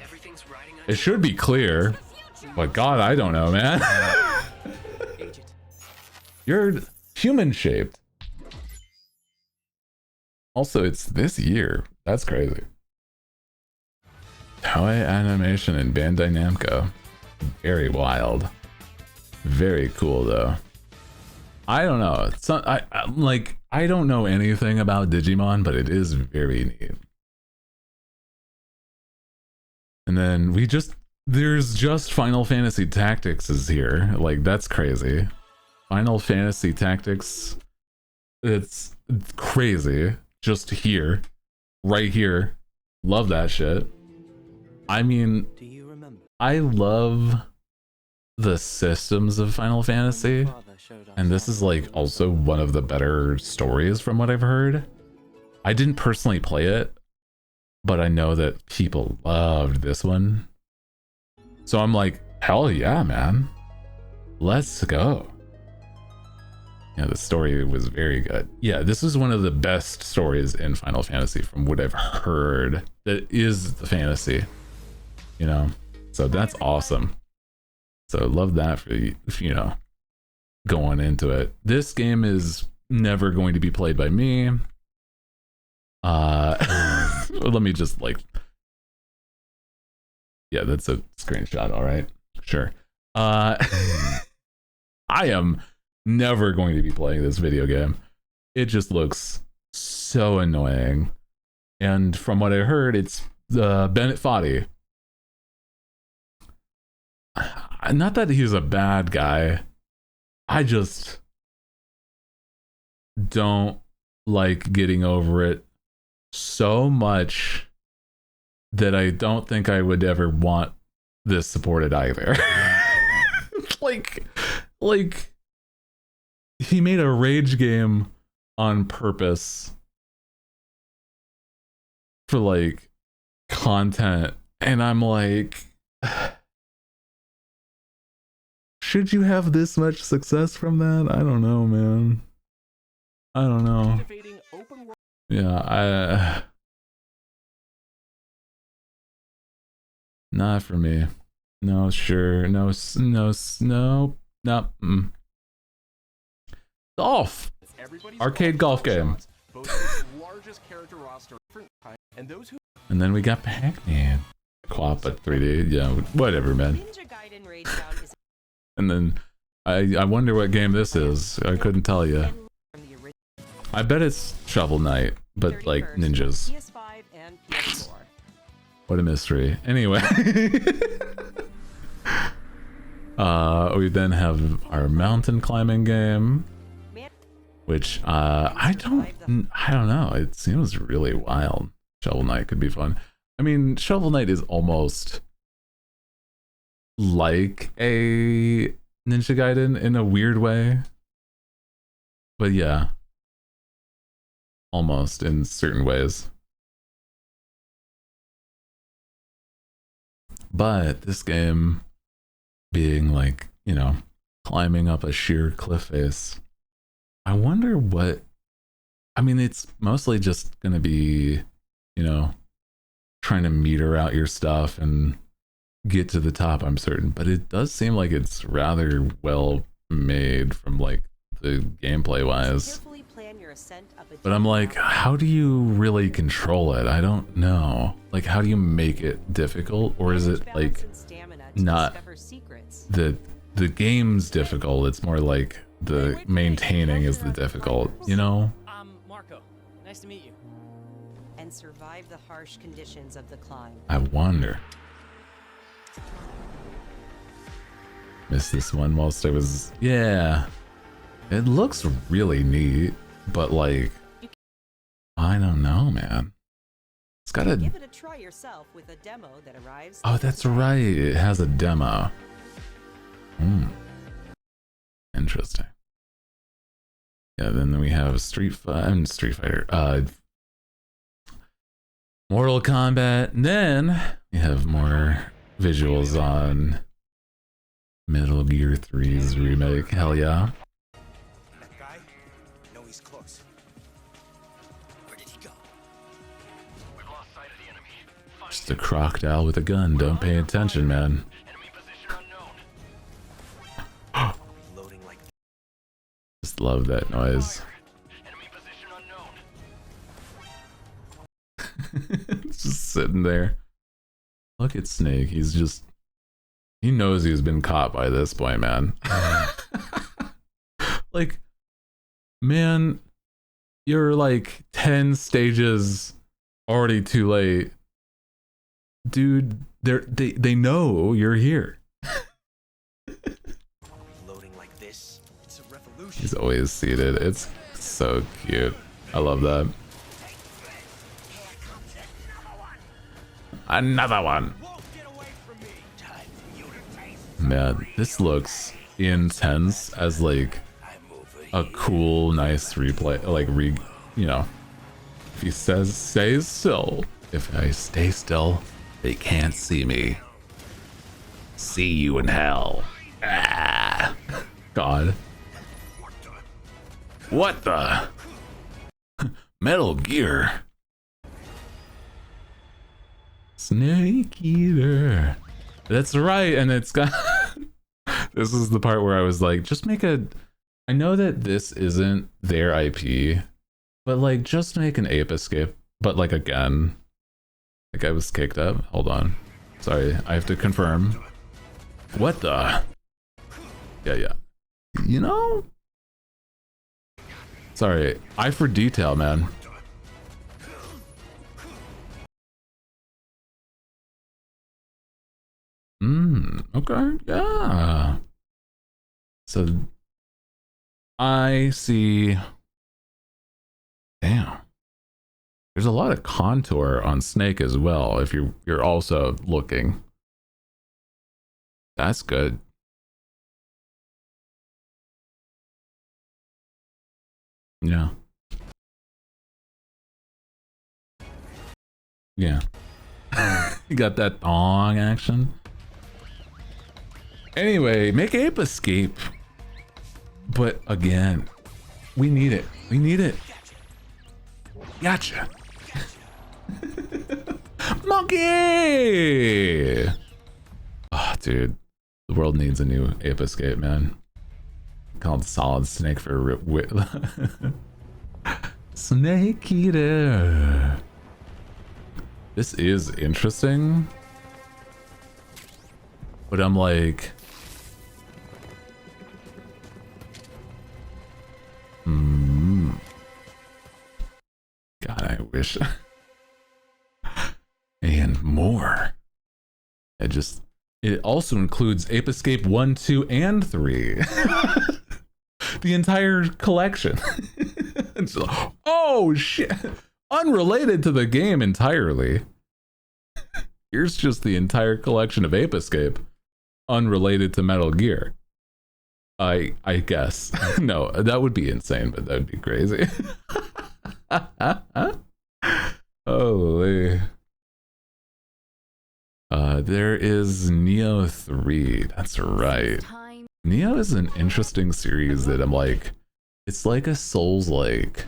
Everything's right It should be clear. But God, I don't know, man. You're human-shaped. Also, it's this year. That's crazy. Toei Animation and Bandai Namco. Very wild. Very cool, though. I don't know. It's not, I don't know anything about Digimon, but it is very neat. And then there's just Final Fantasy Tactics is here. Like, that's crazy. Final Fantasy Tactics, it's crazy. Just here. Right here. Love that shit. I mean, I love the systems of Final Fantasy, and this is like also one of the better stories from what I've heard. I didn't personally play it, but I know that people loved this one. So I'm like, hell yeah, man. Let's go. Yeah, the story was very good. Yeah, this is one of the best stories in Final Fantasy from what I've heard. That is the fantasy, you know? So that's awesome. So love that for, you know, going into it. This game is never going to be played by me. Let me just like, yeah, that's a screenshot. All right, sure. I am never going to be playing this video game. It just looks so annoying. And from what I heard, it's Bennett Foddy. Not that he's a bad guy. I just don't like getting over it so much that I don't think I would ever want this supported either. like he made a rage game on purpose for like content, and I'm like, should you have this much success from that? I don't know, man. I don't know. Yeah, not for me. No, sure. No. Golf. Arcade golf game. And then we got Pac-Man. Co-op at 3D. Yeah, whatever, man. And then I wonder what game this is. I couldn't tell you. I bet it's Shovel Knight, but like ninjas. What a mystery. Anyway. We then have our mountain climbing game, which I don't know. It seems really wild. Shovel Knight could be fun. I mean, Shovel Knight is almost like a Ninja Gaiden in a weird way. But yeah. Almost in certain ways. But this game being like, you know, climbing up a sheer cliff face. I wonder what, I mean, it's mostly just going to be, you know, trying to meter out your stuff and get to the top, I'm certain. But it does seem like it's rather well made from like the gameplay wise. But I'm like, how do you really control it? I don't know. Like, how do you make it difficult? Or is it like not the game's difficult? It's more like the maintaining is the difficult, you know? Marco. Nice to meet you. And survive the harsh conditions of the climb. I wonder. Missed this one whilst I was... Yeah. It looks really neat, but like... I don't know, man. It's got a... Give it a try yourself with a demo that arrives... Oh, that's right. It has a demo. Interesting. Yeah, then we have Street Fighter. Mortal Kombat. And then we have more visuals on Metal Gear 3's remake. Hell yeah. That guy? No, he's close. Where did he go? We've lost sight of the enemy. Just a crocodile with a gun. Don't pay attention, man. Just love that noise. It's just sitting there. Look at Snake. He's just... He knows he's been caught by this point, man. Like, man, you're like 10 stages already too late. Dude, they know you're here. Loading like this. It's a revolution. He's always seated. It's so cute. I love that. Another one. Man, this looks intense as like a cool, nice replay. Like you know, if he says stay still. If I stay still, they can't see me. See you in hell. Ah, God. What the? Metal Gear. Snake Eater. That's right, and it's got... This is the part where I was like, just make a... I know that this isn't their IP, but like, just make an Ape Escape. But like, again, like I was kicked up. Hold on. Sorry, I have to confirm. What the? Yeah. You know? Sorry, eye for detail, man. Okay, yeah. So I see. Damn. There's a lot of contour on Snake as well, if you're also looking. That's good. Yeah. Yeah. You got that thong action. Anyway, make Ape Escape. But again, we need it. We need it. Gotcha. Monkey! Oh, dude. The world needs a new Ape Escape, man. Called Solid Snake for Snake Eater. This is interesting. But I'm like... God, I wish. And more. It also includes Ape Escape 1, 2, and 3. The entire collection. Oh shit. Unrelated to the game entirely. Here's just the entire collection of Ape Escape. Unrelated to Metal Gear. I guess. No, that would be insane, but that would be crazy. Holy. There is Neo 3. That's right. Neo is an interesting series that I'm like, it's like a Souls-like,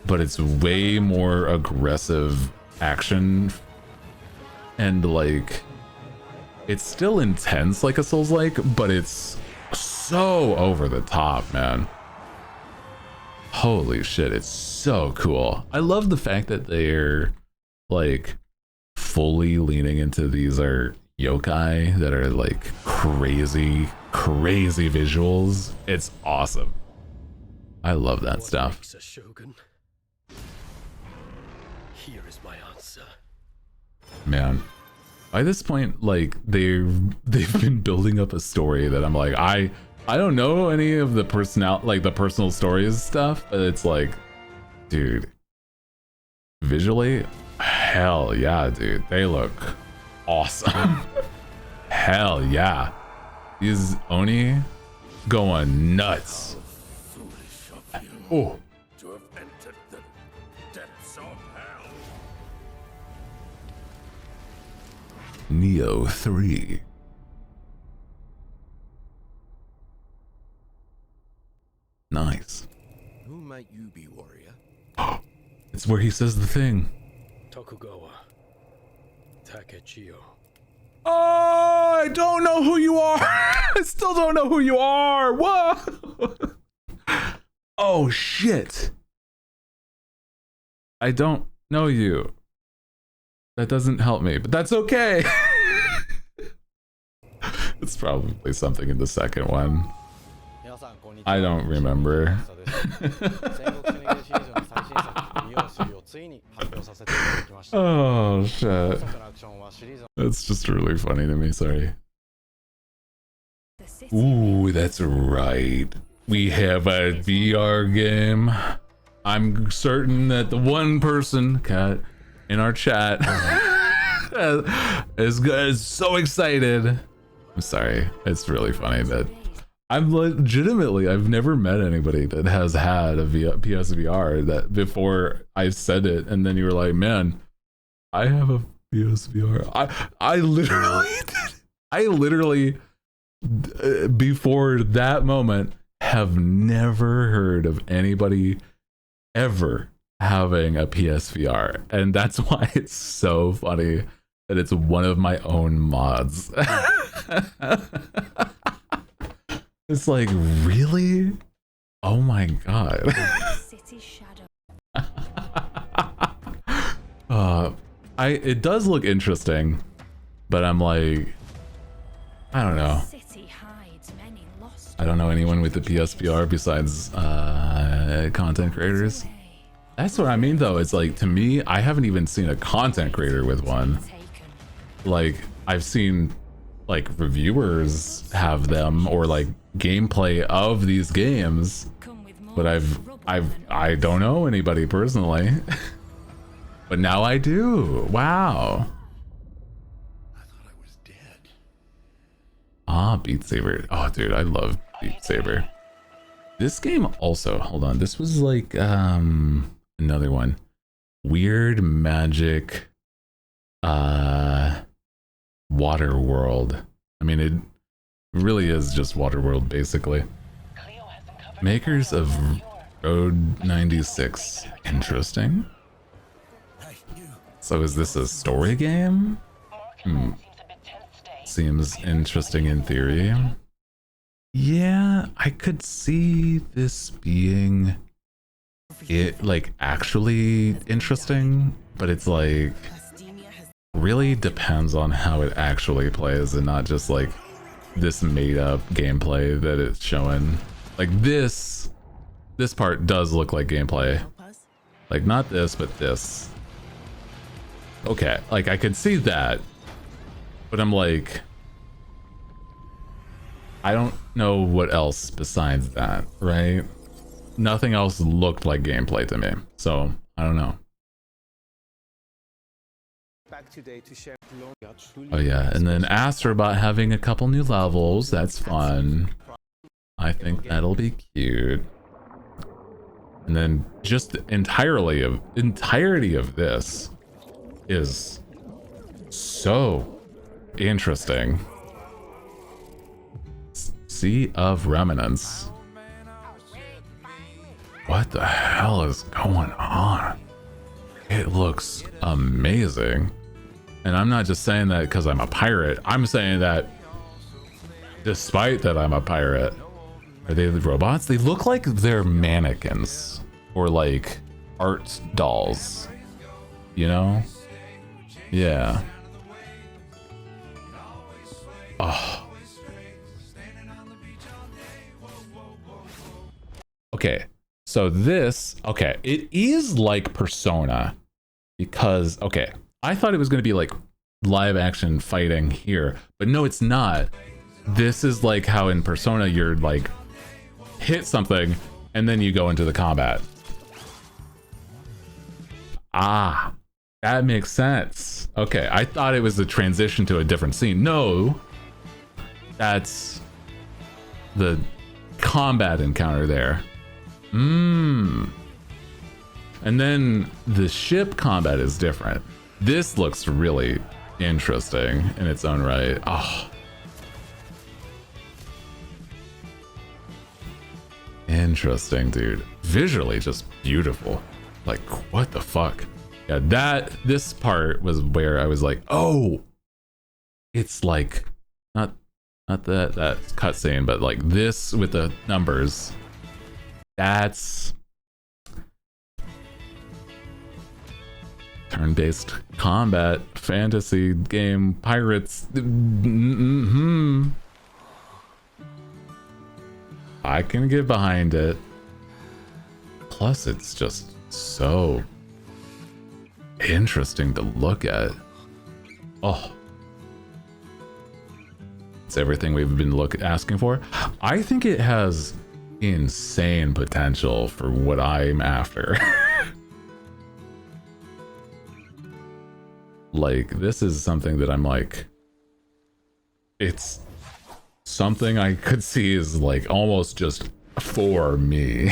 but it's way more aggressive action, and like, it's still intense like a Souls-like, but it's so over the top, man. Holy shit, it's so cool. I love the fact that they're like fully leaning into these are yokai that are like crazy visuals. It's awesome. I love that stuff. Shogun? Here is my answer. Man, by this point, like they've been building up a story that I'm like, I don't know any of the personal stories stuff, but it's like, dude, visually, hell yeah, dude, they look awesome. Hell yeah, these Oni going nuts. Oh, To have entered the depths of hell. Neo 3. Nice. Who might you be, warrior? It's where he says the thing. Tokugawa. Oh, I don't know who you are. I still don't know who you are. Whoa. Oh, shit. I don't know you. That doesn't help me, but that's okay. It's probably something in the second one. I don't remember. Oh shit. That's just really funny to me, sorry. Ooh, that's right. We have a VR game. I'm certain that the one person, Kat, in our chat is so excited. I'm sorry. It's really funny that I've never met anybody that has had a PSVR that before I said it, and then you were like, man, I have a PSVR. I literally before that moment have never heard of anybody ever having a PSVR, and that's why it's so funny that it's one of my own mods. It's like, really? Oh my god. It does look interesting, but I'm like, I don't know. I don't know anyone with the PSVR besides content creators. That's what I mean though. It's like, to me, I haven't even seen a content creator with one. Like, I've seen like reviewers have them, or like gameplay of these games, but I don't know anybody personally. But now I do. Wow. Ah, Beat Saber. Oh dude, I love Beat Saber. This game also, hold on, this was like another one. Weird Magic Water World. I mean, it really is just Water World basically. Makers of Road 96. Interesting. So is this a story game? Seems interesting in theory. Yeah, I could see this being like actually interesting, but it's like really depends on how it actually plays, and not just like this made up gameplay that it's showing. Like this part does look like gameplay. Like not this, but this. Okay, like I could see that, but I'm like, I don't know what else besides that, right? Nothing else looked like gameplay to me, so I don't know. Oh yeah, and then Astrobot having a couple new levels, that's fun. I think that'll be cute. And then just the entirety of this is so interesting. Sea of Remnants. What the hell is going on? It looks amazing. And I'm not just saying that because I'm a pirate. I'm saying that despite that I'm a pirate. Are they the robots? They look like they're mannequins or like art dolls, you know? Yeah. Oh. Okay, so this, okay, it is like Persona because, okay, I thought it was going to be like live action fighting here, but no, it's not. This is like how in Persona you're like hit something and then you go into the combat. Ah, that makes sense. Okay, I thought it was a transition to a different scene. No, that's the combat encounter there. And then the ship combat is different. This looks really interesting in its own right. Oh. Interesting, dude. Visually just beautiful. Like, what the fuck? Yeah, this part was where I was like, oh, it's like not that cutscene, but like this with the numbers. That's turn-based combat fantasy game pirates. I can get behind it. Plus, it's just so interesting to look at. Oh, it's everything we've been asking for. I think it has insane potential for what I'm after. Like, this is something that I'm like, it's something I could see is like almost just for me.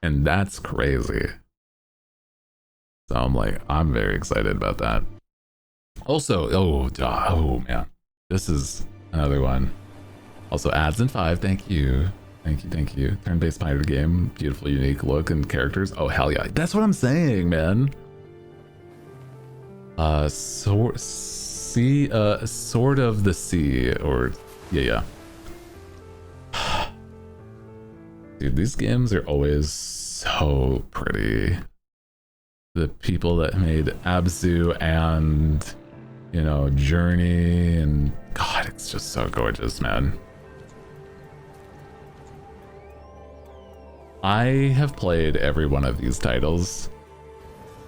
And that's crazy. So I'm like, I'm very excited about that. Also, oh man, this is another one. Also, ads in 5, thank you. Thank you. Turn-based pirate game, beautiful, unique look and characters. Oh, hell yeah. That's what I'm saying, man. Sword of the Sea, or yeah. Dude, these games are always so pretty. The people that made Abzu and, you know, Journey, and God, it's just so gorgeous, man. I have played every one of these titles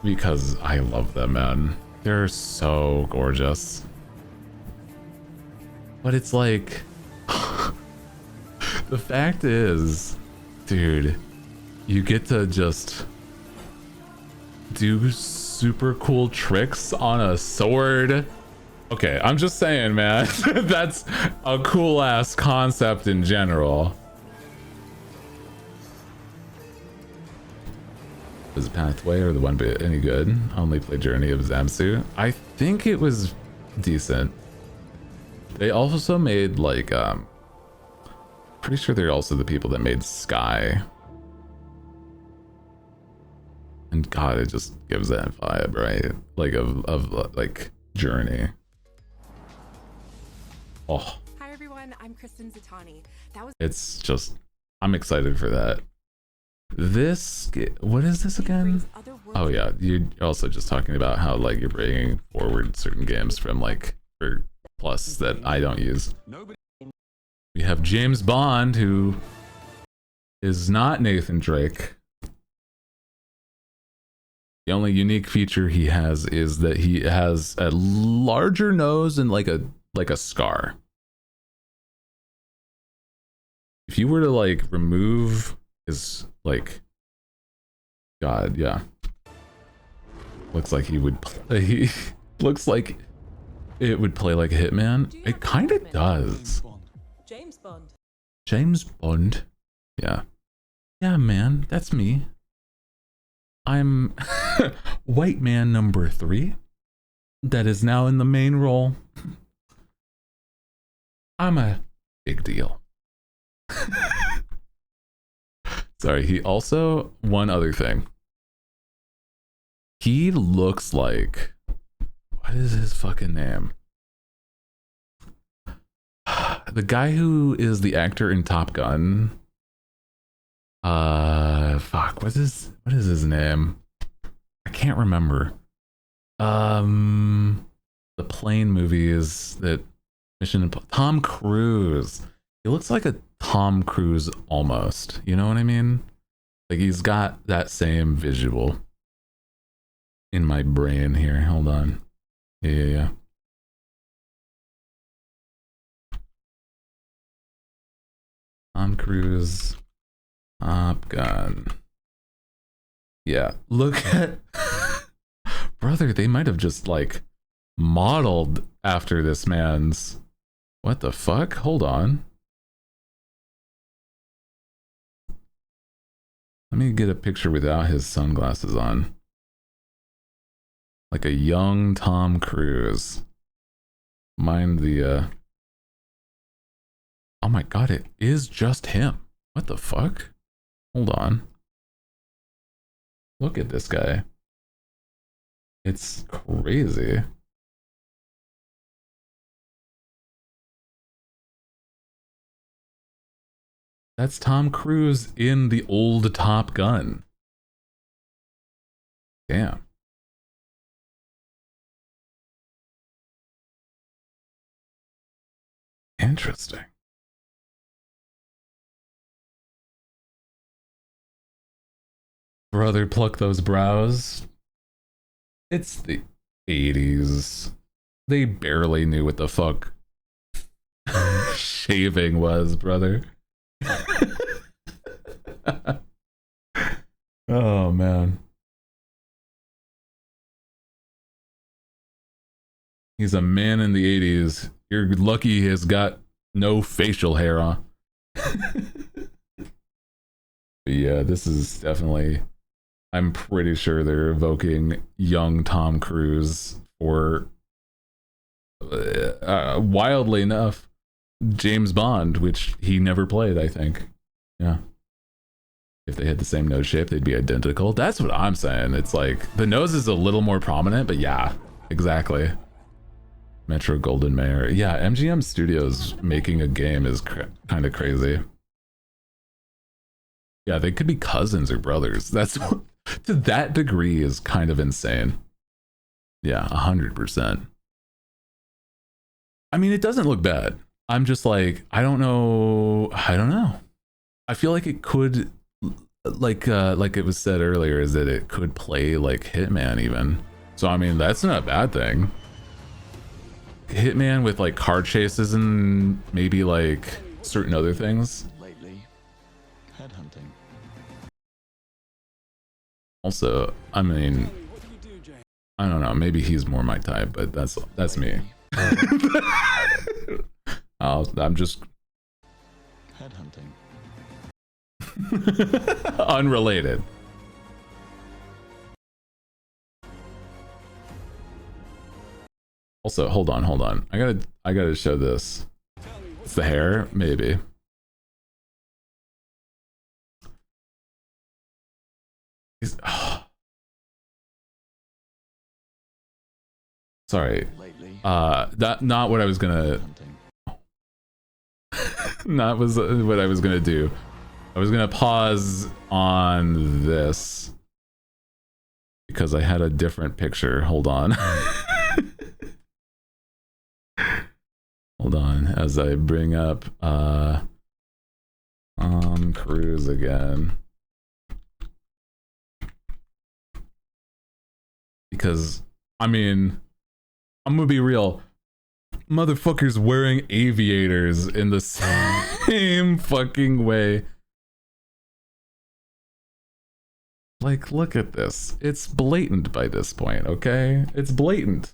because I love them, man. They're so gorgeous. But it's like, the fact is, dude, you get to just do super cool tricks on a sword. Okay, I'm just saying, man. That's a cool ass concept in general. Was Pathway or the one bit any good? I only played Journey of Zamsu. I think it was decent. They also made like pretty sure they're also the people that made Sky. And God, it just gives that vibe, right? Like of like Journey. Oh. Hi everyone, I'm Kristen Zatani. It's just, I'm excited for that. This, what is this again? Oh yeah, you're also just talking about how like you're bringing forward certain games from like for Plus that I don't use. We have James Bond, who is not Nathan Drake. The only unique feature he has is that he has a larger nose and like a scar. If you were to like remove his like, God, yeah, looks like he would. He looks like it would play like a hitman. It kind of does. James Bond. James Bond. Yeah. Yeah, man, that's me. I'm white man number 3 that is now in the main role. I'm a big deal. Sorry, he also, one other thing. He looks like, what is his fucking name? The guy who is the actor in Top Gun. Fuck, what is his name? I can't remember. The plane movies that Tom Cruise. He looks like a Tom Cruise almost. You know what I mean? Like he's got that same visual in my brain here. Hold on. Yeah. Tom Cruise, Top Gun. Yeah, look at brother. They might have just like modeled after this man's. What the fuck? Hold on. Let me get a picture without his sunglasses on. Like a young Tom Cruise. Mind the oh my God, it is just him. What the fuck? Hold on. Look at this guy. It's crazy. That's Tom Cruise in the old Top Gun. Damn. Interesting. Brother, pluck those brows. It's the 80s. They barely knew what the fuck shaving was, brother. Oh, man. He's a man in the 80s. You're lucky he has got no facial hair on. But yeah, this is definitely... I'm pretty sure they're evoking young Tom Cruise for... wildly enough, James Bond, which he never played, I think. Yeah. If they had the same nose shape, they'd be identical. That's what I'm saying. It's like, the nose is a little more prominent, but yeah, exactly. Metro Golden Mayer. Yeah, MGM Studios making a game is kind of crazy. Yeah, they could be cousins or brothers. That's to that degree is kind of insane. Yeah, 100%. I mean, it doesn't look bad. I'm just like, I don't know. I feel like it could, like it was said earlier, is that it could play like Hitman even. So I mean, that's not a bad thing. Hitman with like car chases and maybe like certain other things. Lately, headhunting. Also, I mean, I don't know, maybe he's more my type, but that's me. I'm just headhunting. Unrelated. Also, hold on. I gotta show this. It's the hair, maybe. Sorry. That not what I was gonna. Not was what I was gonna do. I was gonna pause on this because I had a different picture. Hold on. Hold on as I bring up Cruise again. Because I mean, I'm gonna be real. Motherfuckers wearing aviators in the same fucking way. Like, look at this. It's blatant by this point, okay? It's blatant.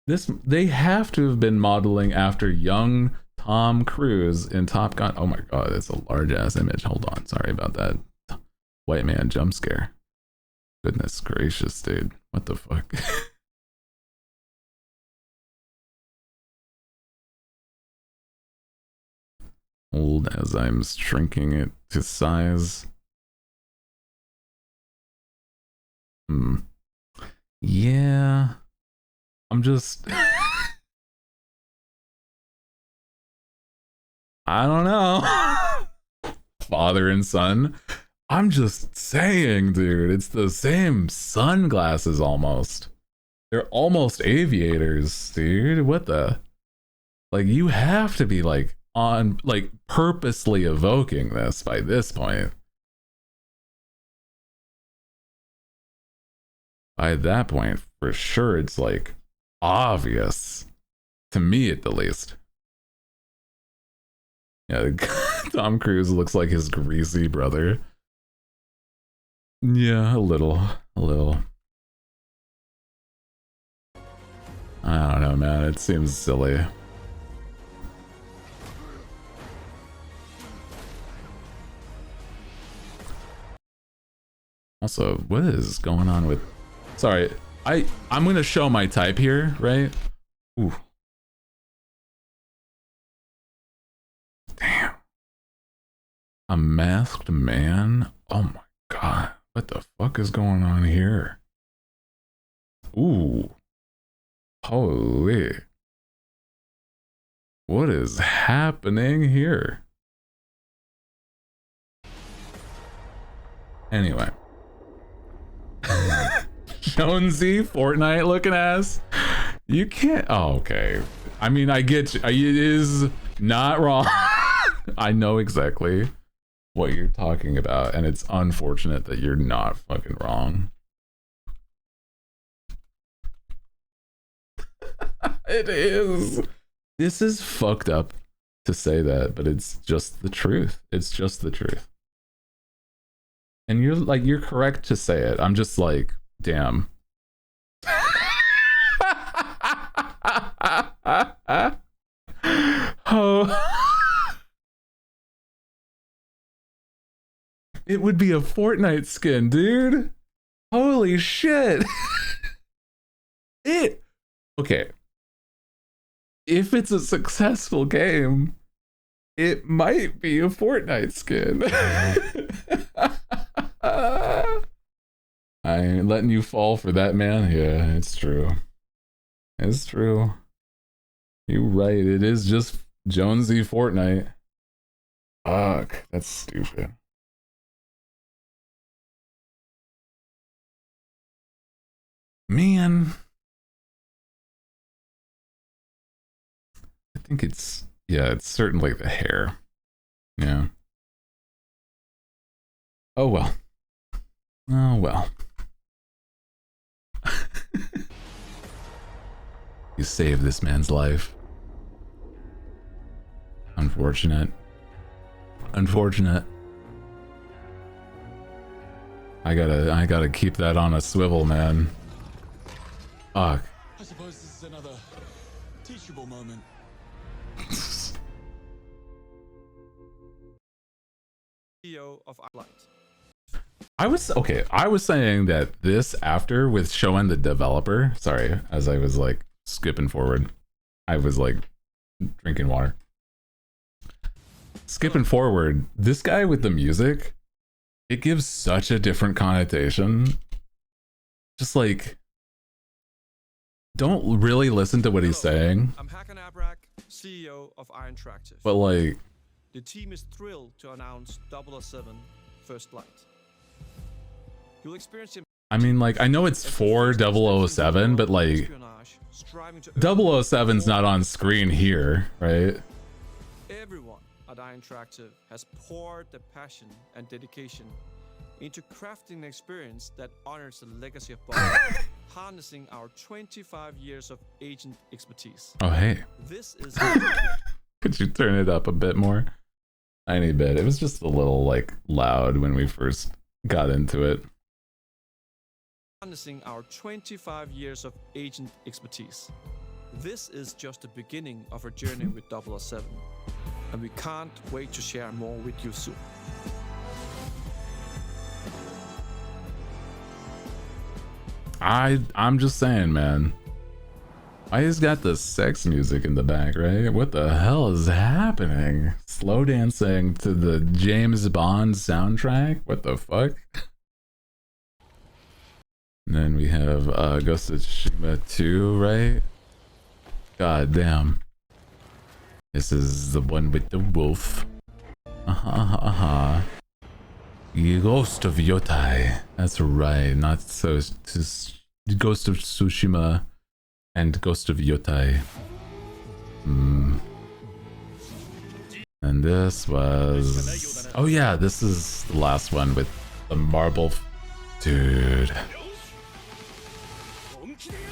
They have to have been modeling after young Tom Cruise in Top Gun. Oh my god, it's a large ass image. Hold on, sorry about that. White man jump scare. Goodness gracious, dude. What the fuck? Hold as I'm shrinking it to size. Yeah. I'm just... I don't know. Father and son. I'm just saying, dude. It's the same sunglasses almost. They're almost aviators, dude. What the... Like, you have to be, like, on... Like, purposely evoking this by this point. By that point, for sure, it's, like, obvious. To me, at the least. Yeah, Tom Cruise looks like his greasy brother. Yeah, a little. I don't know, man. It seems silly. Also, what is going on with... Sorry, I'm gonna show my type here, right? Ooh. Damn. A masked man? Oh my god. What the fuck is going on here? Ooh. Holy. What is happening here? Anyway. Jonesy, Fortnite looking ass. You can't. Oh, okay. I mean, I get you. It is not wrong. I know exactly what you're talking about, and it's unfortunate that you're not fucking wrong. It is. This is fucked up to say that, but it's just the truth. It's just the truth. And you're correct to say it. I'm just like, damn. Oh. It would be a Fortnite skin, dude. Holy shit. Okay. If it's a successful game, it might be a Fortnite skin. I ain't letting you fall for that, man. Yeah, it's true. It's true. You're right. It is just Jonesy Fortnite. Fuck, that's stupid. Man. I think it's, yeah, it's certainly the hair. Yeah. Oh well. Oh well. You saved this man's life. Unfortunate. Unfortunate. I gotta keep that on a swivel, man. Fuck. I suppose this is another teachable moment. CEO of Light. I was saying that this after with showing the developer, sorry, as I was like skipping forward, I was like drinking water. Skipping forward, this guy with the music, it gives such a different connotation. Just like, don't really listen to what he's saying. I'm Hakan Abrak, CEO of Iron Interactive. But like, the team is thrilled to announce 007 First Light. You'll experience him. I mean, like, I know it's for 007, but like, 007's not on screen here, right? Everyone at Iron Interactive has poured their passion and dedication into crafting an experience that honors the legacy of Bond, harnessing our 25 years of agent expertise. Oh, hey. This is. Could you turn it up a bit more? Tiny bit. It was just a little like loud when we first got into it. Harnessing our 25 years of agent expertise. This is just the beginning of our journey with 007, and we can't wait to share more with you soon. I'm just saying, man. I just got the sex music in the back, right? What the hell is happening? Slow dancing to the James Bond soundtrack? What the fuck? And then we have Ghost of Tsushima 2, right? God damn. This is the one with the wolf. Ghost of Yotai. That's right. Not so. Ghost of Tsushima and Ghost of Yotai. And this was. Oh yeah, this is the last one with the marble. Dude.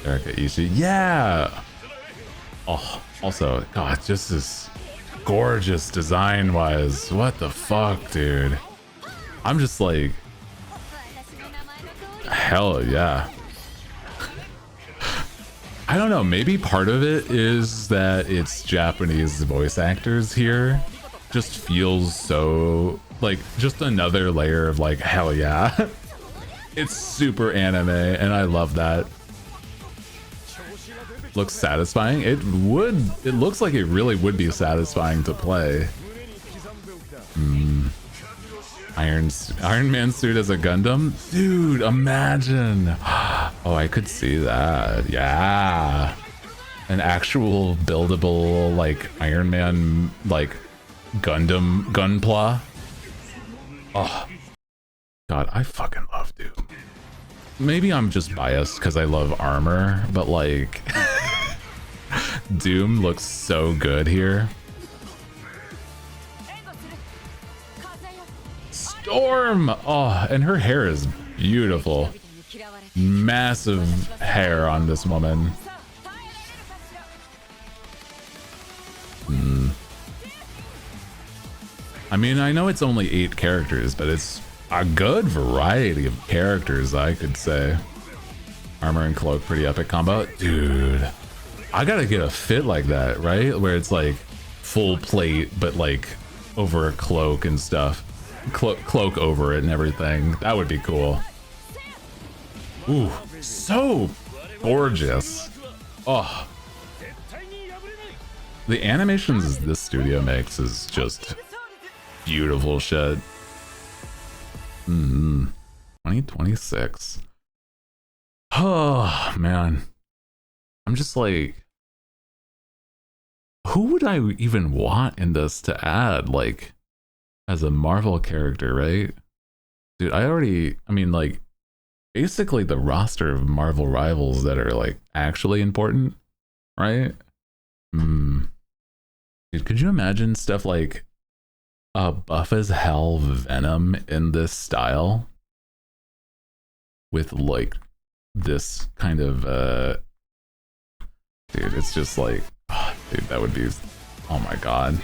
Erika Ishii. Yeah! Oh, also, God, just this gorgeous design-wise. What the fuck, dude? I'm just like... Hell yeah. I don't know, maybe part of it is that it's Japanese voice actors here. Just feels so... Like, just another layer of like, hell yeah. It's super anime, and I love that. Looks satisfying. It looks like it really would be satisfying to play. Iron Man suit as a Gundam? Dude, imagine. Oh, I could see that. Yeah. An actual buildable, like, Iron Man, like, Gundam Gunpla. Oh. God, I fucking love Doom. Maybe I'm just biased because I love armor, but, like, Doom looks so good here. Storm! Oh, and her hair is beautiful. Massive hair on this woman. I mean, I know it's only 8 characters, but it's a good variety of characters, I could say. Armor and cloak, pretty epic combo. Dude, I gotta get a fit like that, right? Where it's like full plate, but like over a cloak and stuff. Cloak over it and everything. That would be cool. Ooh, so gorgeous. Oh. The animations this studio makes is just beautiful shit. 2026. Oh, man. I'm just like, who would I even want in this to add, like, as a Marvel character, right? Dude, I mean, like, basically the roster of Marvel rivals that are, like, actually important, right? Dude, could you imagine stuff like buff as hell Venom in this style? With, like, this kind of, dude, it's just like, oh, dude, that would be, oh my god.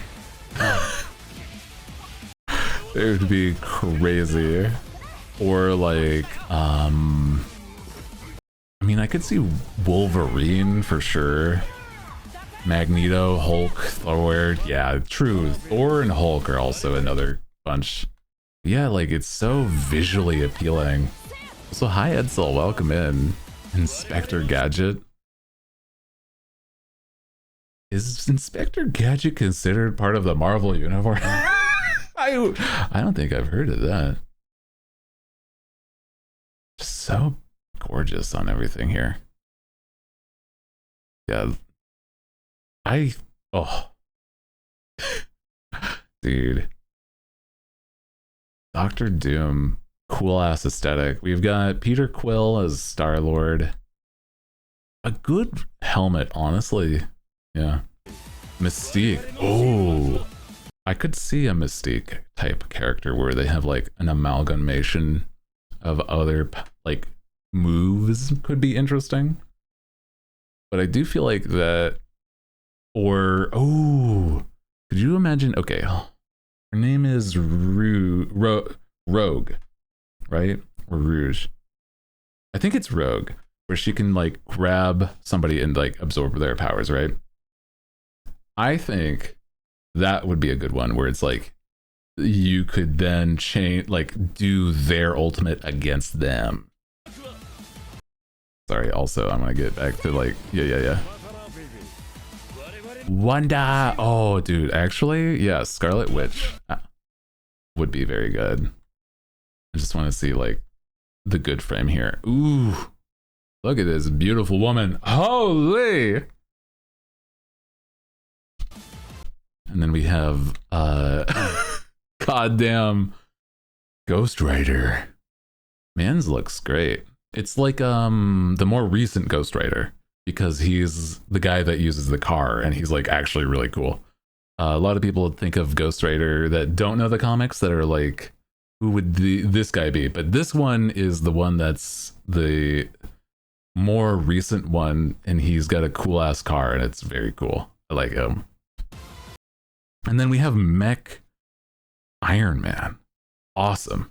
It would be crazy. Or like, I mean, I could see Wolverine for sure. Magneto, Hulk, Thor. Yeah, true. Thor and Hulk are also another bunch. Yeah, like, it's so visually appealing. So hi Edsel, welcome in. Inspector Gadget. Is Inspector Gadget considered part of the Marvel universe? I don't think I've heard of that. So gorgeous on everything here. Yeah. Oh. Dude. Dr. Doom. Cool ass aesthetic. We've got Peter Quill as Star-Lord. A good helmet, honestly. Yeah. Mystique. Oh. I could see a Mystique type character where they have like an amalgamation of other like moves could be interesting. But I do feel like that, or oh, could you imagine? Okay, her name is Rogue, right? Or Rouge. I think it's Rogue, where she can like grab somebody and like absorb their powers, right? I think that would be a good one where it's like you could then change, like do their ultimate against them. Sorry, also I'm gonna get back to like yeah. Wanda. Oh, dude, actually, yeah, Scarlet Witch would be very good. I just want to see like the good frame here. Ooh, look at this beautiful woman. Holy. And then we have goddamn Ghost Rider. Man's looks great. It's like the more recent Ghost Rider, because he's the guy that uses the car and he's like actually really cool. A lot of people think of Ghost Rider that don't know the comics that are like, who would this guy be? But this one is the one that's the more recent one, and he's got a cool ass car and it's very cool. I like him. And then we have Mech Iron Man. Awesome.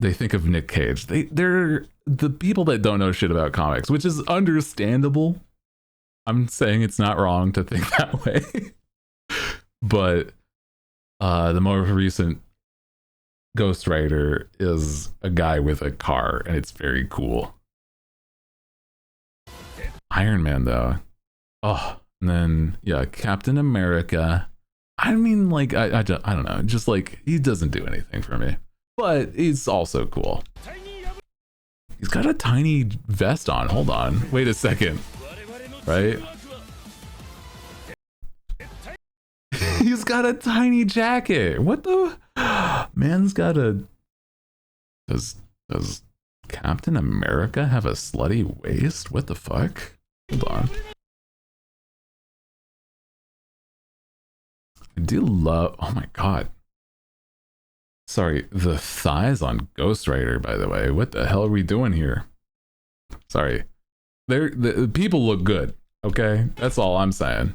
They think of Nick Cage. They're the people that don't know shit about comics, which is understandable. I'm saying it's not wrong to think that way. But the more recent Ghost Rider is a guy with a car, and it's very cool. Iron Man, though. Oh, and then, yeah, Captain America. I mean, like, I don't know. Just, like, he doesn't do anything for me. But he's also cool. He's got a tiny vest on. Hold on. Wait a second. Right? He's got a tiny jacket. What the? Man's got a... Does Captain America have a slutty waist? What the fuck? Hold on. I do love... Oh my god. Sorry, the thighs on Ghost Rider, by the way. What the hell are we doing here? Sorry. The people look good, okay? That's all I'm saying.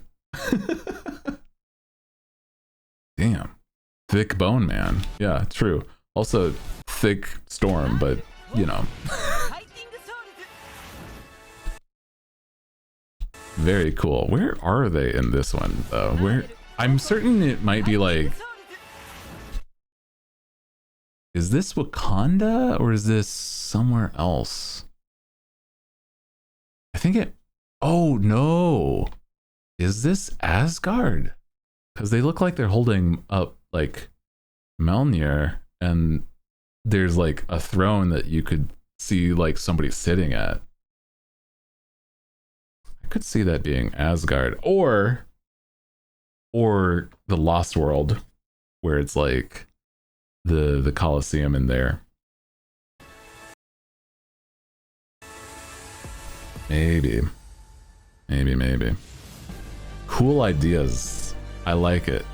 Damn. Thick bone, man. Yeah, true. Also, thick Storm, but, you know. Very cool. Where are they in this one, though? Where... I'm certain it might be like... Is this Wakanda or is this somewhere else? I think it... Oh, no. Is this Asgard? Because they look like they're holding up, like, Mjolnir, and there's, like, a throne that you could see, like, somebody sitting at. I could see that being Asgard. Or the Lost World, where it's, like, the Colosseum in there. Maybe. Cool ideas. I like it.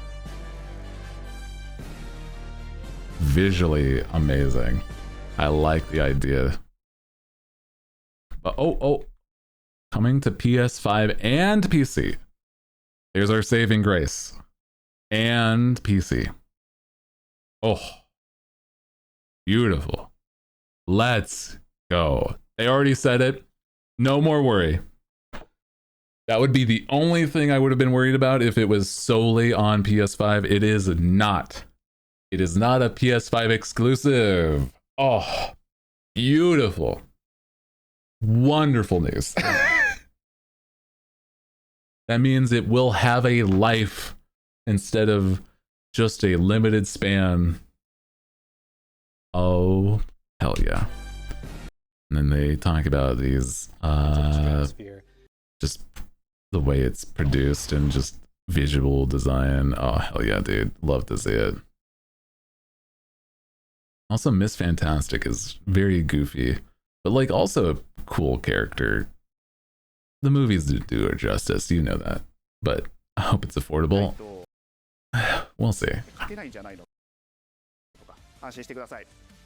Visually amazing. I like the idea. But oh, coming to PS5 and PC. Here's our saving grace. And PC. Oh. Beautiful. Let's go. They already said it. No more worry. That would be the only thing I would have been worried about if it was solely on PS5. It is not. It is not a PS5 exclusive. Oh, beautiful. Wonderful news. That means it will have a life instead of just a limited span. Oh, hell yeah. And then they talk about these, just the way it's produced and just visual design. Oh, hell yeah, dude. Love to see it. Also, Miss Fantastic is very goofy, but like also a cool character. The movies do her justice, you know that. But I hope it's affordable. We'll see.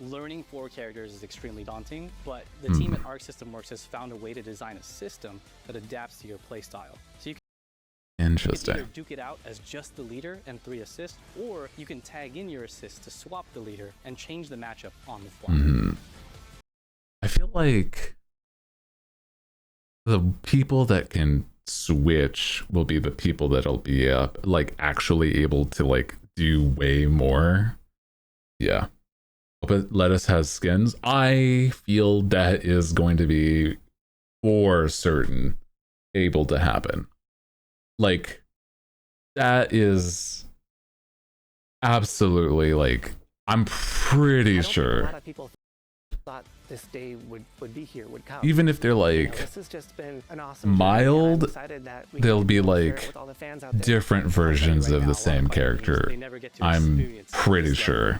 Learning 4 characters is extremely daunting, but the team at Arc System Works has found a way to design a system that adapts to your playstyle. So you can either duke it out as just the leader and 3 assists, or you can tag in your assists to swap the leader and change the matchup on the fly. I feel like the people that can switch will be the people that'll be like actually able to like do way more. Yeah. But Lettuce has skins. I feel that is going to be for certain able to happen. Like, that is absolutely, like, I'm pretty sure. A lot of people thought this day would be here, would come. Even if they're like this has just been an awesome mild, they'll be like different versions of the same character. I'm pretty sure.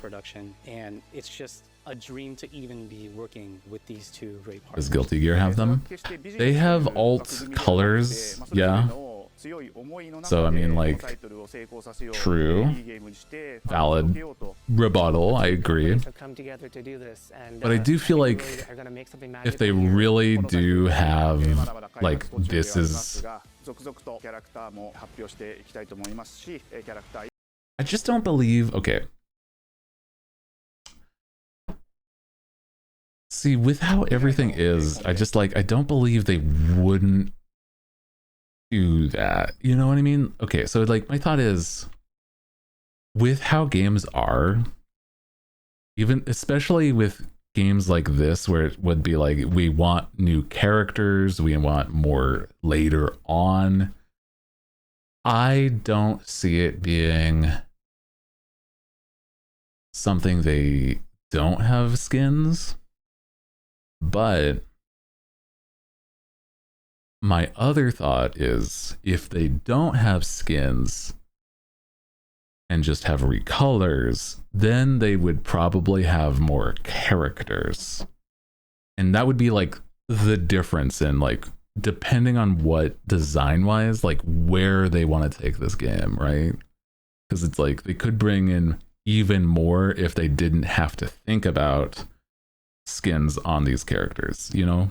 And it's just a dream to even be working with these two great partners. Does Guilty Gear have them? They have alt colors, yeah. So I mean, like, true, valid rebuttal, I agree. But I do feel like if they really do have, like, this is... I just don't believe... Okay. See, with how everything is, I just, like, I don't believe they wouldn't do that. You know what I mean? Okay, so, like, my thought is, with how games are, even, especially with games like this, where it would be like, we want new characters, we want more later on, I don't see it being something they don't have skins. But my other thought is if they don't have skins and just have recolors, then they would probably have more characters. And that would be like the difference in like, depending on what design wise, like where they want to take this game, right? Because it's like they could bring in even more if they didn't have to think about skins on these characters, you know?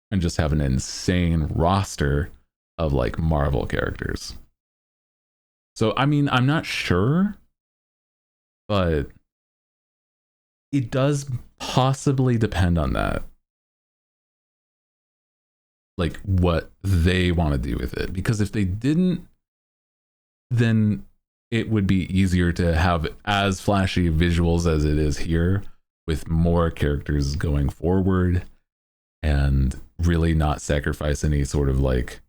And just have an insane roster of like Marvel characters. So, I mean, I'm not sure, but it does possibly depend on that. Like what they want to do with it. Because if they didn't, then it would be easier to have as flashy visuals as it is here with more characters going forward and really not sacrifice any sort of like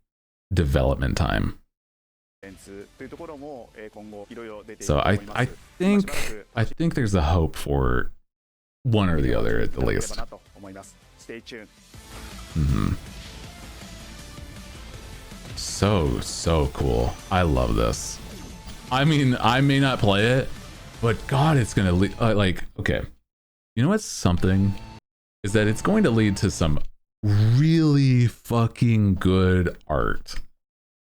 development time. So I think there's a hope for one or the other at the least. Mm-hmm. So cool. I love this. I mean, I may not play it, but God, it's gonna like, okay, you know what's something is that it's going to lead to some really fucking good art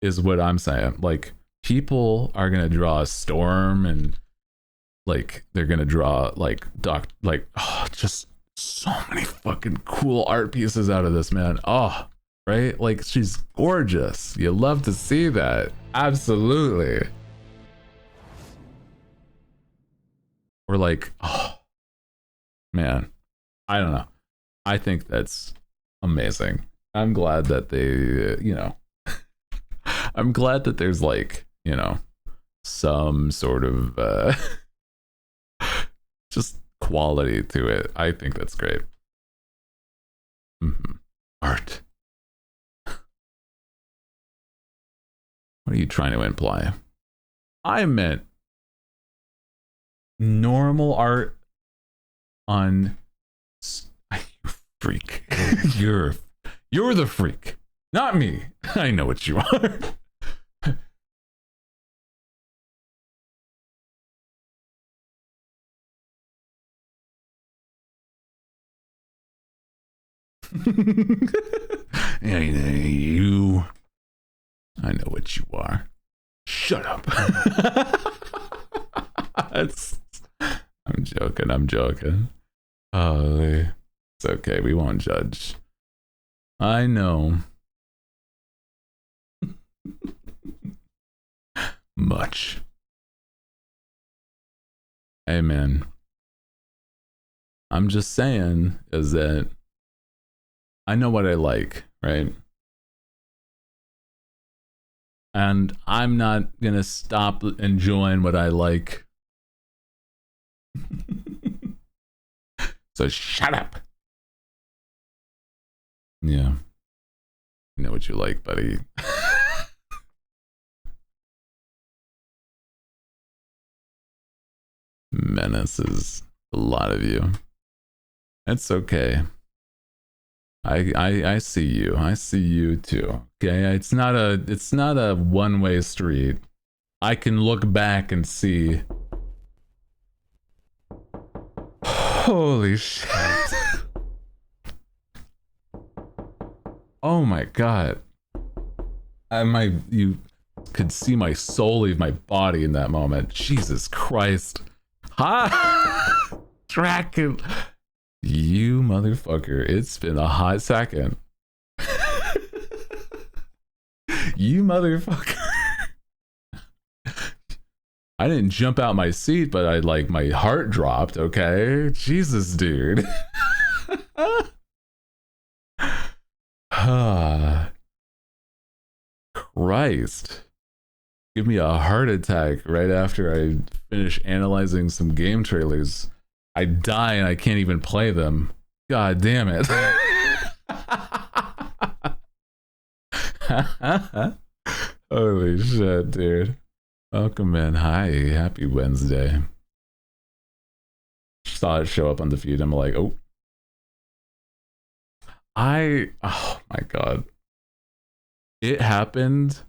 is what I'm saying. Like people are gonna draw a storm and like they're gonna draw like just so many fucking cool art pieces out of this, man. Oh, right? Like she's gorgeous. You love to see that. Absolutely. Or like, oh man, I don't know. I think that's amazing. I'm glad that they, you know, I'm glad that there's like, you know, some sort of just quality to it. I think that's great. Mm-hmm. Art. What are you trying to imply? I meant normal art on you freak. you're the freak, not me. I know what you are. You, I know what you are. Shut up. I'm joking. Oh, it's okay. We won't judge. I know. Much. Hey, man. I'm just saying is that I know what I like, right? And I'm not gonna stop enjoying what I like. So shut up. Yeah. You know what you like, buddy. Menaces a lot of you. It's okay. I see you. I see you too. Okay? It's not a one-way street. I can look back and see. Holy shit. Oh my god. You could see my soul leave my body in that moment. Jesus Christ. Ha! Draken. You motherfucker. It's been a hot second. You motherfucker. I didn't jump out my seat, but my heart dropped, okay? Jesus, dude. Christ. Give me a heart attack right after I finish analyzing some game trailers. I die and I can't even play them. God damn it. Holy shit, dude. Welcome in. Hi, happy Wednesday. Saw it show up on the feed. I'm like, oh. oh my god. It happened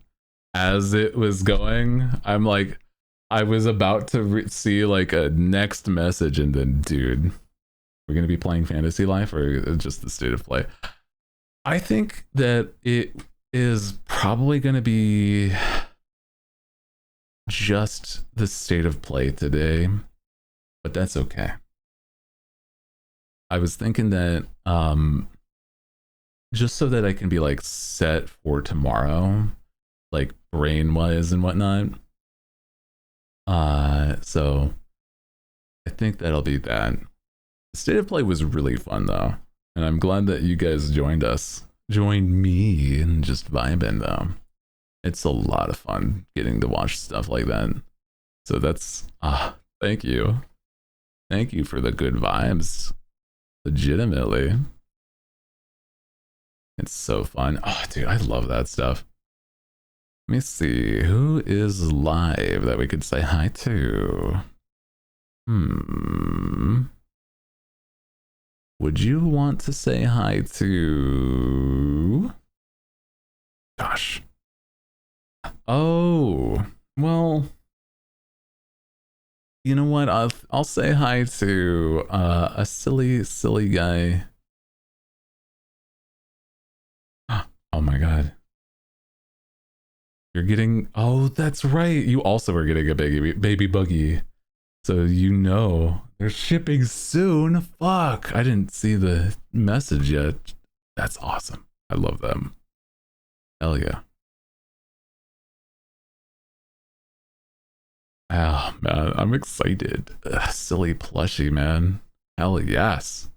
as it was going. I'm like, I was about to see like a next message, and then, dude, we're gonna be playing Fantasy Life or just the state of play. I think that it is probably gonna be just the state of play today, but that's okay. I was thinking that just so that I can be like set for tomorrow, like brain wise and whatnot. So I think that'll be that. The state of play was really fun though, and I'm glad that you guys joined me and just vibing though. It's a lot of fun getting to watch stuff like that. So that's thank you for the good vibes. Legitimately, it's so fun. Oh dude, I love that stuff. Let me see who is live that we could say hi to. Would you want to say hi to? Gosh. Oh, well, you know what? I'll say hi to a silly guy. Oh my god. You're getting, oh, that's right. You also are getting a baby buggy. So you know they're shipping soon. Fuck, I didn't see the message yet. That's awesome. I love them. Hell yeah. Oh man, I'm excited. Ugh, silly plushie, man. Hell yes.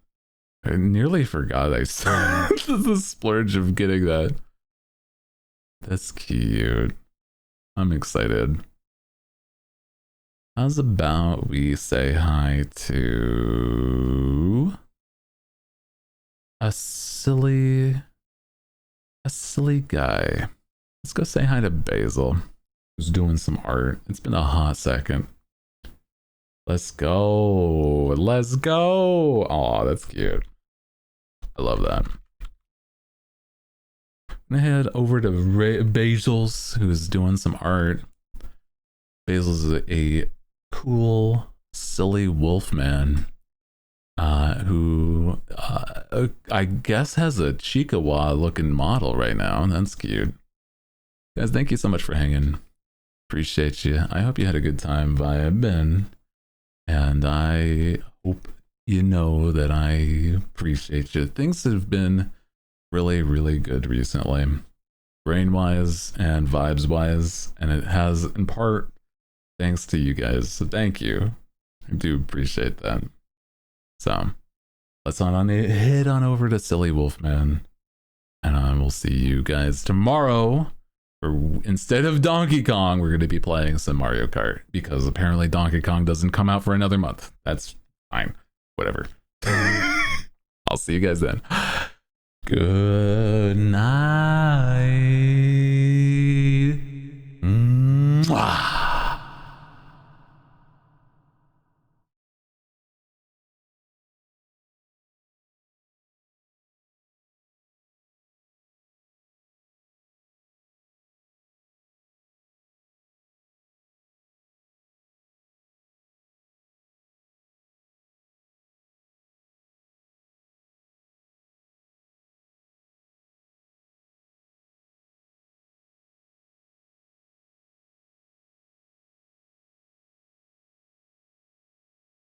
I nearly forgot I saw the splurge of getting that. That's cute. I'm excited. How's about we say hi to a silly guy. Let's go say hi to Basil, who's doing some art. It's been a hot second. Let's go. Let's go. Oh, that's cute. I love that. I'm gonna head over to Basil's, who's doing some art. Basil's is a cool, silly wolf man who I guess has a Chihuahua looking model right now. That's cute. Guys, thank you so much for hanging. Appreciate you. I hope you had a good time vibing. And I hope you know that I appreciate you. Things have been really, really good recently, brain-wise and vibes-wise, and it has in part thanks to you guys. So thank you. I do appreciate that. So let's head on over to Silly Wolfman, and I will see you guys tomorrow. Instead of Donkey Kong, we're going to be playing some Mario Kart, because apparently Donkey Kong doesn't come out for another month. That's fine. Whatever. I'll see you guys then. Good night.